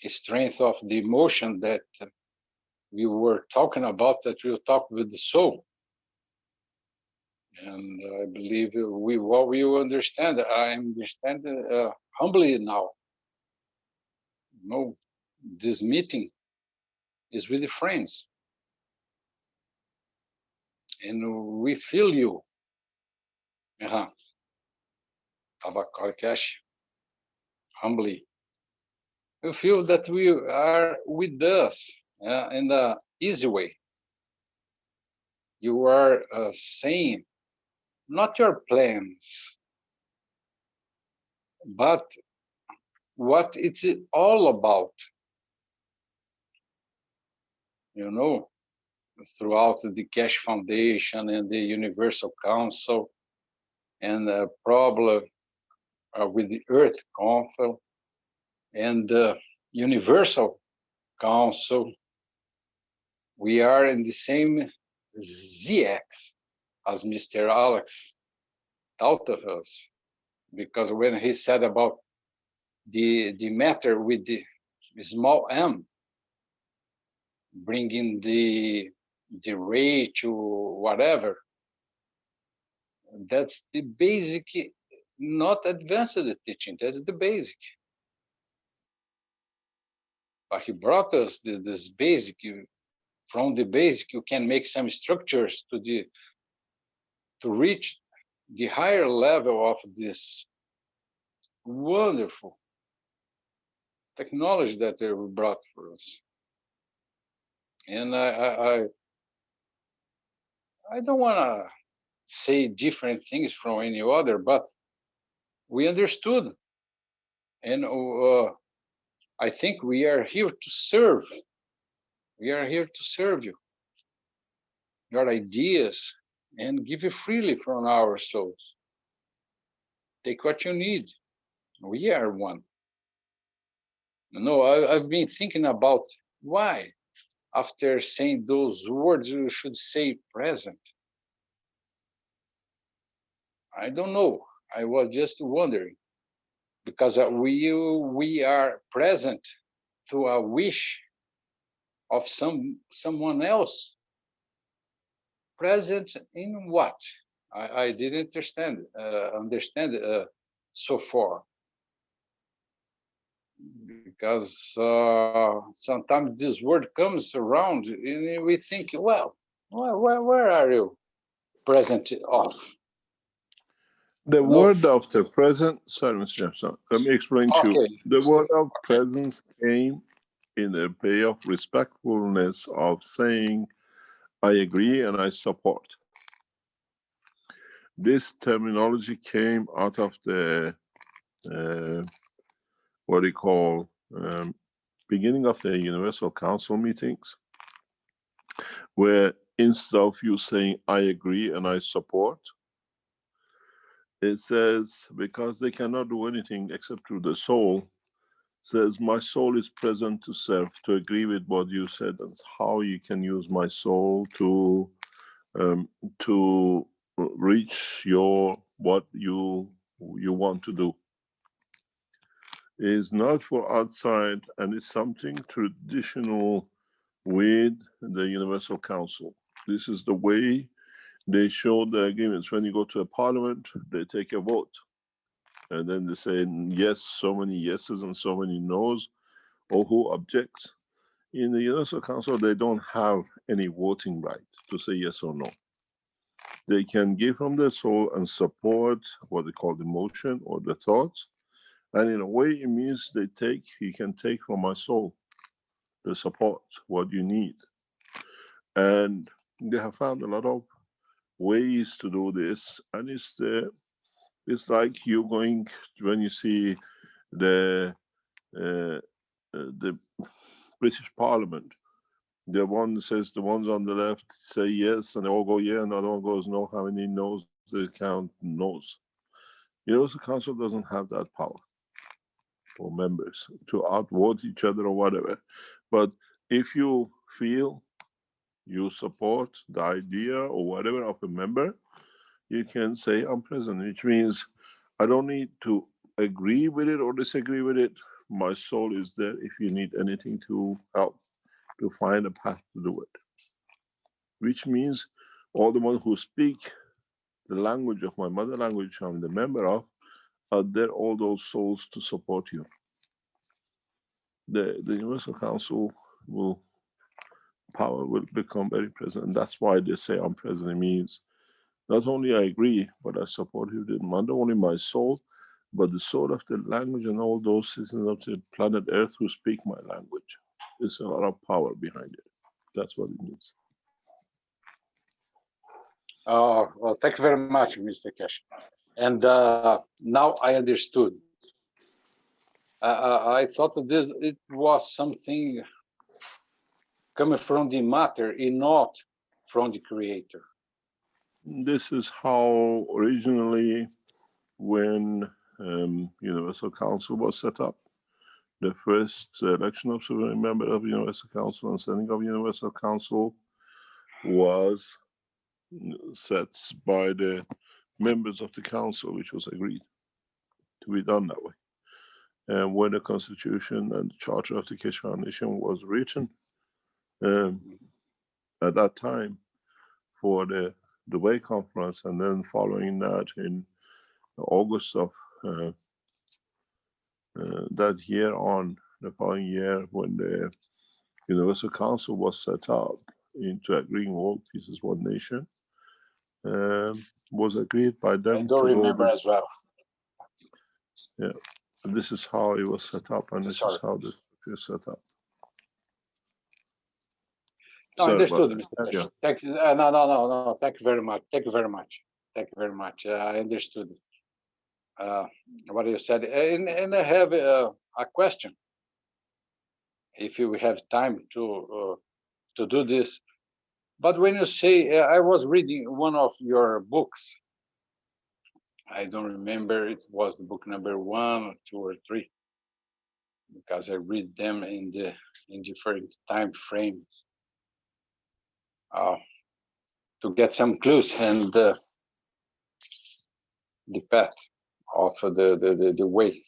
strength of the emotion that we were talking about, that we'll talk with the soul. And I believe we will understand. I understand humbly now. You know, this meeting is with the friends. And we feel you. Keshe, humbly. We feel that we are with us in the easy way. You are saying not your plans, but what it's all about. You know, throughout the Keshe Foundation and the Universal Council, and the problem with the Earth Council and the Universal Council, we are in the same ZX as Mr. Alex taught of us, because when he said about the matter with the small m, bringing the ray to whatever, that's the basic, not advanced teaching, that's the basic. But he brought us this basic. From the basic, you can make some structures to reach the higher level of this wonderful technology that they brought for us. And I don't want to say different things from any other, but we understood. And I think we are here to serve. We are here to serve you, your ideas, and give you freely from our souls. Take what you need. We are one. No, I've been thinking about why, after saying those words, you should say present. I don't know. I was just wondering, because we are present to a wish of someone else. Present in what? I didn't understand so far, because sometimes this word comes around and we think, well, where are you present of? The No. word of the present, sorry, Mr. Jefferson, let me explain to you. Okay. The word of presence came in a way of respectfulness of saying, I agree and I support. This terminology came out of the, what do you call, beginning of the Universal Council meetings, where instead of you saying, I agree and I support, it says, because they cannot do anything except through the soul, says, my soul is present to serve, to agree with what you said, and how you can use my soul to reach your, what you want to do. It is not for outside, and it's something traditional with the Universal Council. This is the way they show the agreements. When you go to a parliament, they take a vote. And then they say yes, so many yeses and so many no's, or who objects. In the Universal Council, they don't have any voting right to say yes or no. They can give from their soul and support what they call the motion or the thoughts. And in a way, it means you can take from my soul the support, what you need. And they have found a lot of ways to do this. And it's like you're going, when you see the British Parliament, the one says, the ones on the left say yes, and they all go yeah, and the other one goes no. How many no's? They count no's. The Universal Council doesn't have that power for members to outvote each other or whatever. But if you feel you support the idea or whatever of a member, you can say I'm present, which means I don't need to agree with it or disagree with it. My soul is there if you need anything to help to find a path to do it. Which means all the ones who speak the language of my mother language I'm the member of are there, all those souls to support you. The Universal Council power will become very present. And that's why they say I'm present. It means not only I agree, but I support you. Not only my soul, but the soul of the language and all those citizens of the planet Earth who speak my language. There's a lot of power behind it. That's what it means. Oh, well, thank you very much, Mr. Keshe. And now I understood. I thought that it was something coming from the matter and not from the creator. This is how originally, when Universal Council was set up, the first election of supreme member of Universal Council and sending of Universal Council was set by the members of the council, which was agreed to be done that way. And when the Constitution and the Charter of the Keshe Foundation was written, at that time for the Dubai conference, and then following that in August of that year on, the following year, when the Universal Council was set up into agreeing world peace is one nation, was agreed by them. I don't remember as well. Yeah, and this is how it was set up, and this is how this is set up. No, understood, Mr. Keshe. Thank you. No. Thank you very much. Thank you very much. Thank you very much. I understood what you said, and I have a question. If you have time to do this, but when you say, I was reading one of your books. I don't remember. It was the book number 1 or 2 or 3, because I read them in different time frames. To get some clues and the path of the way.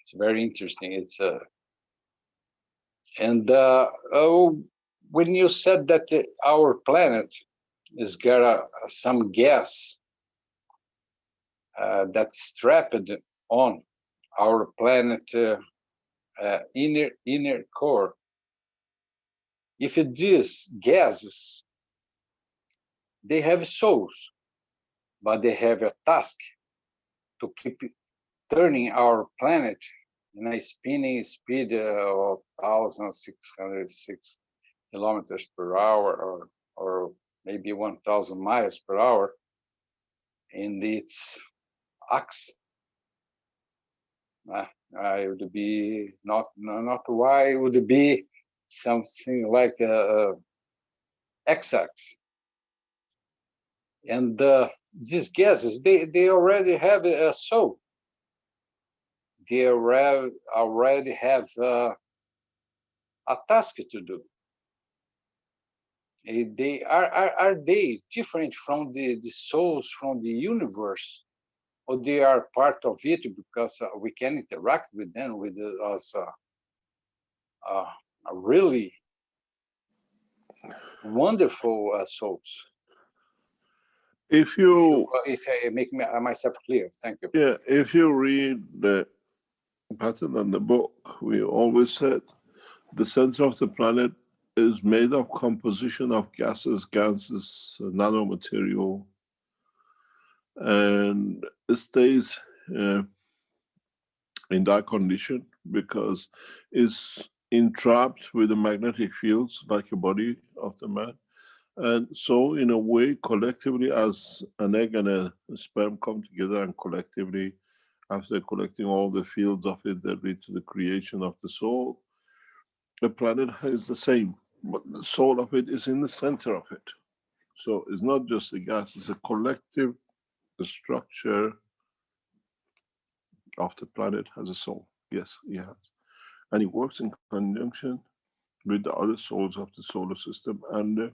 It's very interesting. It's And when you said that our planet is got some gas that's trapped on our planet inner core, if these gases, they have souls, but they have a task to keep turning our planet in a spinning speed of 1,606 kilometers per hour, or maybe 1,000 miles per hour in its axis. I would be not why would it be something like x-axis. And these gases, they already have a soul. They already have a task to do. They are they different from the souls from the universe, or they are part of it because we can interact with them with us really wonderful souls. If If I make myself clear, thank you. Yeah, if you read the pattern on the book, we always said the center of the planet is made of composition of gases, nanomaterial, and it stays in that condition because it's entrapped with the magnetic fields like a body of the man. And so in a way, collectively, as an egg and a sperm come together, and collectively, after collecting all the fields of it that lead to the creation of the soul, the planet is the same, but the soul of it is in the center of it. So it's not just a gas, it's a collective structure of the planet has a soul. Yes, it has. And it works in conjunction with the other souls of the solar system and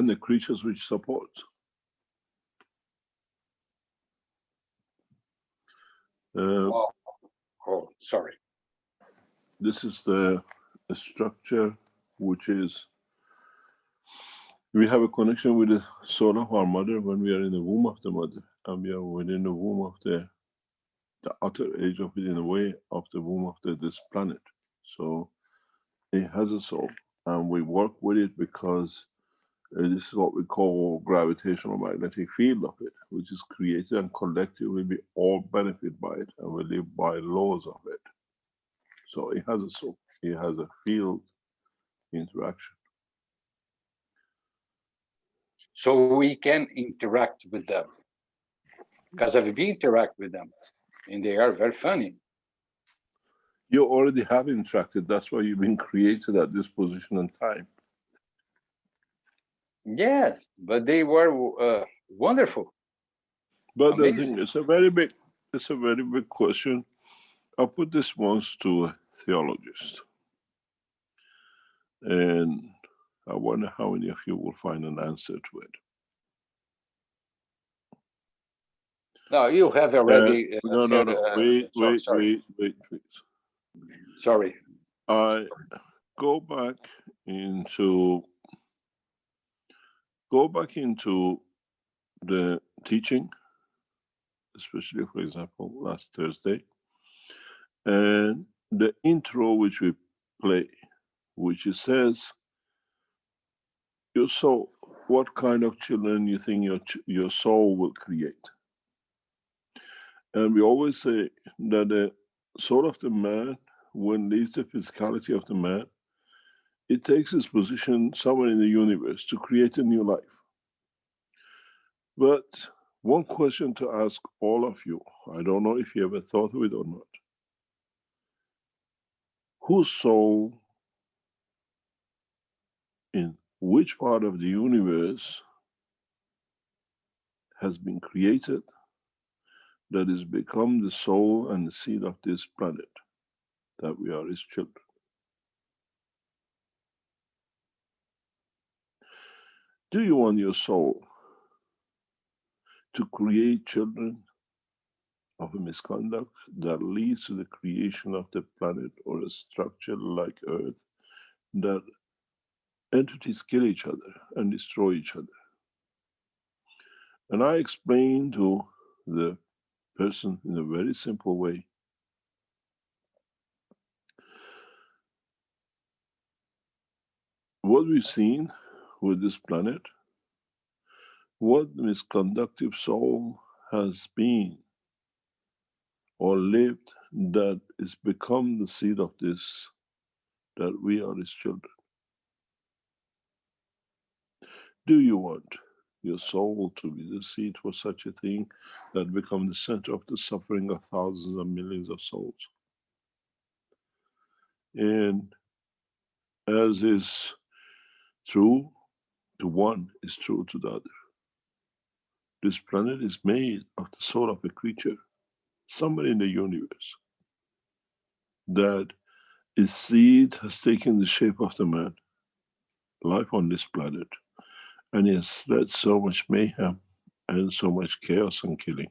the creatures which support. Sorry. This is the structure which is, we have a connection with the soul of our mother when we are in the womb of the mother, and we are within the womb of the outer edge of it, in a way, of the womb of this planet. So it has a soul, and we work with it because this is what we call gravitational magnetic field of it, which is created, and collectively we all benefit by it, and we live by laws of it. So it has a soul, it has a field interaction. So we can interact with them, because I've been interact with them, and they are very funny. You already have interacted. That's why you've been created at this position and time. Yes, but they were wonderful. But amazing. the thing is, it's a very big question. I'll put this once to a theologist, and I wonder how many of you will find an answer to it. No, you have already. No. Wait, sorry. wait, please. Sorry. I go back into the teaching, especially, for example, last Thursday, and the intro which we play, which it says, your soul, what kind of children you think your soul will create. And we always say that the soul of the man, when it leaves the physicality of the man, it takes its position somewhere in the universe to create a new life. But one question to ask all of you, I don't know if you ever thought of it or not. Whose soul in which part of the universe has been created that has become the soul and the seed of this planet, that we are his children? Do you want your soul to create children of a misconduct that leads to the creation of the planet or a structure like Earth, that entities kill each other and destroy each other. And I explained to the person in a very simple way, what we've seen with this planet, what the misconductive soul has been or lived, that is become the seed of this, that we are his children. Do you want your soul to be the seed for such a thing that become the center of the suffering of thousands and millions of souls? And as is true to one, is true to the other. This planet is made of the soul of a creature, somewhere in the universe, that its seed has taken the shape of the man, life on this planet, and he has spread so much mayhem and so much chaos and killing.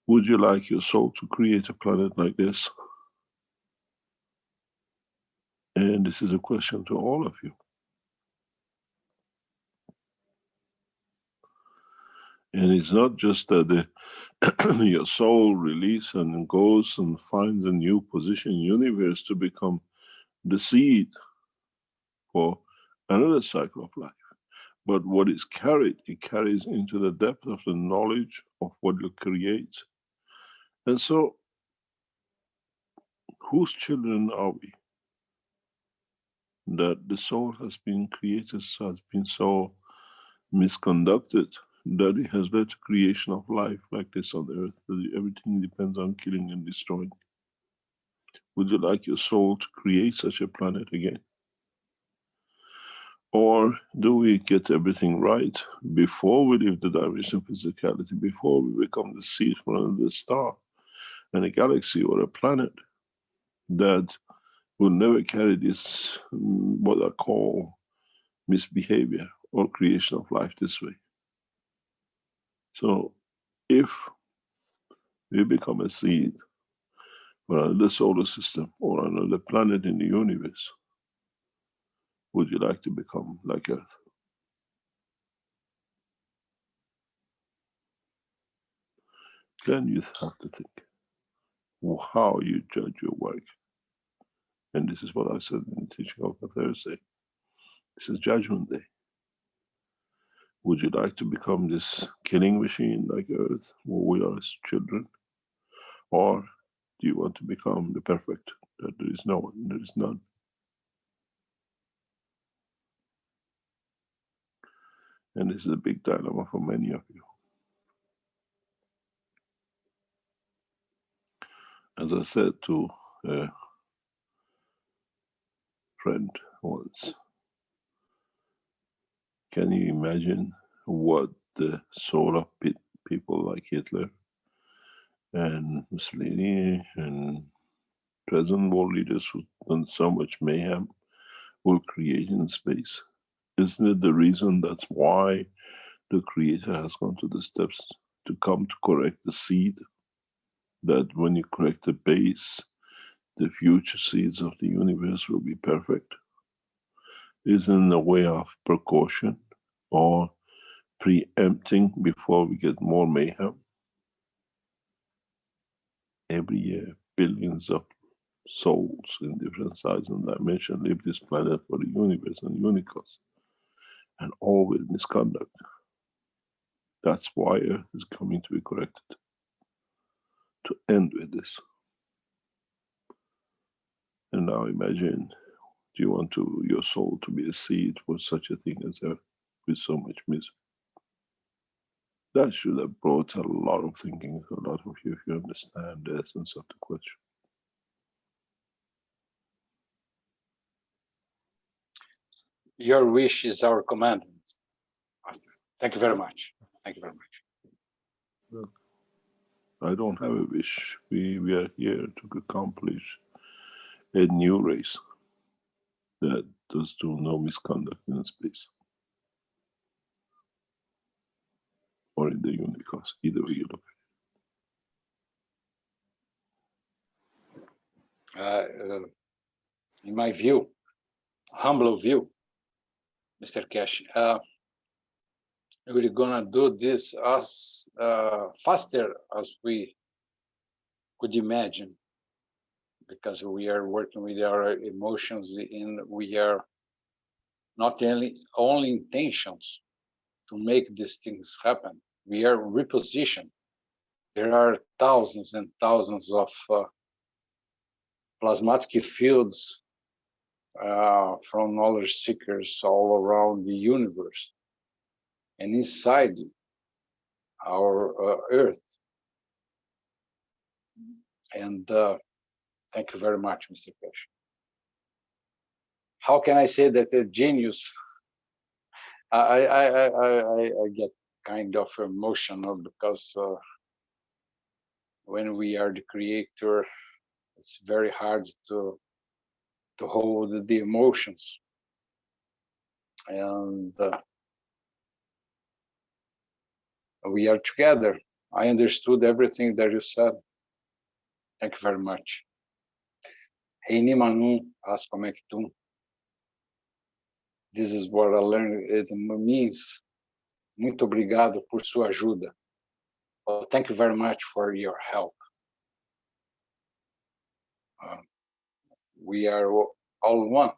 Would you like your soul to create a planet like this? And this is a question to all of you. And it's not just that your soul releases and goes and finds a new position in the universe to become the seed for another cycle of life. But what is carried, it carries into the depth of the knowledge of what you create. And so, whose children are we? That the soul has been created, has been so misconducted, that it has led to creation of life like this on earth, that everything depends on killing and destroying. Would you like your soul to create such a planet again? Or do we get everything right before we leave the dimension of physicality, before we become the seed for another star and a galaxy or a planet that will never carry this, what I call misbehavior or creation of life this way? So if we become a seed for another solar system or another planet in the universe, would you like to become like Earth? Then you have to think how you judge your work. And this is what I said in the teaching of the Thursday. This is Judgment Day. Would you like to become this killing machine like Earth, where we are as children? Or do you want to become the perfect, that there is no one, there is none? And this is a big dilemma for many of you. As I said to a friend once, can you imagine what the soul of people like Hitler and Mussolini and present world leaders who've done so much mayhem will create in space? Isn't it the reason that's why the Creator has gone to the steps to come to correct the seed? That when you correct the base, the future seeds of the universe will be perfect? Isn't a way of precaution or preempting before we get more mayhem? Every year, billions of souls in different sizes and dimensions leave this planet for the universe and universe, and all with misconduct. That's why Earth is coming to be corrected, to end with this. And now imagine, do you want your soul to be a seed for such a thing as Earth with so much misery? That should have brought a lot of thinking to a lot of you if you understand the essence of the question. Your wish is our commandment. Thank you very much. Thank you very much. Look, I don't have a wish. We are here to accomplish a new race that does do no misconduct in space or in the universe, either way you look at it. in my view, humble view, Mr. Keshe, we're gonna do this as faster as we could imagine, because we are working with our emotions and we are not only intentions to make these things happen. We are repositioned. There are thousands and thousands of plasmatic fields from knowledge seekers all around the universe and inside our Earth. And thank you very much, Mr. Keshe. How can I say that a genius? I get kind of emotional because when we are the creator, it's very hard to hold the emotions. And we are together. I understood everything that you said. Thank you very much. Reini Manu Aspamectum. This is what I learned. It means muito obrigado por sua ajuda. Well, thank you very much for your help. We are all one.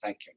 Thank you.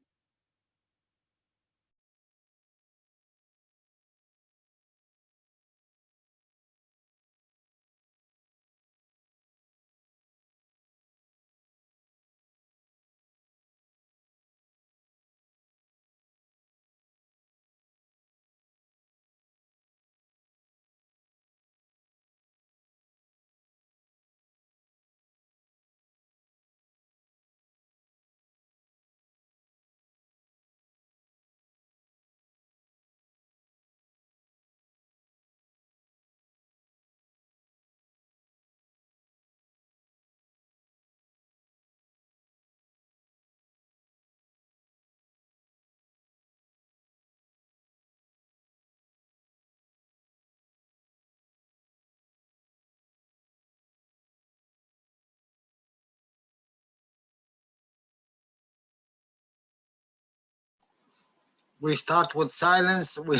We start with silence, we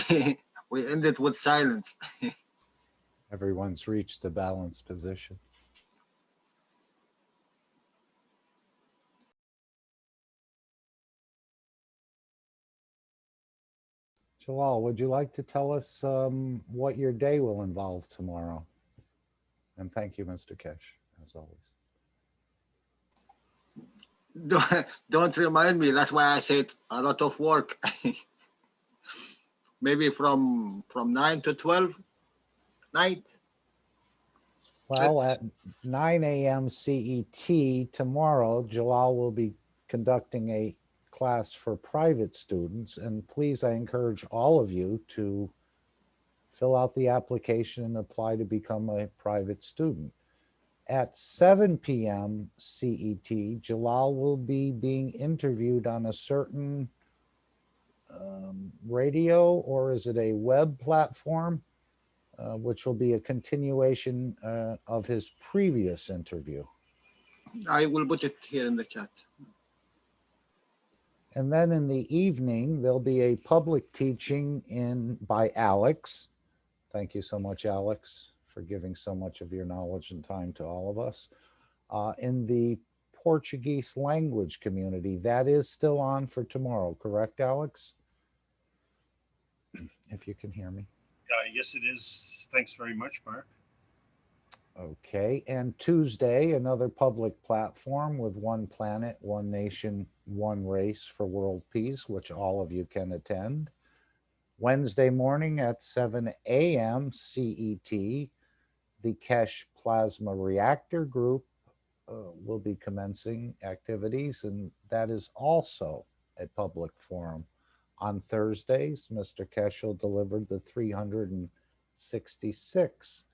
end it with silence. Everyone's reached the balanced position. Jalal, would you like to tell us what your day will involve tomorrow? And thank you, Mr. Keshe, as always. Don't remind me. That's why I said a lot of work. Maybe from 9 to 12 night. Well, at 9 a.m. CET tomorrow, Jalal will be conducting a class for private students. And please, I encourage all of you to fill out the application and apply to become a private student. At 7 p.m. CET, Jalal will be being interviewed on a certain radio, or is it a web platform, which will be a continuation of his previous interview. I will put it here in the chat. And then in the evening, there'll be a public teaching by Alex. Thank you so much, Alex, for giving so much of your knowledge and time to all of us. In the Portuguese language community, that is still on for tomorrow, correct, Alex? If you can hear me. Yes, it is. Thanks very much, Mark. Okay, and Tuesday, another public platform with One Planet, One Nation, One Race for World Peace, which all of you can attend. Wednesday morning at 7 a.m. CET, the Keshe Plasma Reactor Group will be commencing activities, and that is also a public forum. On Thursdays, Mr. Keshe will deliver the 366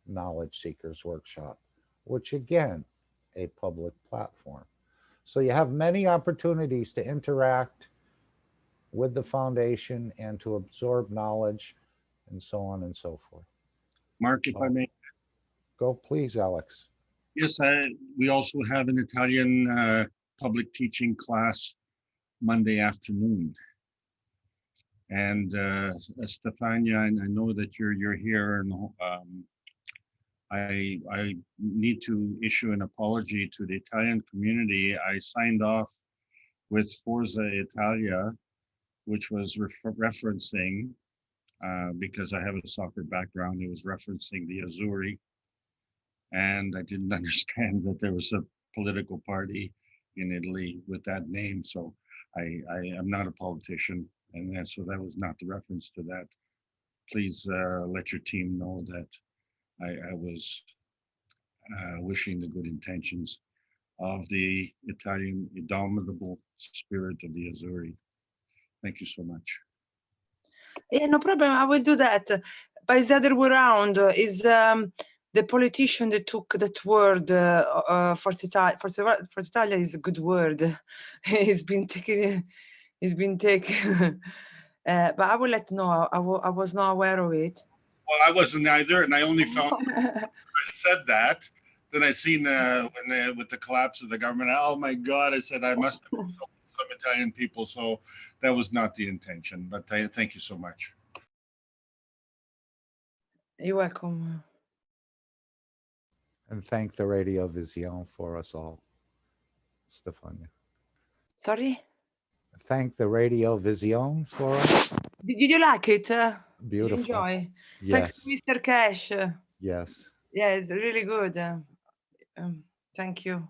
Knowledge Seekers Workshop, which again, a public platform. So you have many opportunities to interact with the foundation and to absorb knowledge and so on and so forth. Mark, if I may. Go please, Alex. Yes, we also have an Italian public teaching class Monday afternoon. And Stefania, and I know that you're here, and I need to issue an apology to the Italian community. I signed off with Forza Italia, which was referencing, because I have a soccer background, it was referencing the Azzurri. And I didn't understand that there was a political party in Italy with that name. So I am not a politician. And so that was not the reference to that. Please let your team know that I was wishing the good intentions of the Italian indomitable spirit of the Azzurri. Thank you so much. Yeah, no problem. I will do that. But it's the other way around. Is the politician that took that word Forza Italia is a good word. It's been taken. It's been taken. But I will let know. I was not aware of it. Well, I wasn't either, and I only found I said that. Then I seen when with the collapse of the government. Oh my God! I said I must have insulted some Italian people. So that was not the intention. But thank you so much. You're welcome. And thank the Radio Vision for us all, Stefania. Sorry? Thank the Radio Vision for us. Did you like it? Beautiful. Did you enjoy? Yes. Thanks, Mr. Cash. Yes. Yeah, it's really good. Thank you.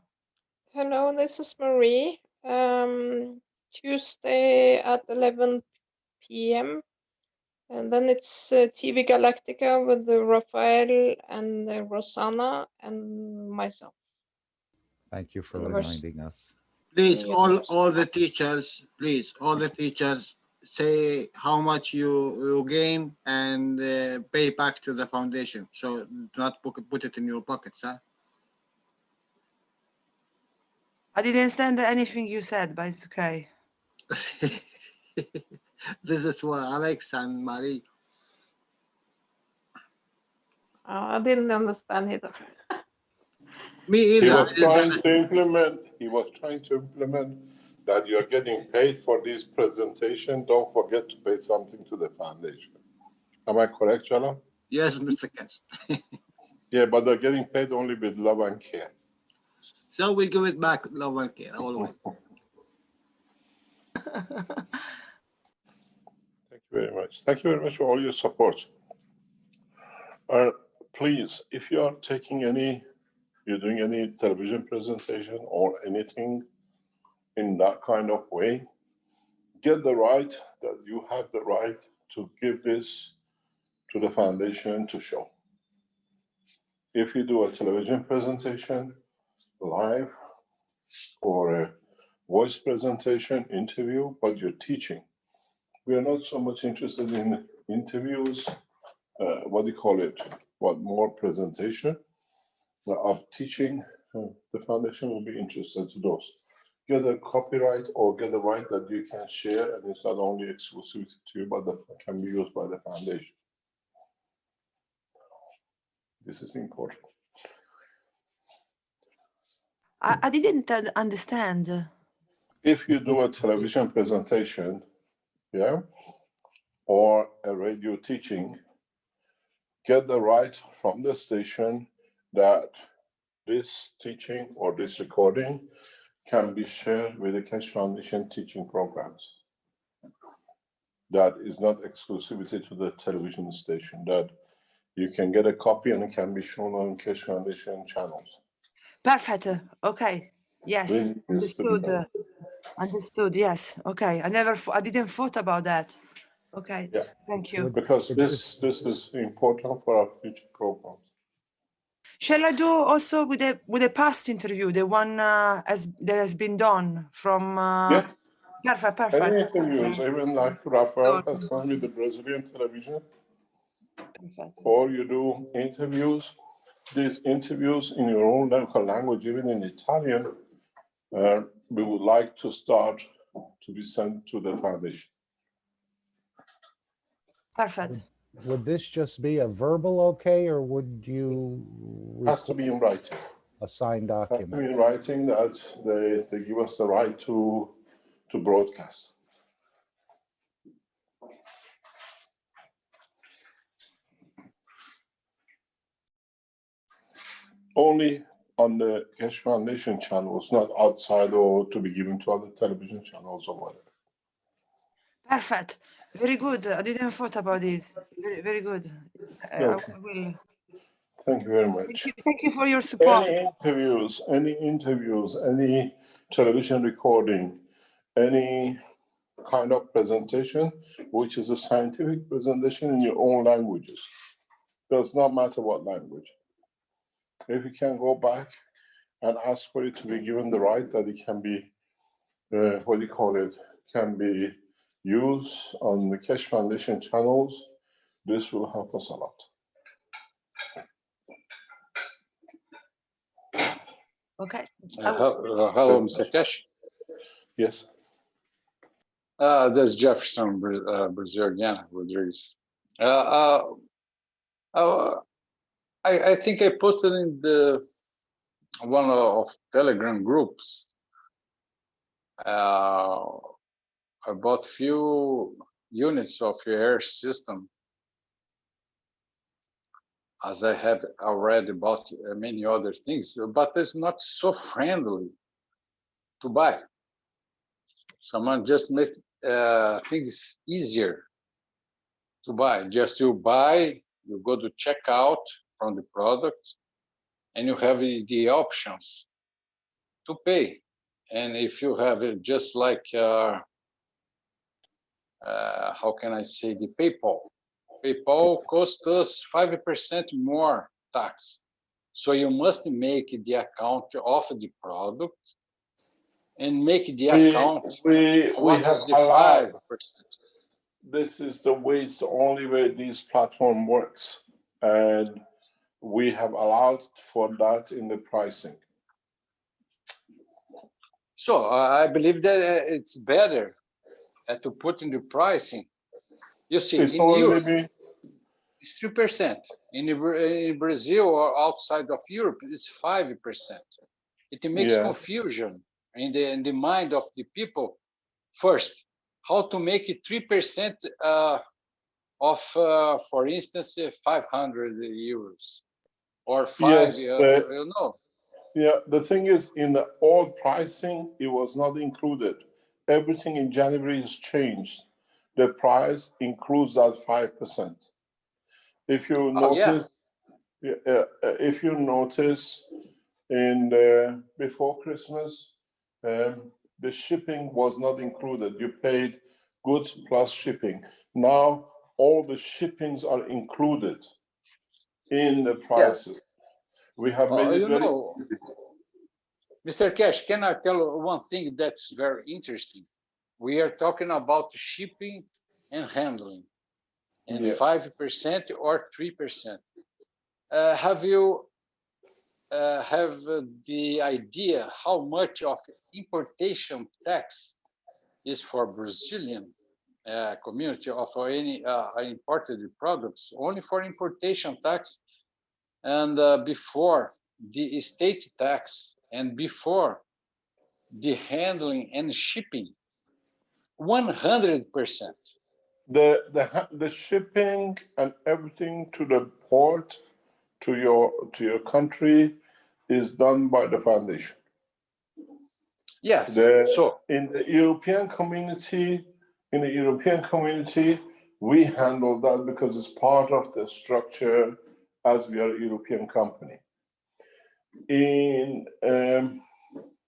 Hello, this is Marie. Tuesday at 11 p.m. And then it's TV Galactica with Rafael and Rosanna and myself. Thank you for Universe. reminding us. Please, all the teachers, please, all the teachers, say how much you gain and pay back to the foundation. So do not put it in your pockets, huh? I didn't understand anything you said, but it's okay. This is for Alex and Marie. I didn't understand it. Me He either. was trying to implement that you're getting paid for this presentation. Don't forget to pay something to the foundation. Am I correct, Jala? Yes, Mr. Cash. Yeah, but they're getting paid only with love and care. So we'll give it back with love and care, always. Thank you very much. Thank you very much for all your support. Please, if you are you're doing any television presentation or anything in that kind of way, get the right that you have the right to give this to the foundation to show. If you do a television presentation live or a voice presentation interview, but you're teaching, we are not so much interested in interviews, more presentation of teaching. The foundation will be interested to those. Get a copyright or get a right that you can share, and it's not only exclusive to you, but that can be used by the foundation. This is important. I didn't understand. If you do a television presentation, yeah, or a radio teaching, get the right from the station that this teaching or this recording can be shared with the Keshe Foundation teaching programs. That is not exclusivity to the television station, that you can get a copy and it can be shown on Keshe Foundation channels. Perfect. Okay. Yes. Really Understood. Understood. Yes. Okay. I didn't thought about that. Okay. Yeah. Thank you. Because this is important for our future programs. Shall I do also with the past interview, the one that has been done from? Yeah. Perfect. Any interviews, even like Rafael has done with the Brazilian television, or you do interviews, these interviews in your own local language, even in Italian, we would like to start to be sent to the foundation. Perfect. Would this just be a verbal okay, or would you? Has to be in writing. a signed I'm document. in writing that they give us the right to broadcast. Only on the Keshe Foundation channels, not outside or to be given to other television channels or whatever. Perfect. Very good. I didn't thought about this. Very, very good. I Okay. will. Thank you very much. Thank you for your support. Any interviews, any television recording, any kind of presentation, which is a scientific presentation in your own languages. Does not matter what language. If you can go back and ask for it to be given the right that it can be, what do you call it, can be used on the Keshe Foundation channels, this will help us a lot. Okay. Hello, Mr. Keshe. Yes. This is Jefferson Brazil again, Rodriguez. I think I posted in the one of Telegram groups about few units of your air system, as I have already bought many other things, but it's not so friendly to buy. Someone just made things easier to buy. Just you buy, you go to checkout from the product, and you have the options to pay. And if you have it just like, how can I say, the PayPal costs us 5% more tax. So you must make the account of the product and make the account. We have is the allowed, 5%? this is the way, it's the only way this platform works. And we have allowed for that in the pricing. So I believe that it's better to put in the pricing. You see, It's in Europe, only it's 3%. In Brazil or outside of Europe, it's 5%. It makes Yes. confusion in the mind of the people. First, how to make it 3% of, for instance, 500 euros or 5, Yes, you know. yeah, the thing is, in the old pricing, it was not included. Everything in January has changed. The price includes that 5%. If you notice, if you notice, in before Christmas, the shipping was not included. You paid goods plus shipping. Now all the shippings are included in the prices. We have made it very easy. Mr. Keshe, can I tell you one thing that's very interesting? We are talking about shipping and handling, and 5% or 3%. Have you have the idea how much of importation tax is for Brazilian community of any imported products? Only for importation tax, and before the estate tax, and before the handling and shipping, 100%. The shipping and everything to the port, to your country, is done by the foundation. Yes. So in the European community, we handle that because it's part of the structure as we are a European company. In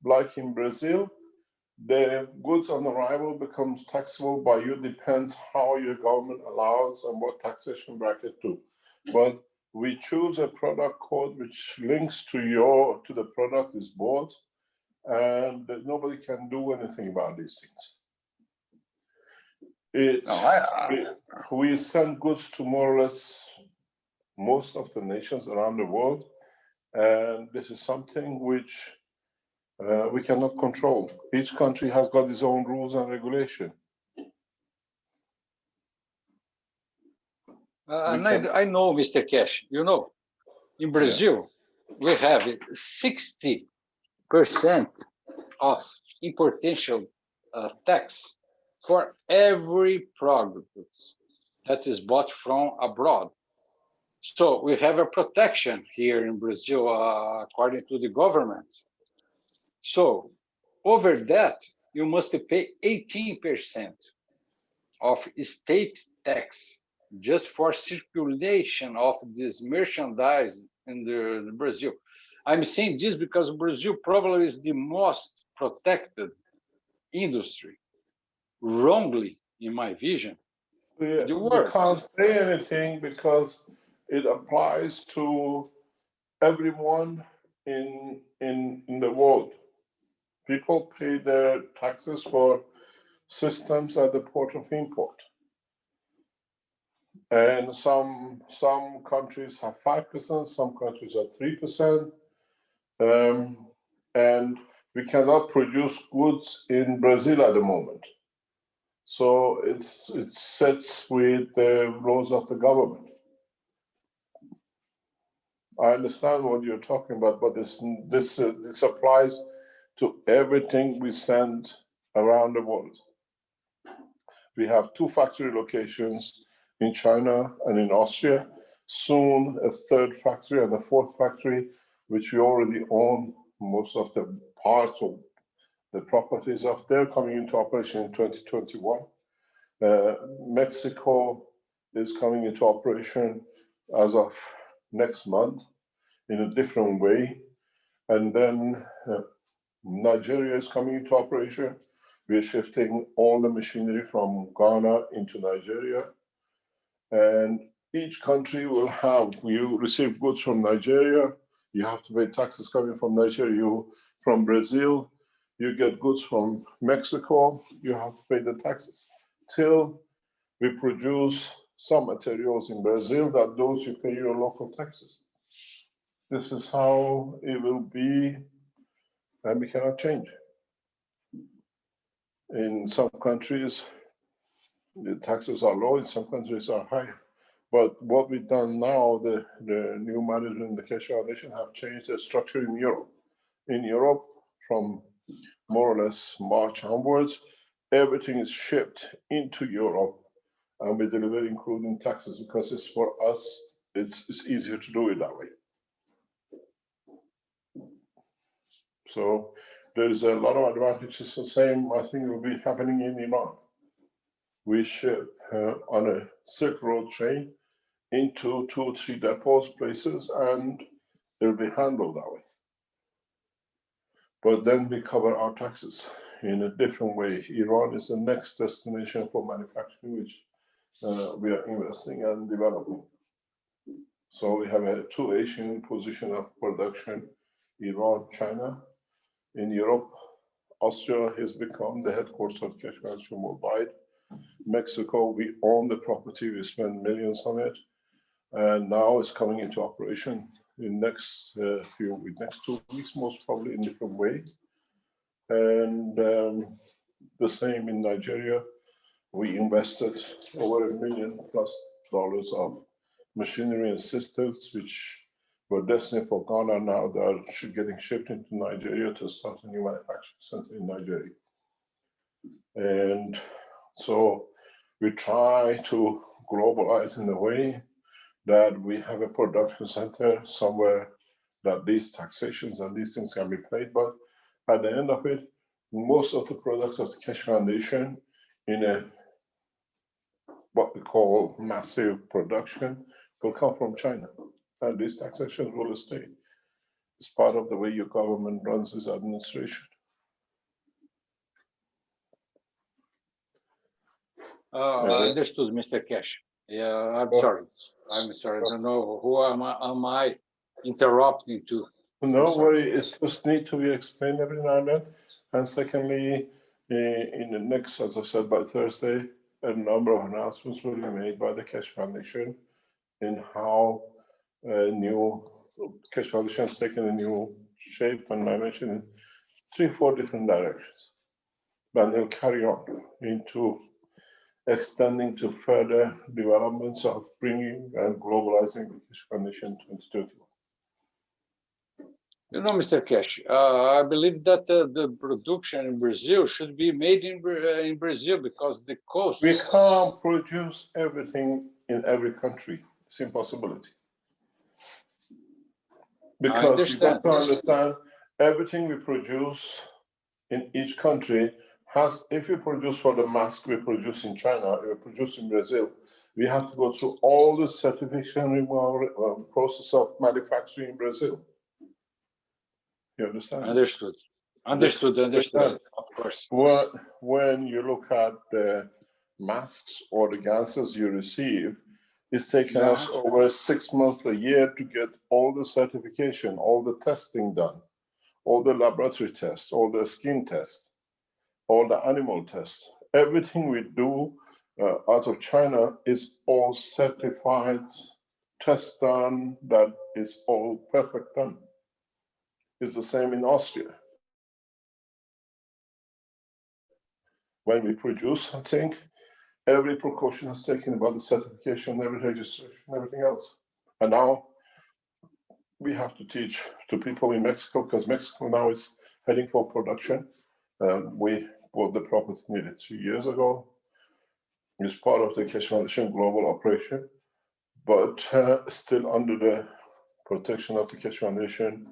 like in Brazil, the goods on arrival becomes taxable by you, depends how your government allows and what taxation bracket do. But we choose a product code which links to the product is bought, and nobody can do anything about these things. We send goods to more or less most of the nations around the world, and this is something which we cannot control. Each country has got its own rules and regulation. And I know, Mr. Keshe, you know, in Brazil, we have 60% of importation tax for every product that is bought from abroad. So we have a protection here in Brazil, according to the government. So over that, you must pay 18% of state tax just for circulation of this merchandise in the Brazil. I'm saying this because Brazil probably is the most protected industry, wrongly, in my vision, in the We world. can't say anything because it applies to everyone in the world. People pay their taxes for systems at the port of import. And some countries have 5%, some countries are 3%. And we cannot produce goods in Brazil at the moment. So it sets with the laws of the government. I understand what you're talking about, but this applies to everything we send around the world. We have 2 factory locations in China and in Austria. Soon a 3rd factory and a 4th factory, which we already own most of the parts of the properties of. They're coming into operation in 2021. Mexico is coming into operation as of next month in a different way. And then Nigeria is coming into operation. We're shifting all the machinery from Ghana into Nigeria. And each country will have, you receive goods from Nigeria, you have to pay taxes coming from Nigeria. From Brazil, you get goods from Mexico, you have to pay the taxes. Till we produce some materials in Brazil, that those you pay your local taxes. This is how it will be, and we cannot change. In some countries, the taxes are low, in some countries are high. But what we've done now, the new management in the Keshe Foundation have changed the structure in Europe. In Europe, from more or less March onwards, everything is shipped into Europe and we deliver including taxes because it's for us, it's easier to do it that way. So there is a lot of advantages. The same, I think, will be happening in Iran. We ship on a Silk Road train into 2 or 3 depots, places, and it'll be handled that way. But then we cover our taxes in a different way. Iran is the next destination for manufacturing, which we are investing and developing. So we have a 2 Asian position of production, Iran, China. In Europe, Austria has become the headquarters of Keshe Foundation worldwide. Mexico, we own the property, we spend millions on it, and now it's coming into operation in next 2 weeks, most probably in a different way. And the same in Nigeria, we invested over $1 million+ of machinery and systems, which were destined for Ghana. Now they're getting shipped into Nigeria to start a new manufacturing center in Nigeria. And so we try to globalize in a way that we have a production center somewhere that these taxations and these things can be paid. But at the end of it, most of the products of the Keshe Foundation in a what we call massive production will come from China. And these taxations will stay. It's part of the way your government runs its administration. Understood, Mr. Keshe. Yeah, I'm sorry. I don't know who am I interrupting to. No worry, it just need to be explained every now and then. And secondly, in the next, as I said, by Thursday, a number of announcements will be made by the Keshe Foundation in how new Keshe Foundation has taken a new shape and dimension in 3 or 4 different directions. But they'll carry on into extending to further developments of bringing and globalizing the Keshe Foundation in 2021. You know, Mr. Keshe, I believe that the production in Brazil should be made in Brazil because the cost. We can't produce everything in every country. It's impossibility. Because you got to understand, everything we produce in each country has, if we produce for the mask we produce in China, we produce in Brazil, we have to go through all the certification process of manufacturing in Brazil. You understand? Understood. Understood. Understood. Of course. When you look at the masks or the gases you receive, it's taken us over 6 months, a year to get all the certification, all the testing done, all the laboratory tests, all the skin tests, all the animal tests. Everything we do out of China is all certified, test done, that is all perfect done. It's the same in Austria. When we produce something, every precaution is taken about the certification, every registration, everything else. And now we have to teach to people in Mexico, because Mexico now is heading for production. We bought the property nearly 3 years ago. It's part of the Keshe Foundation global operation, but still under the protection of the Keshe Foundation,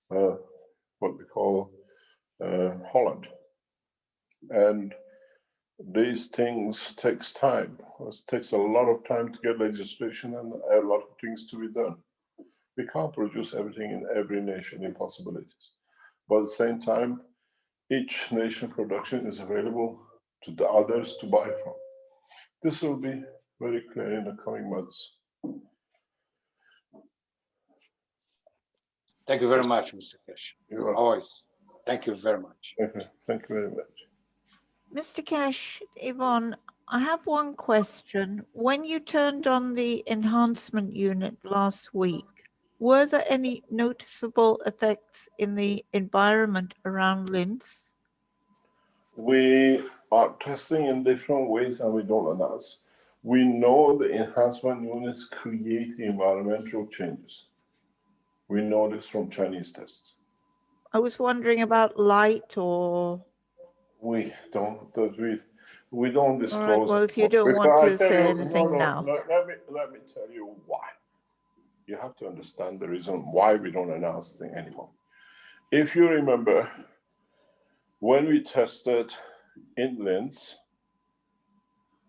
what we call Holland. And these things takes time. It takes a lot of time to get legislation and a lot of things to be done. We can't produce everything in every nation, impossibilities. But at the same time, each nation production is available to the others to buy from. This will be very clear in the coming months. Thank you very much, Mr. Keshe. Always. Thank you very much. Okay. Thank you very much. Mr. Keshe, Yvonne, I have one question. When you turned on the enhancement unit last week, were there any noticeable effects in the environment around Linz? We are testing in different ways and we don't announce. We know the enhancement units create environmental changes. We know this from Chinese tests. I was wondering about light or... We don't disclose. All right, well, if you don't want to say anything now. Let me tell you why. You have to understand the reason why we don't announce things anymore. If you remember, when we tested in Linz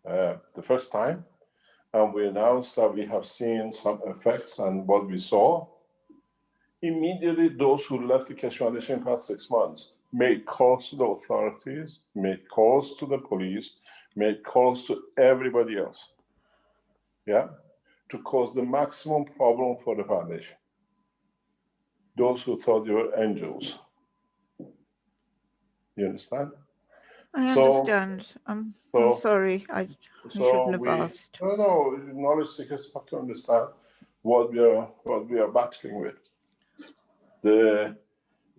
the first time, and we announced that we have seen some effects and what we saw, immediately those who left the Keshe Foundation in the past 6 months made calls to the authorities, made calls to the police, made calls to everybody else, to cause the maximum problem for the foundation. Those who thought they were angels. You understand? I understand. I'm sorry. I shouldn't have asked. No, knowledge seekers have to understand what we are battling with.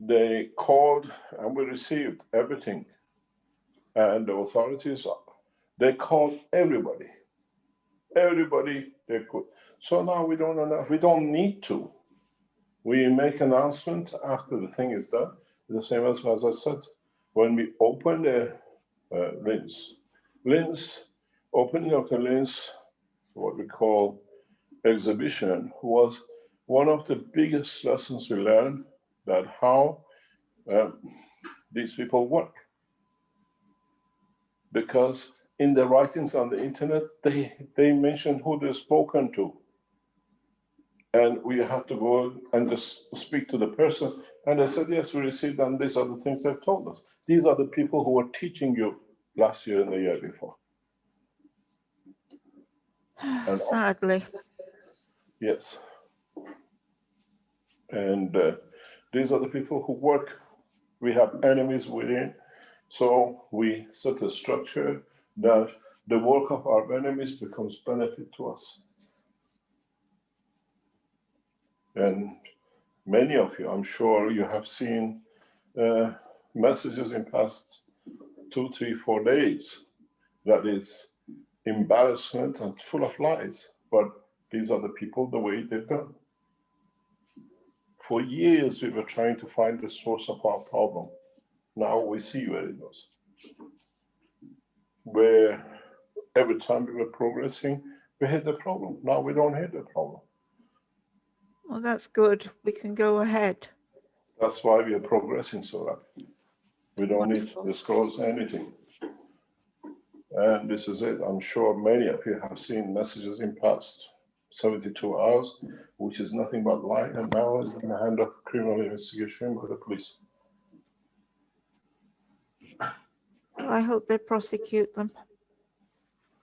They called and we received everything. And the authorities, they called everybody. Everybody they could. So now we don't need to. We make announcements after the thing is done. The same as I said, when we opened the Linz, opening of the Linz, what we call exhibition, was one of the biggest lessons we learned, that how these people work. Because in the writings on the internet, they mention who they've spoken to. And we had to go and just speak to the person. And they said, yes, we received, and these are the things they've told us. These are the people who were teaching you last year and the year before. And sadly. Yes. And these are the people who work. We have enemies within. So we set a structure that the work of our enemies becomes benefit to us. And many of you, I'm sure you have seen messages in past 2, 3, 4 days that is embarrassment and full of lies. But these are the people, the way they've done. For years, we were trying to find the source of our problem. Now we see where it was. Where every time we were progressing, we hit the problem. Now we don't hit the problem. Well, that's good. We can go ahead. That's why we are progressing so rapidly. We don't need to Wonderful. disclose anything. And this is it. I'm sure many of you have seen messages in past 72 hours, which is nothing but lying, and now is in the hand of criminal investigation by the police. Well, I hope they prosecute them.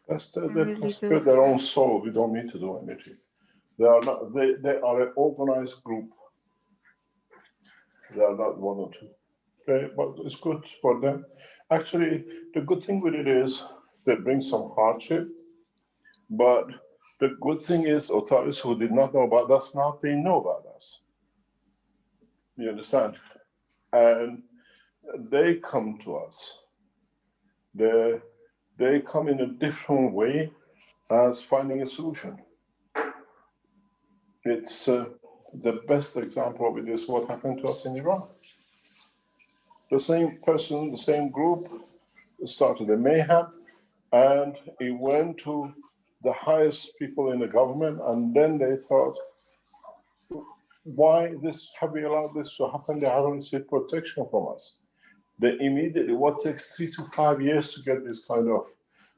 That's I they really prosecute do. their own soul. We don't need to do anything. They are not. They are an organized group. They are not one or two. But it's good for them. Actually, the good thing with it is they bring some hardship. But the good thing is authorities who did not know about us now, they know about us. You understand? And they come to us. They come in a different way as finding a solution. It's the best example of it is what happened to us in Iran. The same person, the same group started a mayhem, and it went to the highest people in the government, and then they thought, why this, have we allowed this to happen? They haven't received protection from us. They immediately, what takes 3 to 5 years to get this kind of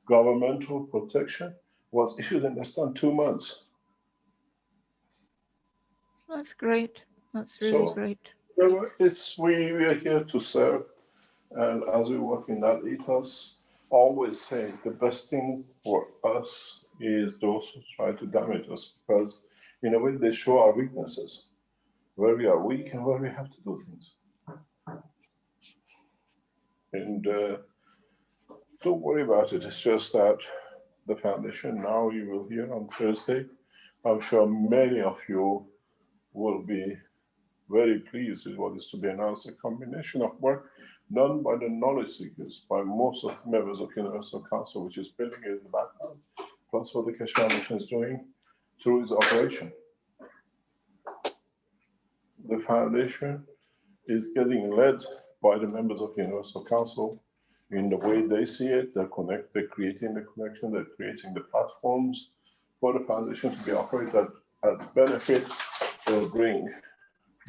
governmental protection was issued in less than 2 months. That's great. That's really great. We are here to serve, and as we work in that ethos, always say the best thing for us is those who try to damage us, because in a way they show our weaknesses, where we are weak and where we have to do things. And don't worry about it. It's just that the foundation, now you will hear on Thursday, I'm sure many of you will be very pleased with what is to be announced, a combination of work done by the knowledge seekers, by most of the members of Universal Council, which is building it in the background, plus what the Keshe Foundation is doing through its operation. The foundation is getting led by the members of Universal Council in the way they see it. They're creating the connection, they're creating the platforms for the foundation to be operated at benefit. Will bring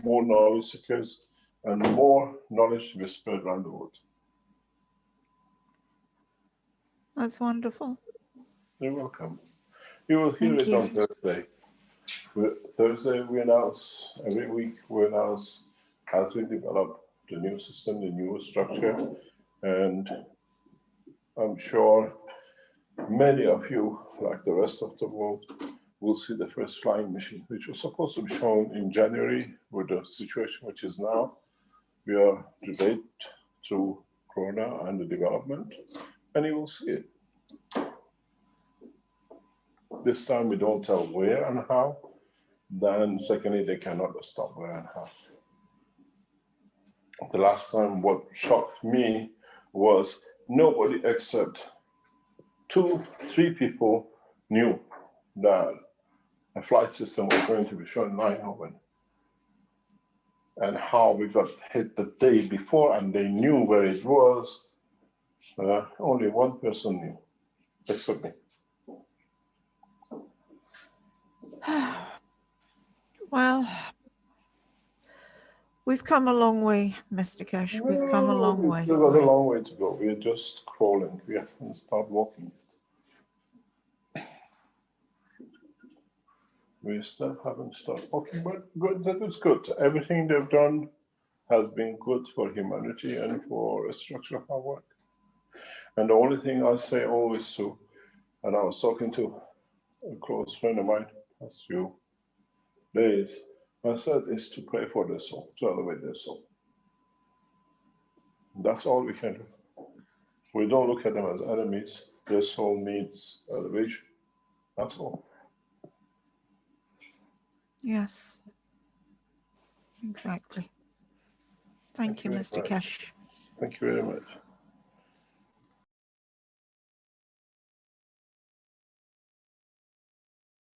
more knowledge seekers and more knowledge to be spread around the world. That's wonderful. You're welcome. You will hear it on Thursday. Thursday we announce, every week we announce as we develop the new system, the new structure, and I'm sure many of you, like the rest of the world, will see the first flying machine, which was supposed to be shown in January with the situation which is now. We are to date through Corona and the development, and you will see it. This time we don't tell where and how, then secondly, they cannot stop where and how. The last time what shocked me was nobody except 2-3 people knew that a flight system was going to be shown in Eindhoven, and how we got hit the day before, and they knew where it was. Only one person knew, except me. Well, we've come a long way, Mr. Keshe. We've come a long way. We've got a long way to go. We're just crawling. We haven't started walking. We still haven't started walking, but good. That is good. Everything they've done has been good for humanity and for a structure of our work. And the only thing I say always to, and I was talking to a close friend of mine last few days, I said is to pray for their soul, to elevate their soul. That's all we can do. We don't look at them as enemies. Their soul needs elevation. That's all. Yes, exactly. Thank you, Mr. Keshe. Thank you very much.